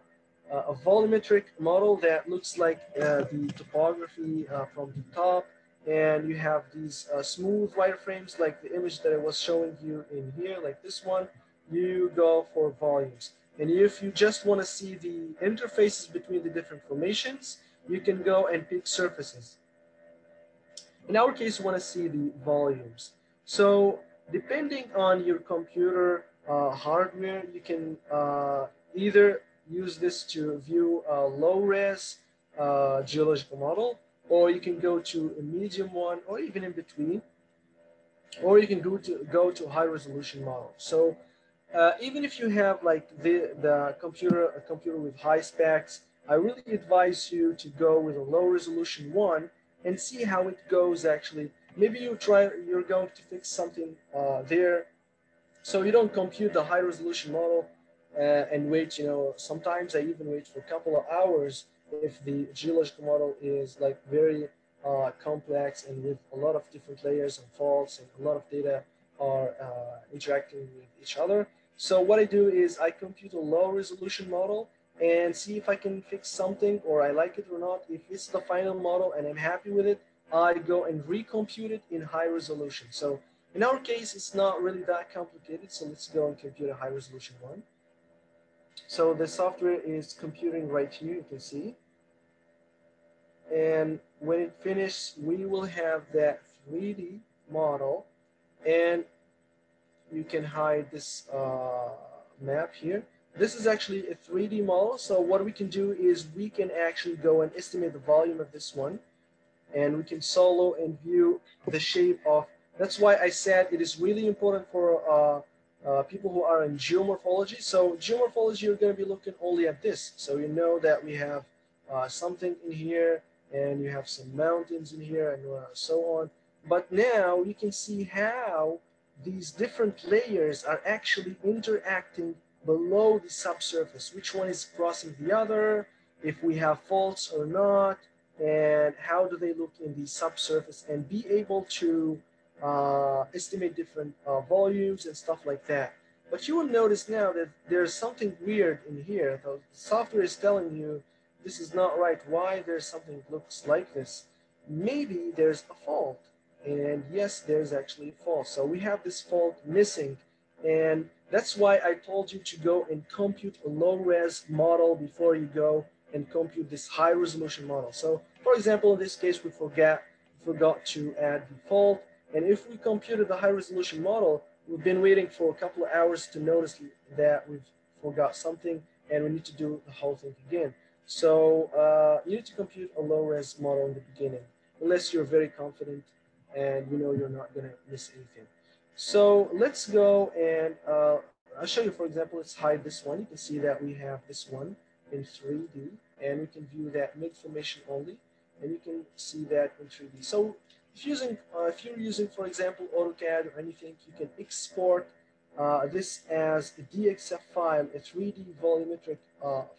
volumetric model that looks like the topography from the top, and you have these smooth wireframes like the image that I was showing you in here, like this one, you go for volumes. And if you just want to see the interfaces between the different formations, you can go and pick surfaces. In our case, we want to see the volumes. So depending on your computer hardware, you can either use this to view a low-res geological model, or you can go to a medium one, or even in between, or you can go to a high-resolution model. So even if you have like a computer with high specs, I really advise you to go with a low-resolution one and see how it goes. Actually, maybe you're going to fix something there, so you don't compute the high-resolution model and wait. Sometimes I even wait for a couple of hours if the geological model is like very complex and with a lot of different layers and faults and a lot of data are interacting with each other. So what I do is I compute a low-resolution model and see if I can fix something or I like it or not. If it's the final model and I'm happy with it, I go and recompute it in high resolution. So in our case, it's not really that complicated. So let's go and compute a high resolution one. So the software is computing right here, you can see. And when it finishes, we will have that 3D model. and you can hide this map here. This is actually a 3D model. So what we can do is we can actually go and estimate the volume of this one, and we can solo and view the shape of. That's why I said it is really important for people who are in geomorphology. So geomorphology, you're going to be looking only at this. So you know that we have something in here, and you have some mountains in here, and so on. But now you can see how these different layers are actually interacting below the subsurface. Which one is crossing the other, if we have faults or not, and how do they look in the subsurface, and be able to estimate different volumes and stuff like that. But you will notice now that there's something weird in here. The software is telling you this is not right. Why there's something that looks like this? Maybe there's a fault. And yes, there's actually a fault. So we have this fault missing. And that's why I told you to go and compute a low-res model before you go and compute this high-resolution model. So, for example, in this case, we forgot to add the fault. And if we computed the high-resolution model, we've been waiting for a couple of hours to notice that we've forgot something, and we need to do the whole thing again. So you need to compute a low-res model in the beginning, unless you're very confident and you know you're not going to miss anything. So let's go and I'll show you, for example, let's hide this one. You can see that we have this one in 3D, and we can view that mid-formation only, and you can see that in 3D. So if you're using, for example, AutoCAD or anything, you can export this as a DXF file, a 3D volumetric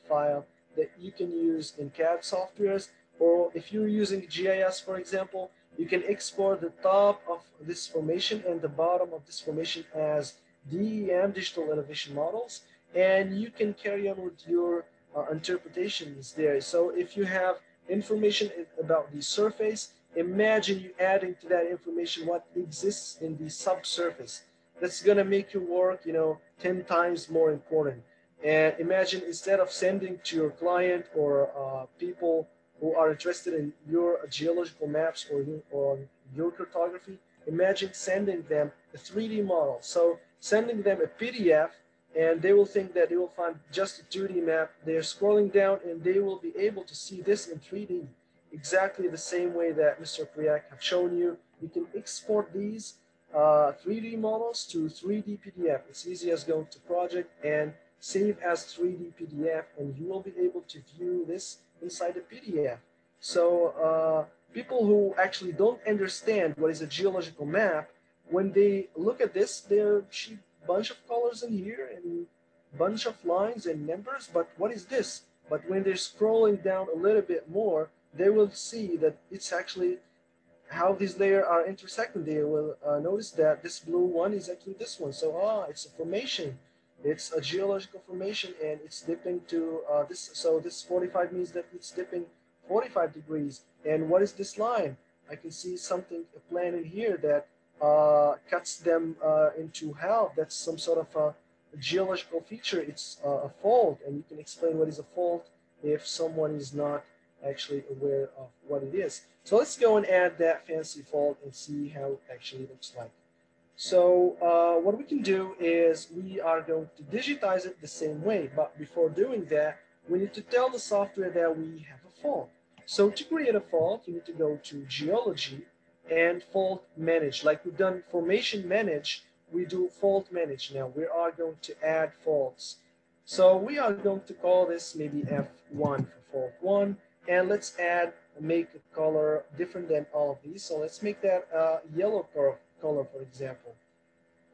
file that you can use in CAD softwares, or if you're using GIS, for example, you can export the top of this formation and the bottom of this formation as DEM, digital elevation models, and you can carry on with your interpretations there. So if you have information about the surface, imagine you adding to that information what exists in the subsurface. That's going to make your work, 10 times more important. And imagine, instead of sending to your client or people who are interested in your geological maps or your cartography, imagine sending them a 3D model. So sending them a PDF, and they will think that they will find just a 2D map. They're scrolling down and they will be able to see this in 3D, exactly the same way that Mr. Priyak have shown you. You can export these 3D models to 3D PDF. It's easy as going to project and save as 3D PDF, and you will be able to view this inside the PDF. So people who actually don't understand what is a geological map, when they look at this, there see a bunch of colors in here and a bunch of lines and numbers, but what is this? But when they're scrolling down a little bit more, they will see that it's actually how these layers are intersecting. They will notice that this blue one is actually this one. So it's a formation. It's a geological formation, and it's dipping to this. So this 45 means that it's dipping 45 degrees. And what is this line? I can see something, a plan in here that cuts them into half. That's some sort of a geological feature. It's a fault, and you can explain what is a fault if someone is not actually aware of what it is. So let's go and add that fancy fault and see how it actually looks like. So what we can do is we are going to digitize it the same way, but before doing that, we need to tell the software that we have a fault. So to create a fault, you need to go to Geology and Fault Manage. Like we've done Formation Manage, we do Fault Manage. Now we are going to add faults. So we are going to call this maybe F1 for fault 1, and let's make a color different than all of these. So let's make that yellow color, for example.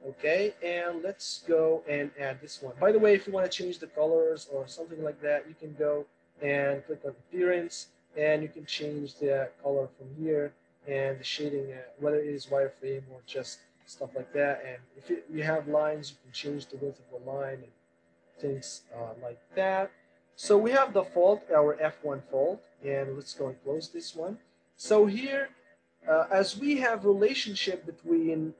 Okay, and let's go and add this one. By the way, if you want to change the colors or something like that, you can go and click on Appearance, and you can change the color from here and the shading, whether it is wireframe or just stuff like that. And if you have lines, you can change the width of the line and things like that. So we have the fault, our F1 fault, and let's go and close this one. So here, as we have relationship between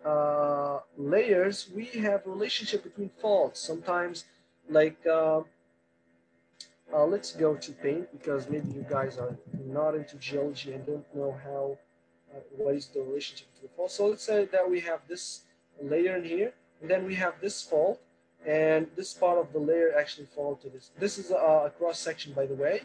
layers, we have relationship between faults. Sometimes, like, let's go to paint, because maybe you guys are not into geology and don't know how, what is the relationship between faults. So let's say that we have this layer in here, and then we have this fault, and this part of the layer actually fall to this. This is a cross section, by the way,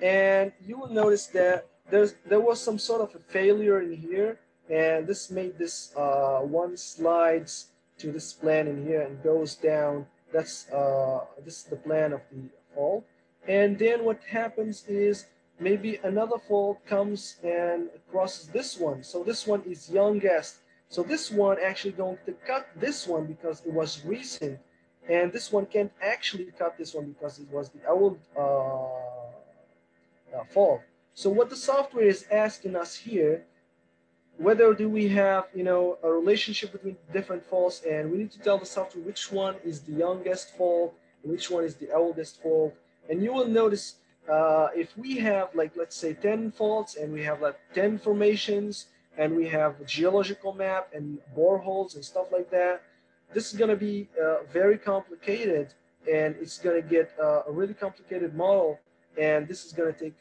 and you will notice that there was some sort of a failure in here, and this made this one slides to this plan in here and goes down. That's this is the plan of the fault, and then what happens is maybe another fault comes and crosses this one. So this one is youngest. So this one actually going to cut this one because it was recent, and this one can't actually cut this one because it was the old fault. So what the software is asking us here, whether do we have, you know, a relationship between different faults, and we need to tell the software which one is the youngest fault and which one is the oldest fault. And you will notice if we have, like, let's say 10 faults and we have like 10 formations and we have a geological map and boreholes and stuff like that, this is going to be very complicated, and it's going to get a really complicated model, and this is going to take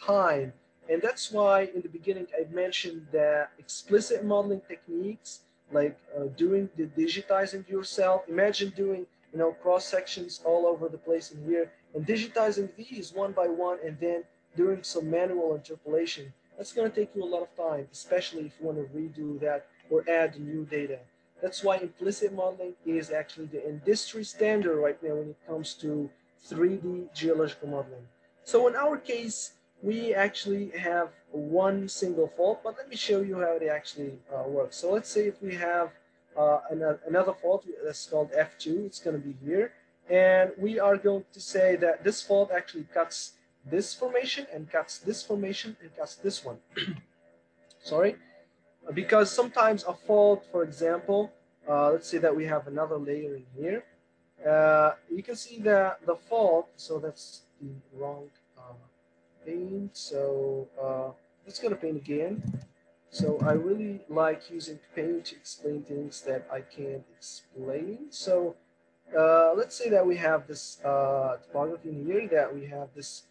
time. And that's why in the beginning I mentioned that explicit modeling techniques, like doing the digitizing yourself. Imagine doing, you know, cross sections all over the place in here and digitizing these one by one, and then doing some manual interpolation. That's going to take you a lot of time, especially if you want to redo that or add new data. That's why implicit modeling is actually the industry standard right now when it comes to 3D geological modeling. So in our case, we actually have one single fault, but let me show you how it actually works. So let's say if we have another fault that's called F2, it's going to be here. And we are going to say that this fault actually cuts this formation and cuts this formation and cuts this one. Sorry. Because sometimes a fault, for example, let's say that we have another layer in here. You can see that the fault, so that's the wrong paint. So let's go to paint again. So I really like using paint to explain things that I can't explain. So let's say that we have this topography in here, that we have this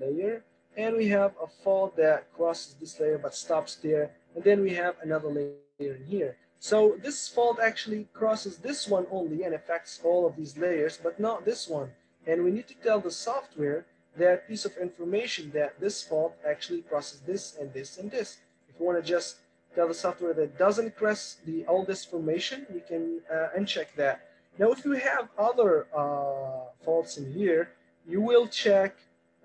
layer, and we have a fault that crosses this layer but stops there, and then we have another layer in here. So this fault actually crosses this one only and affects all of these layers, but not this one. And we need to tell the software that piece of information that this fault actually crosses this and this and this. If you want to just tell the software that doesn't cross the oldest formation, we can uncheck that. Now, if you have other faults in here, you will check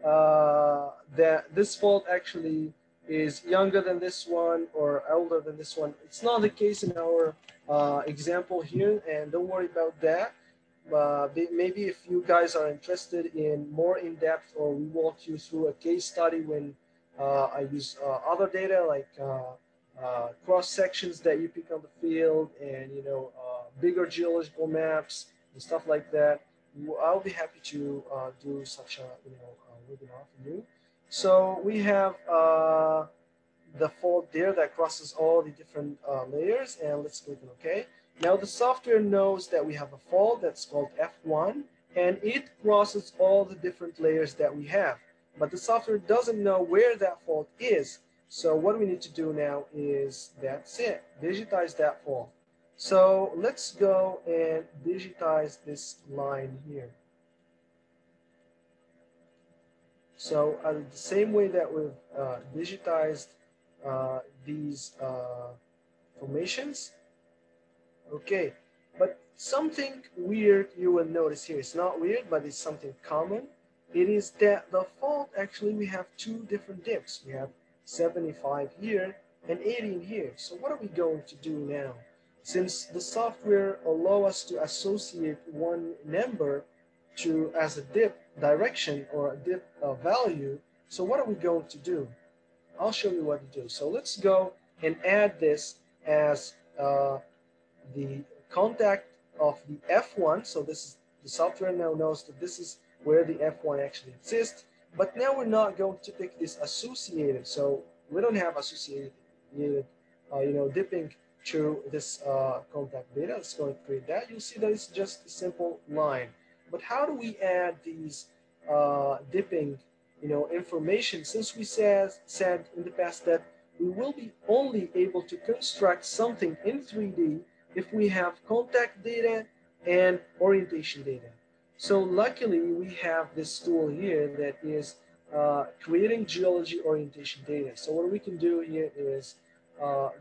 that this fault actually is younger than this one or older than this one. It's not the case in our example here, and don't worry about that. Maybe if you guys are interested in more in-depth, or we walk you through a case study when I use other data like cross sections that you pick on the field, and bigger geological maps and stuff like that, I'll be happy to do such a webinar for you. So we have the fault there that crosses all the different layers, and let's click on OK. Now the software knows that we have a fault that's called F1, and it crosses all the different layers that we have. But the software doesn't know where that fault is. So what we need to do now is, that's it, digitize that fault. So let's go and digitize this line here. So the same way that we've digitized these formations. Okay, but something weird you will notice here. It's not weird, but it's something common. It is that the fault, actually, we have two different dips. We have 75 here and 80 in here. So what are we going to do now? Since the software allows us to associate one number as a dip direction or a dip value, so what are we going to do? I'll show you what to do. So let's go and add this as the contact of the F1. So this is, the software now knows that this is where the F1 actually exists. But now we're not going to pick this associated. So we don't have associated, dipping through this contact data. Let's go and create that. You'll see that it's just a simple line. But how do we add these dipping, information? Since we said in the past that we will be only able to construct something in 3D if we have contact data and orientation data. So luckily we have this tool here that is creating geology orientation data. So what we can do here is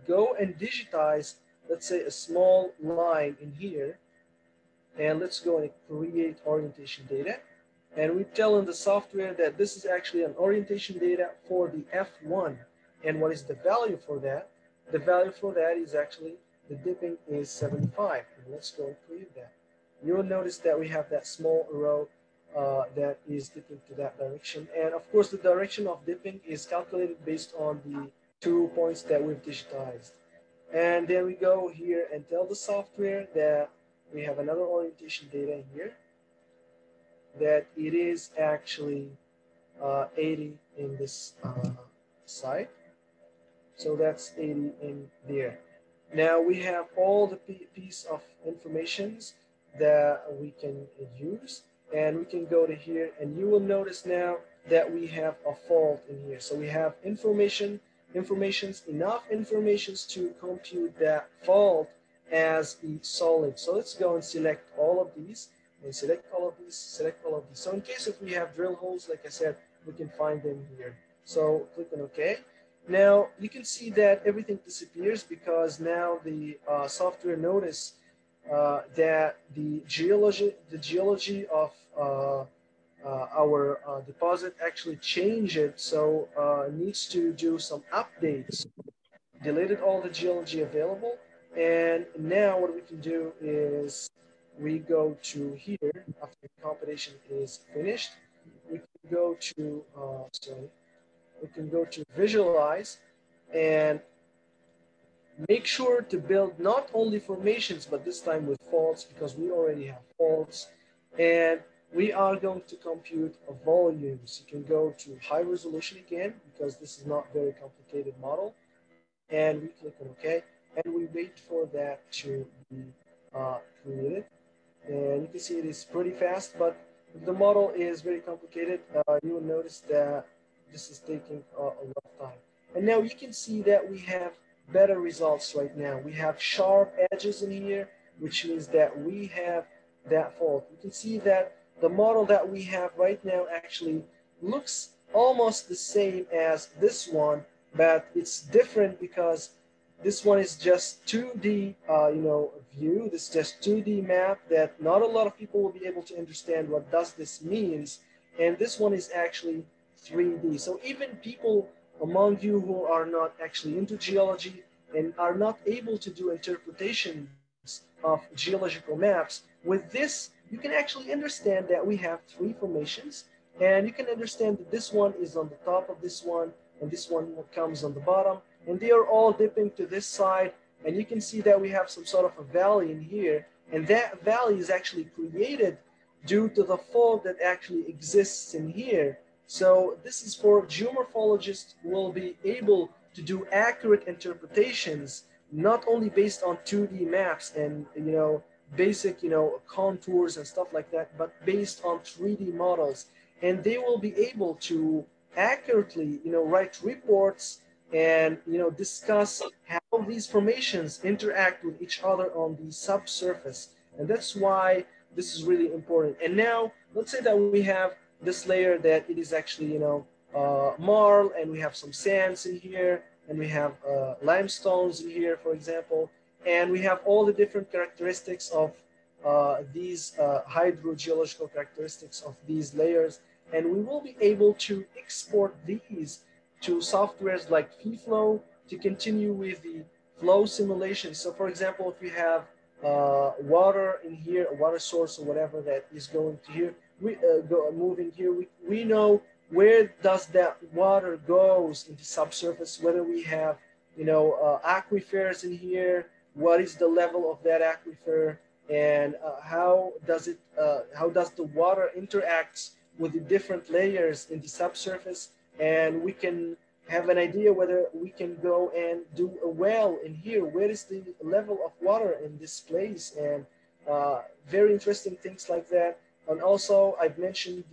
go and digitize, let's say, a small line in here, and let's go and create orientation data. And we tell in the software that this is actually an orientation data for the F1. And what is the value for that? The value for that is actually the dipping is 75. And let's go and create that. You will notice that we have that small arrow that is dipping to that direction. And of course, the direction of dipping is calculated based on the 2 points that we've digitized. And then we go here and tell the software that we have another orientation data here, that it is actually 80 in this side. So that's 80 in there. Now we have all the piece of informations that we can use, and we can go to here, and you will notice now that we have a fault in here. So we have enough informations to compute that fault as a solid. So let's go and select all of these, and select all of these, select all of these. So in case if we have drill holes, like I said, we can find them here. So click on OK. Now you can see that everything disappears because now the software noticed that the geology of our deposit actually changed it, so needs to do some updates. Deleted all the geology available, and now what we can do is we go to here after the computation is finished. We can go to we can go to visualize and make sure to build not only formations, but this time with faults, because we already have faults. And we are going to compute volumes. You can go to high resolution again, because this is not very complicated model. And we click on OK. And we wait for that to be created. And you can see it is pretty fast, but if the model is very complicated, you will notice that this is taking a lot of time. And now you can see that we have better results right now. We have sharp edges in here, which means that we have that fault. You can see that the model that we have right now actually looks almost the same as this one, but it's different because this one is just 2D, view. This is just 2D map that not a lot of people will be able to understand what does this means. And this one is actually 3D. So even people among you who are not actually into geology and are not able to do interpretations of geological maps, with this, you can actually understand that we have 3 formations, and you can understand that this one is on the top of this one, and this one comes on the bottom, and they are all dipping to this side, and you can see that we have some sort of a valley in here, and that valley is actually created due to the fault that actually exists in here. So this is for geomorphologists who will be able to do accurate interpretations, not only based on 2D maps and basic contours and stuff like that, but based on 3D models. And they will be able to accurately write reports and discuss how these formations interact with each other on the subsurface. And that's why this is really important. And now let's say that we have this layer that it is actually marl, and we have some sands in here, and we have limestones in here, for example, and we have all the different characteristics of these hydrogeological characteristics of these layers, and we will be able to export these to softwares like FeeFlow to continue with the flow simulation. So for example, if we have water in here, a water source or whatever that is going to here, moving here, we know where does that water goes into subsurface, whether we have aquifers in here, what is the level of that aquifer, and how does the water interacts with the different layers in the subsurface, and we can have an idea whether we can go and do a well in here. Where is the level of water in this place? And very interesting things like that. And also, I've mentioned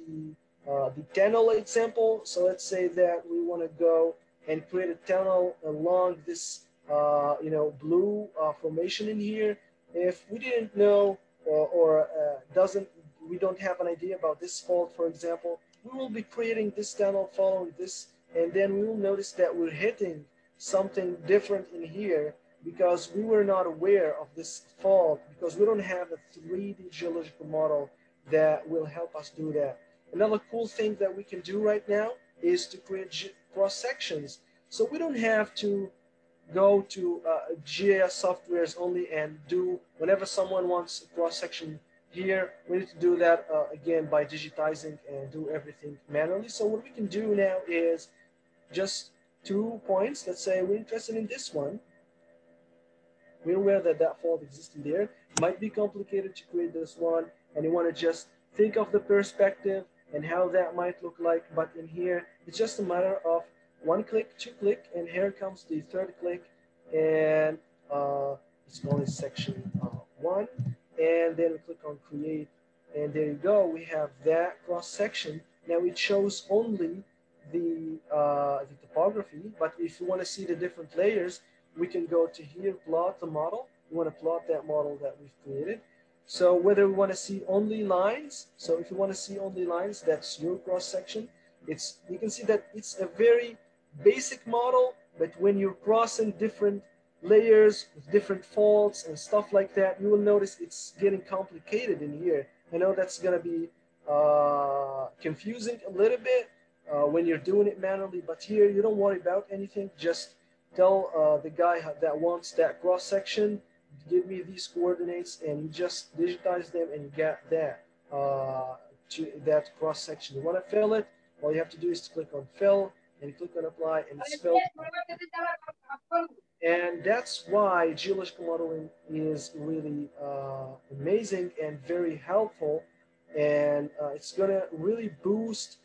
the tunnel example. So let's say that we want to go and create a tunnel along this blue formation in here. If we didn't know or we don't have an idea about this fault, for example, we will be creating this tunnel following this, and then we will notice that we're hitting something different in here because we were not aware of this fault, because we don't have a 3D geological model that will help us do that. Another cool thing that we can do right now is to create cross sections. So we don't have to go to GIS softwares only and do whenever someone wants a cross section here, we need to do that again by digitizing and do everything manually. So what we can do now is just 2 points. Let's say we're interested in this one. We're aware that that fault exists in there. It might be complicated to create this one, and you want to just think of the perspective and how that might look like. But in here, it's just a matter of 1 click, 2 click, and here comes the third click, and it's called section 1, and then we click on create, and there you go. We have that cross section. Now it shows only the topography, but if you want to see the different layers, we can go to here, plot the model. We want to plot that model that we've created. So whether we want to see only lines, so if you want to see only lines, that's your cross section. You can see that it's a very basic model, but when you're crossing different layers with different faults and stuff like that, you will notice it's getting complicated in here. I know that's going to be confusing a little bit when you're doing it manually, but here you don't worry about anything. Just tell the guy that wants that cross section, give me these coordinates, and you just digitize them and you get that that cross section. You want to fill it, all you have to do is to click on fill and click on apply, and it's filled. And that's why geological modeling is really amazing and very helpful, and it's going to really boost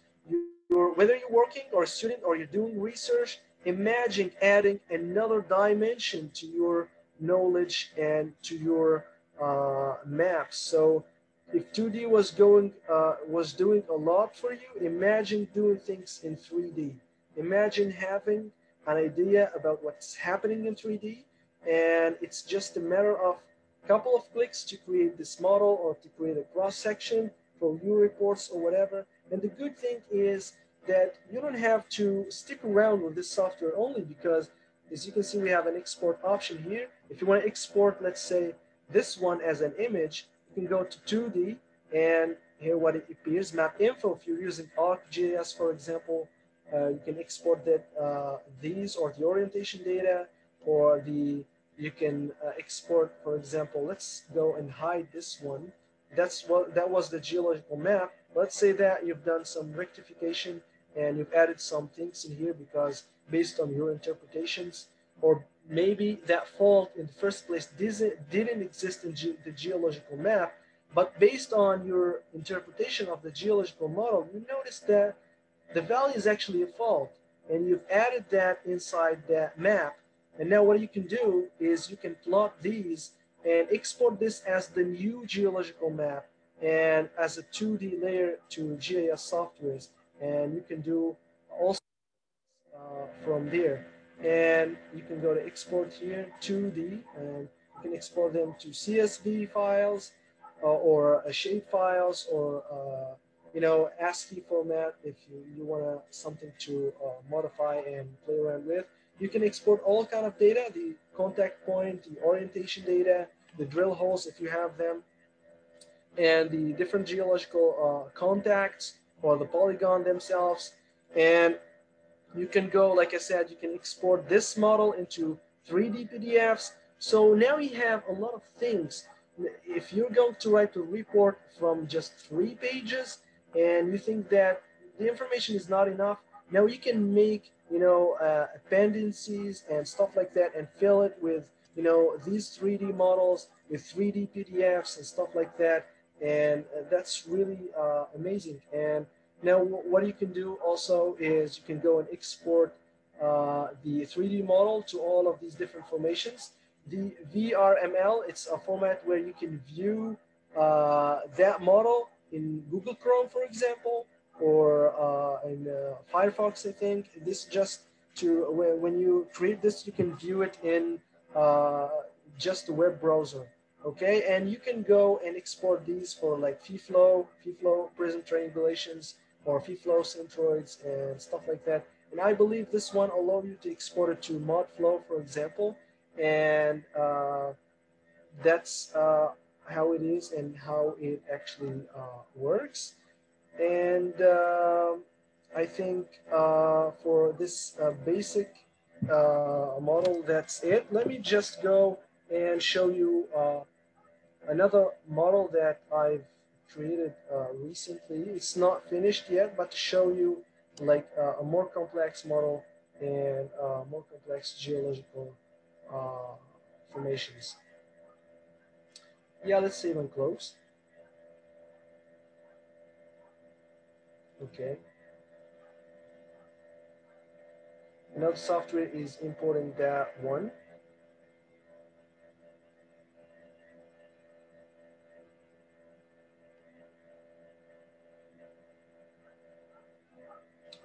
whether you're working or a student or you're doing research. Imagine adding another dimension to your knowledge and to your maps. So if 2D was doing a lot for you, imagine doing things in 3D. Imagine having an idea about what's happening in 3D, and it's just a matter of a couple of clicks to create this model or to create a cross section for your reports or whatever. And the good thing is that you don't have to stick around with this software only, because as you can see, we have an export option here. If you want to export, let's say, this one as an image, you can go to 2D, and here what it appears, map info. If you're using ArcGIS, for example, you can export that these or the orientation data, or you can export, for example, let's go and hide this one. That was the geological map. Let's say that you've done some rectification and you've added some things in here because based on your interpretations, or maybe that fault in the first place didn't exist in the geological map, but based on your interpretation of the geological model, you notice that the value is actually a fault, and you've added that inside that map. And now what you can do is you can plot these and export this as the new geological map and as a 2D layer to GIS softwares. And you can do also from there. And you can go to export here, 2D, and you can export them to CSV files or shape files, or ASCII format if you want something to modify and play around with. You can export all kind of data, the contact point, the orientation data, the drill holes if you have them, and the different geological contacts or the polygon themselves. And you can go, like I said, you can export this model into 3D PDFs. So now you have a lot of things. If you're going to write a report from just 3 pages and you think that the information is not enough, now you can make, appendices and stuff like that and fill it with, these 3D models with 3D PDFs and stuff like that. And that's really amazing. And now what you can do also is you can go and export the 3D model to all of these different formations. The VRML, it's a format where you can view that model in Google Chrome, for example, or in Firefox, I think. This just when you create this, you can view it in just the web browser. Okay, and you can go and export these for like fee-flow prism triangulations, or fee-flow centroids and stuff like that. And I believe this one allow you to export it to ModFlow, for example, and that's how it is and how it actually works. And I think for this basic model, that's it. Let me just go and show you another model that I've created recently. It's not finished yet, but to show you like a more complex model and more complex geological uh, formations. Yeah, let's save and close. Okay. Now the software is importing that one.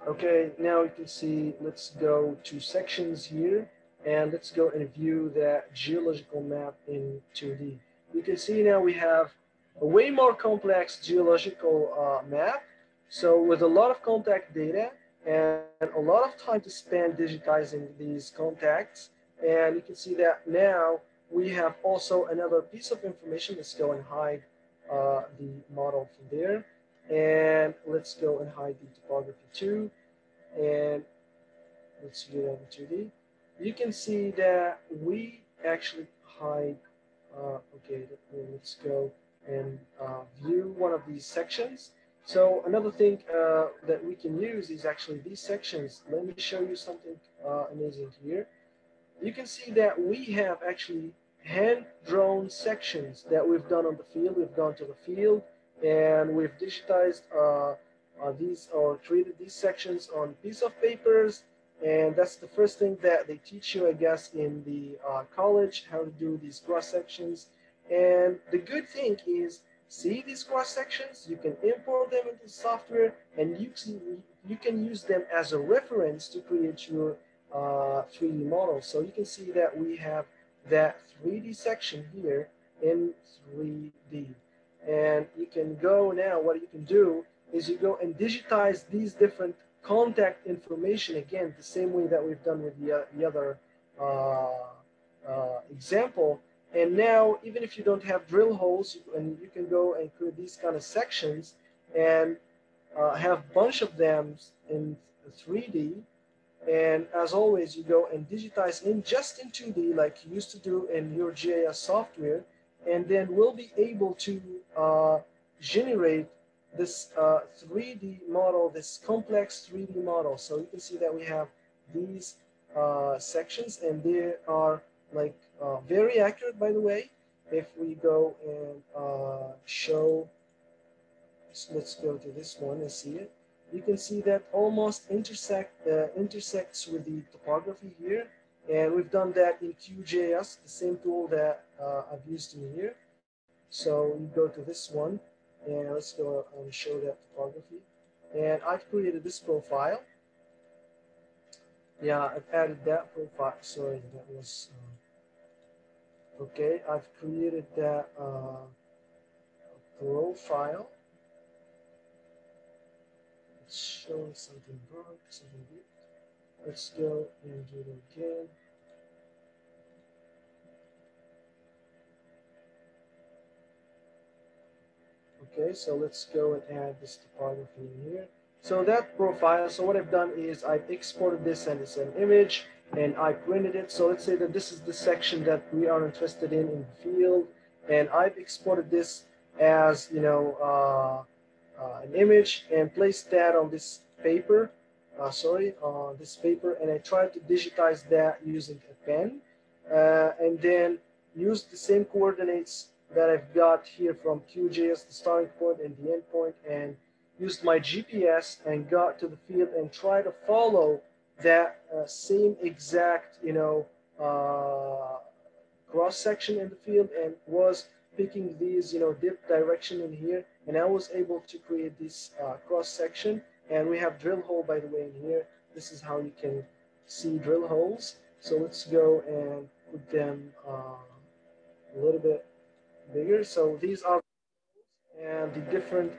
Okay, now you can see, let's go to sections here, and let's go and view that geological map in 2D. You can see now we have a way more complex geological map, so with a lot of contact data and a lot of time to spend digitizing these contacts. And you can see that now we have also another piece of information. Let's go and hide the model from there. And let's go and hide the topography too. And let's do that in 2D. You can see that we actually hide, okay, let's go and view one of these sections. So another thing that we can use is actually these sections. Let me show you something amazing here. You can see that we have actually hand-drawn sections that we've done on the field. We've gone to the field and we've digitized these, or created these sections on piece of papers. And that's the first thing that they teach you, I guess, in the college, how to do these cross sections. And the good thing is, see these cross sections, you can import them into software, and you can use them as a reference to create your 3D model. So you can see that we have that 3D section here in 3D. And you can go now, what you can do is you go and digitize these different contact information, again, the same way that we've done with the other example. And now, even if you don't have drill holes, you can go and create these kind of sections and have a bunch of them in 3D. And as always, you go and digitize just in 2D like you used to do in your GIS software, and then we'll be able to generate this 3D model, this complex 3D model. So you can see that we have these sections, and they are like very accurate, by the way. If we go and show, so let's go to this one and see it. You can see that almost intersects with the topography here. And we've done that in QGIS, the same tool that I've used in here. So you go to this one, and let's go and show that topography. And I've created this profile. Yeah, I've added that profile. Sorry, that was, okay. I've created that profile. It's showing something wrong, something weird. Let's go and do it again. Okay, so let's go and add this topography in here. So that profile, so what I've done is I've exported this and it's an image, and I printed it. So let's say that this is the section that we are interested in the field, and I've exported this as, you know, an image, and placed that on this paper, on this paper, and I tried to digitize that using a pen, and then use the same coordinates that I've got here from QGIS, the starting point and the end point, and used my GPS and got to the field and try to follow that same exact, you know, cross section in the field, and was picking these, you know, dip direction in here, and I was able to create this cross section. And we have drill hole, by the way, in here. This is how you can see drill holes. So let's go and put them a little bit bigger. So these are and the different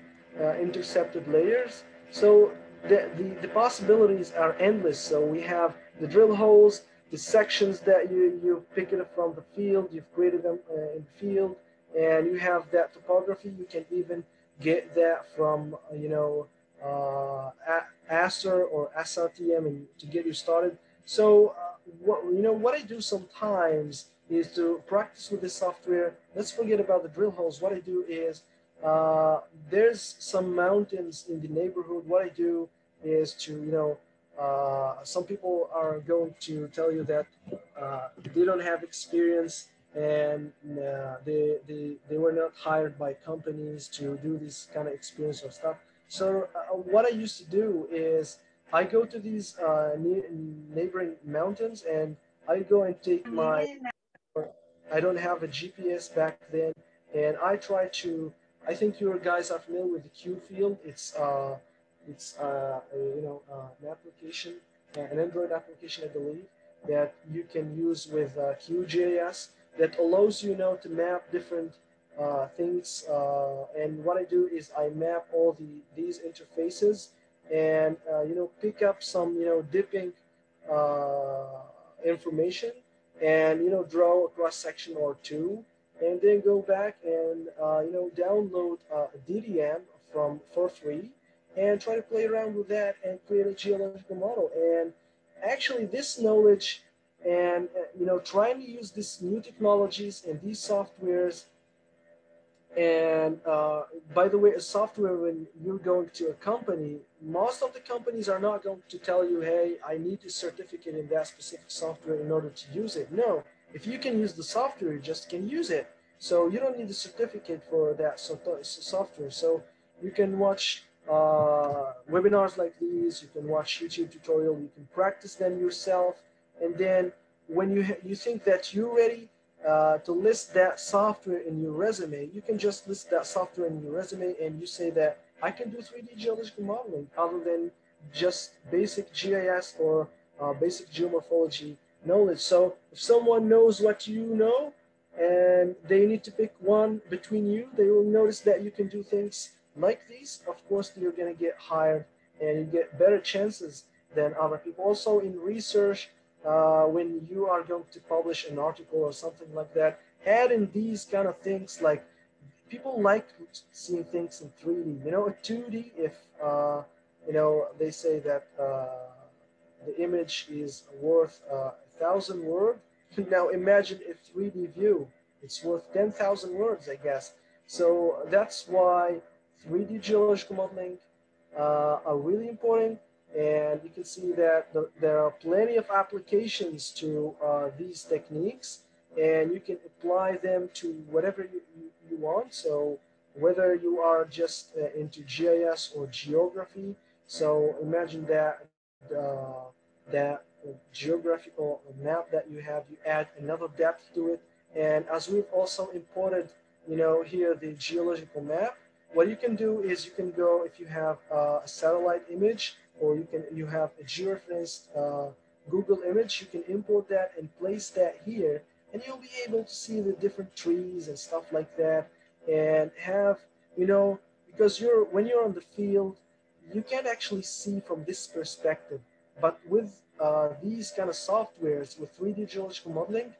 intercepted layers. So the possibilities are endless. So we have the drill holes, the sections that you pick it up from the field, you've created them in the field, and you have that topography. You can even get that from Aster or SRTM and to get you started. So what I do sometimes is to practice with the software. Let's forget about the drill holes. What I do is there's some mountains in the neighborhood. What I do is to, some people are going to tell you that they don't have experience and they were not hired by companies to do this kind of experience or stuff. So what I used to do is I go to these neighboring mountains and I go and take my, I don't have a GPS back then, and I try to. I think you guys are familiar with the Q field. An application, an Android application, I believe, that you can use with QGIS that allows you now to map different things. And what I do is I map all these interfaces and pick up some dipping information and draw a cross section or two, and then go back and download a DDM from for free, and try to play around with that and create a geological model. And actually, this knowledge and trying to use these new technologies and these softwares. And by the way, a software, when you're going to a company, most of the companies are not going to tell you, hey, I need a certificate in that specific software in order to use it. No, if you can use the software, you just can use it. So you don't need a certificate for that software. So you can watch webinars like these, you can watch YouTube tutorial, you can practice them yourself. And then when you think that you're ready, to list that software in your resume, you can just list that software in your resume and you say that I can do 3D geological modeling other than just basic GIS or basic geomorphology knowledge. So if someone knows what you know and they need to pick one between you, they will notice that you can do things like these. Of course, you're going to get hired and you get better chances than other people. Also in research, when you are going to publish an article or something like that, add in these kind of things. Like people like seeing things in 3D. A 2D, if they say that the image is worth 1,000 words. Now imagine if 3D view, it's worth 10,000 words, I guess. So that's why 3D geological modeling are really important. And you can see that there are plenty of applications to these techniques, and you can apply them to whatever you want. So whether you are just into GIS or geography, so imagine that geographical map that you have, you add another depth to it. And as we've also imported, here the geological map, what you can do is you can go, if you have a satellite image, or you have a georeferenced Google image, you can import that and place that here, and you'll be able to see the different trees and stuff like that, and have, because when you're on the field, you can't actually see from this perspective. But with these kind of softwares, with 3D geological modeling,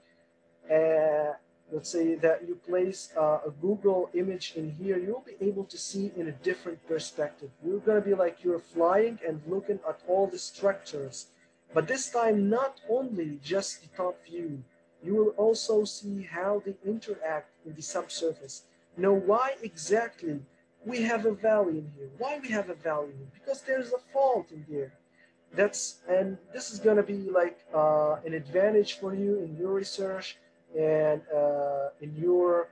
uh, let's say that you place a Google image in here, you'll be able to see in a different perspective. You're going to be like you're flying and looking at all the structures. But this time, not only just the top view, you will also see how they interact in the subsurface. Why exactly we have a valley in here? Why we have a valley in here? Because there's a fault in there. And this is going to be like an advantage for you in your research and in your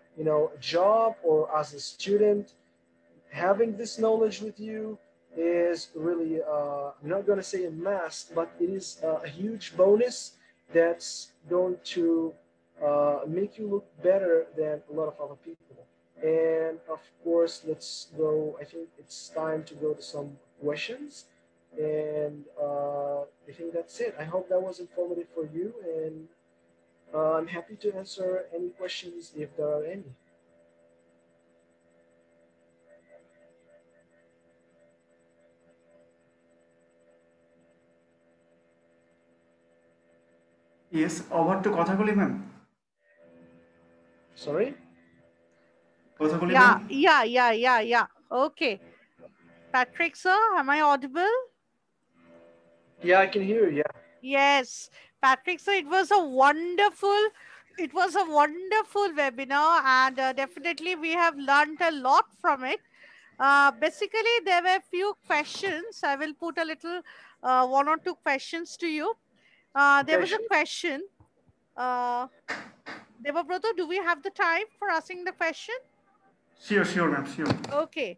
job, or as a student. Having this knowledge with you is really I'm not going to say a must, but it is a huge bonus that's going to make you look better than a lot of other people. And of course, let's go. I think it's time to go to some questions. And I think that's it. I hope that was informative for you, and I'm happy to answer any questions if there are any. Yes, over to Kathakali ma'am. Sorry? Kathakali ma'am. Yeah. Okay. Patrick, sir, am I audible? Yeah, I can hear you. Yeah. Yes, Patrick, so it was a wonderful webinar, and definitely we have learned a lot from it. Basically, there were few questions. I will put a little one or two questions to you. There Okay, was a sure. question. Uh, Devabrata, do we have the time for asking the question? Sure, ma'am, sure. Okay.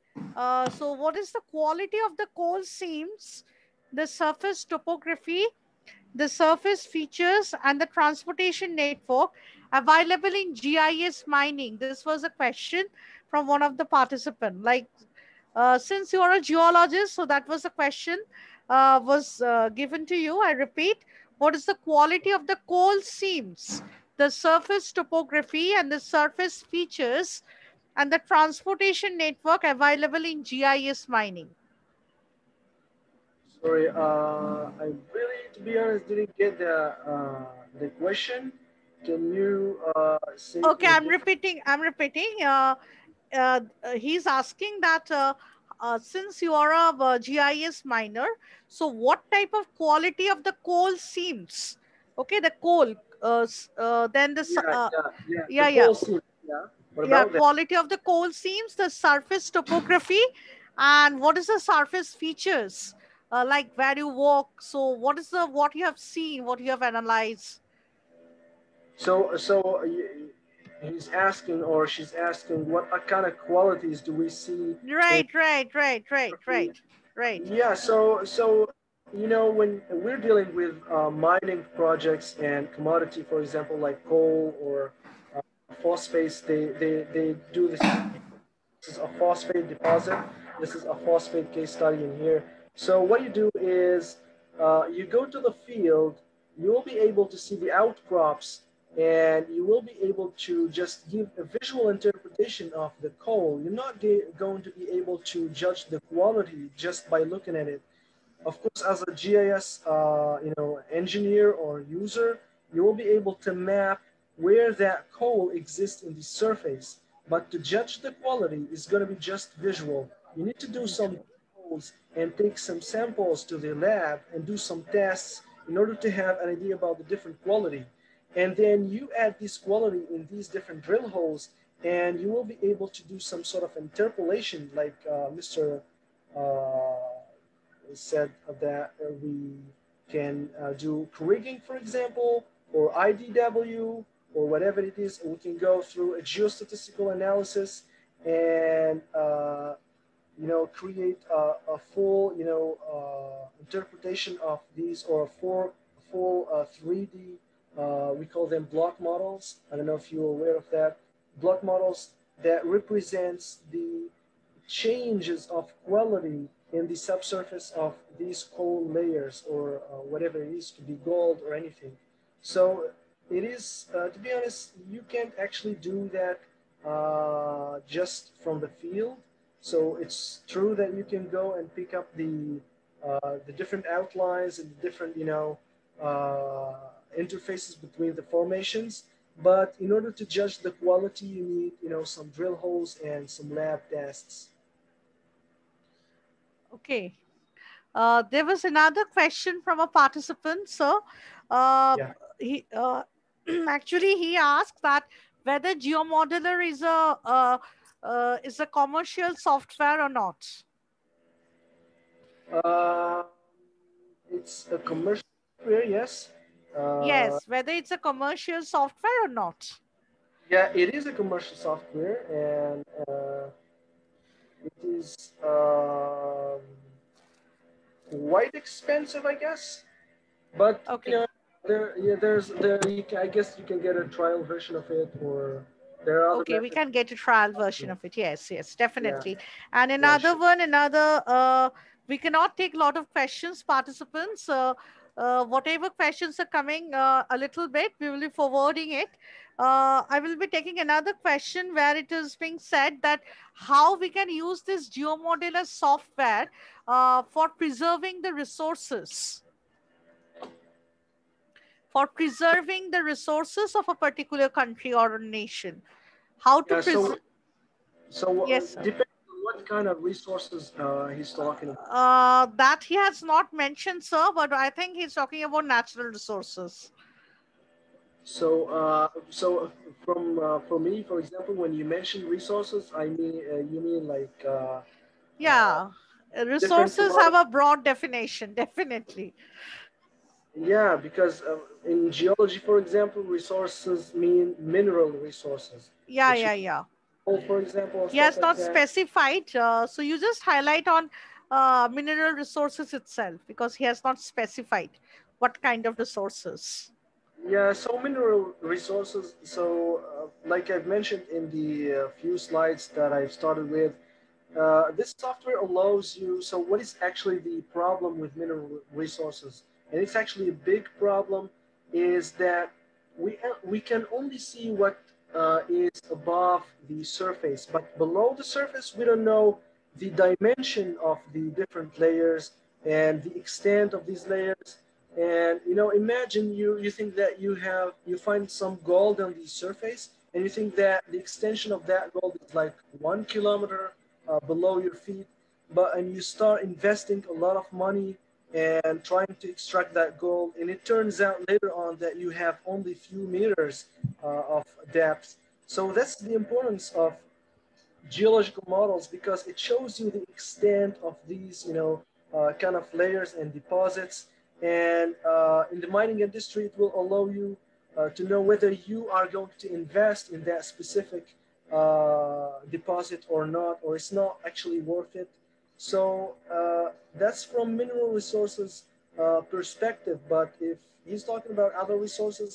So what is the quality of the coal seams, the surface topography, the surface features, and the transportation network available in GIS mining? This was a question from one of the participants. Like, since you are a geologist, so that was a question was given to you. I repeat, what is the quality of the coal seams, the surface topography, and the surface features, and the transportation network available in GIS mining? Sorry, I really, to be honest, didn't get the question. Can you say it Okay, in a different? I'm repeating. He's asking that since you are a GIS miner, so what type of quality of the coal seems? Okay, the coal. Then the Yeah, yeah. The yeah, yeah, coal seam. Yeah. What yeah. about that? Quality of the coal seams, the surface topography, and what is the surface features? Like where you walk. So what is the what you have seen, what you have analyzed? He's asking or she's asking what kind of qualities do we see in Right. photography? Right. Yeah, when we're dealing with mining projects and commodity, for example, like coal or phosphates, they do this. This is a phosphate deposit. This is a phosphate case study in here. So what you do is you go to the field, you will be able to see the outcrops, and you will be able to just give a visual interpretation of the coal. You're not going to be able to judge the quality just by looking at it. Of course, as a GIS, engineer or user, you will be able to map where that coal exists in the surface. But to judge the quality is going to be just visual. You need to do some holes and take some samples to the lab and do some tests in order to have an idea about the different quality. And then you add this quality in these different drill holes, and you will be able to do some sort of interpolation, like Mr. Said that we can do rigging, for example, or IDW, or whatever it is. We can go through a geostatistical analysis and create a full interpretation of these, or full 3D. We call them block models. I don't know if you're aware of that. Block models that represents the changes of quality in the subsurface of these coal layers, or whatever it is, to be gold or anything. So it is, to be honest, you can't actually do that just from the field. So it's true that you can go and pick up the different outlines and the different interfaces between the formations. But in order to judge the quality, you need some drill holes and some lab tests. Okay. There was another question from a participant, sir. Uh, Yeah. he actually he asked that whether GeoModeler is a commercial software or not. Uh, it's a commercial software, yes. Uh, Yes, whether it's a commercial software or not. yeah, it is a commercial software, and it is quite expensive, I guess. But Okay. I guess you can get a trial version of it, or there are other Okay, we methods. can get a trial version of it. Yes, Yeah, definitely. And yeah, another sure. one, we cannot take a lot of questions, participants. Whatever questions are coming, a little bit, we will be forwarding it. I will be taking another question where it is being said that how we can use this geomodeler software for for preserving the resources of a particular country or a nation. How to Yeah. So preserve? so Yes, sir. depending on what kind of resources he's talking about. That he has not mentioned, sir, but I think he's talking about natural resources. So from for me, for example, when you mention resources, I mean you mean like uh, Yeah, different resources have commodities. a broad definition, definitely. Yeah, because in geology, for example, resources mean mineral resources, Yeah, which is yeah, yeah. coal, for example, or He stuff has like not that. specified, so you just highlight on mineral resources itself because he has not specified what kind of resources. Yeah, so mineral resources. So, like I've mentioned in the few slides that I've started with, this software allows you. So, what is actually the problem with mineral resources? And it's actually a big problem. Is that we can only see what is above the surface, but below the surface, we don't know the dimension of the different layers and the extent of these layers. And imagine you think that you find some gold on the surface, and you think that the extension of that gold is like 1 kilometer below your feet, but and you start investing a lot of money and trying to extract that gold, and it turns out later on that you have only few meters of depth. So that's the importance of geological models, because it shows you the extent of these kind of layers and deposits. And in the mining industry, it will allow you to know whether you are going to invest in that specific deposit or not, or it's not actually worth it. So that's from mineral resources perspective. But if he's talking about other resources,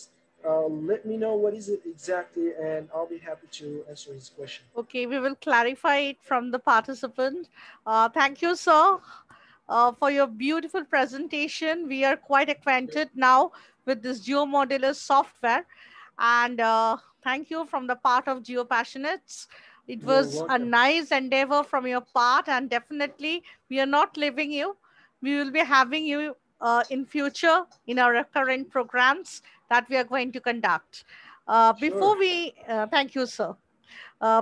let me know what is it exactly, and I'll be happy to answer his question. Okay, we will clarify it from the participant. Thank you, sir, for your beautiful presentation. We are quite acquainted now with this GeoModeler software. And thank you from the part of Geo Passionates. It You're was a welcome. nice endeavor from your part, and definitely we are not leaving you. We will be having you in future in our recurrent programs that we are going to conduct. Sure. Thank you, sir.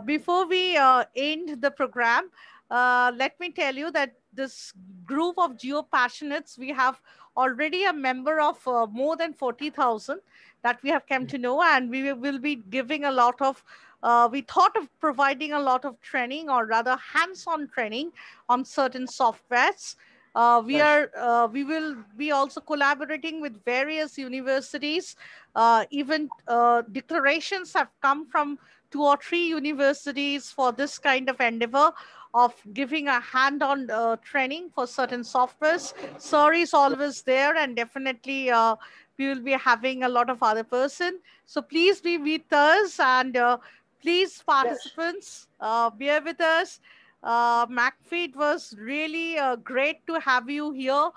Before we end the program, let me tell you that this group of geo passionates, we have already a member of more than 40,000 that we have come to know, and we will be giving a lot of. We thought of providing a lot of training, or rather hands-on training on certain softwares. Yes. We will be also collaborating with various universities. Even declarations have come from 2 or 3 universities for this kind of endeavor of giving a hand-on training for certain softwares. Sir is always there, and definitely we will be having a lot of other person. So please be with us, and please Yes. participants bear with us. Mcfee, it was really great to have you here.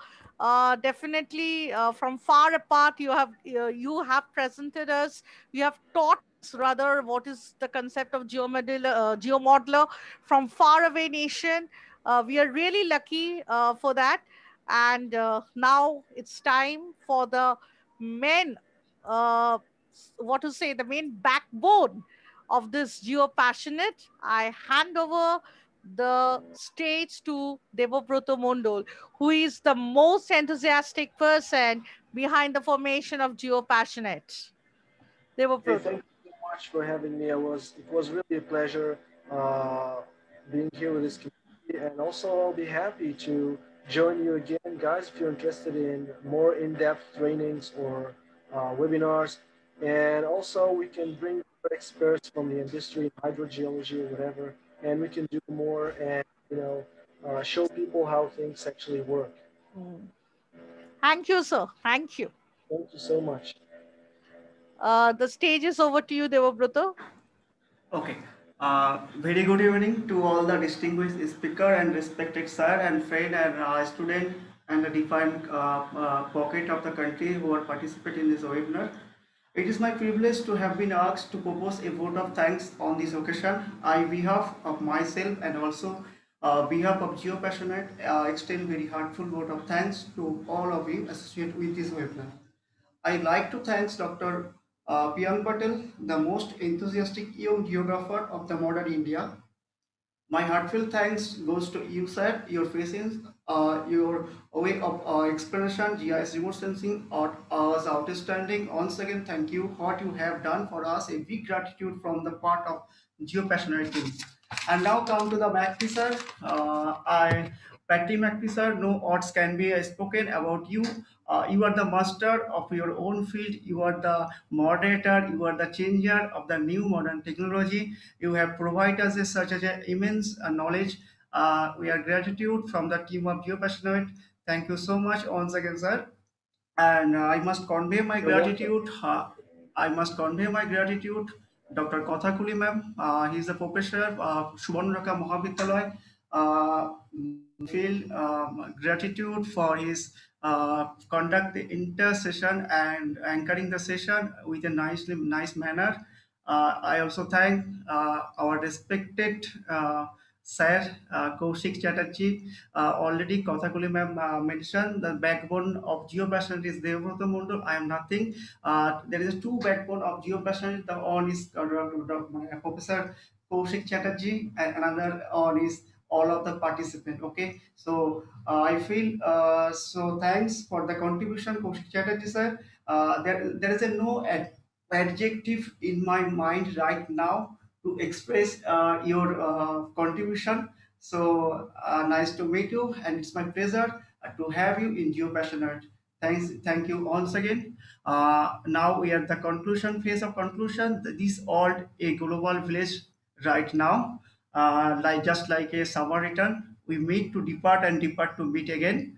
Definitely from far apart, you have presented us, you have taught us rather what is the concept of geomodeler from far away nation. We are really lucky for that. And now it's time for the main, uh, what to say, the main backbone of this geo passionate. I hand over the stage to Devobroto Mondol, who is the most enthusiastic person behind the formation of Geo Passionate. Hey, Devobroto. thank you so much for having me. It was really a pleasure uh, being here with this community, and also I'll be happy to join you again, guys, if you're interested in more in-depth trainings or webinars. And also we can bring experts from the industry, hydrogeology or whatever, and we can do more and show people how things actually work. Mm. Thank you, sir. Thank you. Thank you so much. The stage is over to you, Devobroto. Okay. Very good evening to all the distinguished speaker and respected sir and friend and student and the different pocket of the country who are participating in this webinar. It is my privilege to have been asked to propose a vote of thanks on this occasion. I, behalf of myself and also behalf of Geo Passionate, extend very heartful vote of thanks to all of you associated with this webinar. I'd like to thank Dr. Praveen Patel, the most enthusiastic young geographer of the modern India. My heartfelt thanks goes to you, sir. Your patience, your way of explanation, GIS remote sensing was outstanding. Once again, thank you. What you have done for us, a big gratitude from the part of Geo Passionate team. And now come to the Mcfee, sir. Patty Mcfee, sir, no words can be spoken about you. You are the master of your own field. You are the moderator. You are the changer of the new modern technology. You have provided us such an immense knowledge. We are gratitude from the team of Geo Passionate. Thank you so much once again, sir. And I must convey my You're welcome. gratitude. Dr. Kothakuli ma'am. He is a professor, Subarnareka Mahavidyalaya. Feel gratitude for his conduct the inter session and anchoring the session with a nice manner. I also thank our respected Sir Kaushik Chatterjee. Already Kathakuli ma'am mentioned the backbone of GeoPassionate is Devrata Mondal. I am nothing. There is two backbone of GeoPassionate. The one is Professor Kaushik Chatterjee, and another one is all of the participants. Okay, so I feel so. Thanks for the contribution, Kaushik Chatterjee sir. There is a no adjective in my mind right now to express your contribution. So nice to meet you, and it's my pleasure to have you in GeoPassionate. Thank you once again. Now we are at the conclusion phase of conclusion. This all a global village right now, like just like a summer return. We meet to depart and depart to meet again.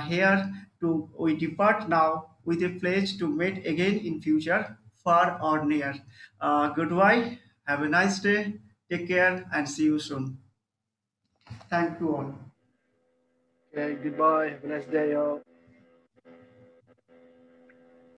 Here to we depart now with a pledge to meet again in future, far or near. Goodbye. Have a nice day. Take care and see you soon. Thank you all. Okay, goodbye. Have a nice day, y'all.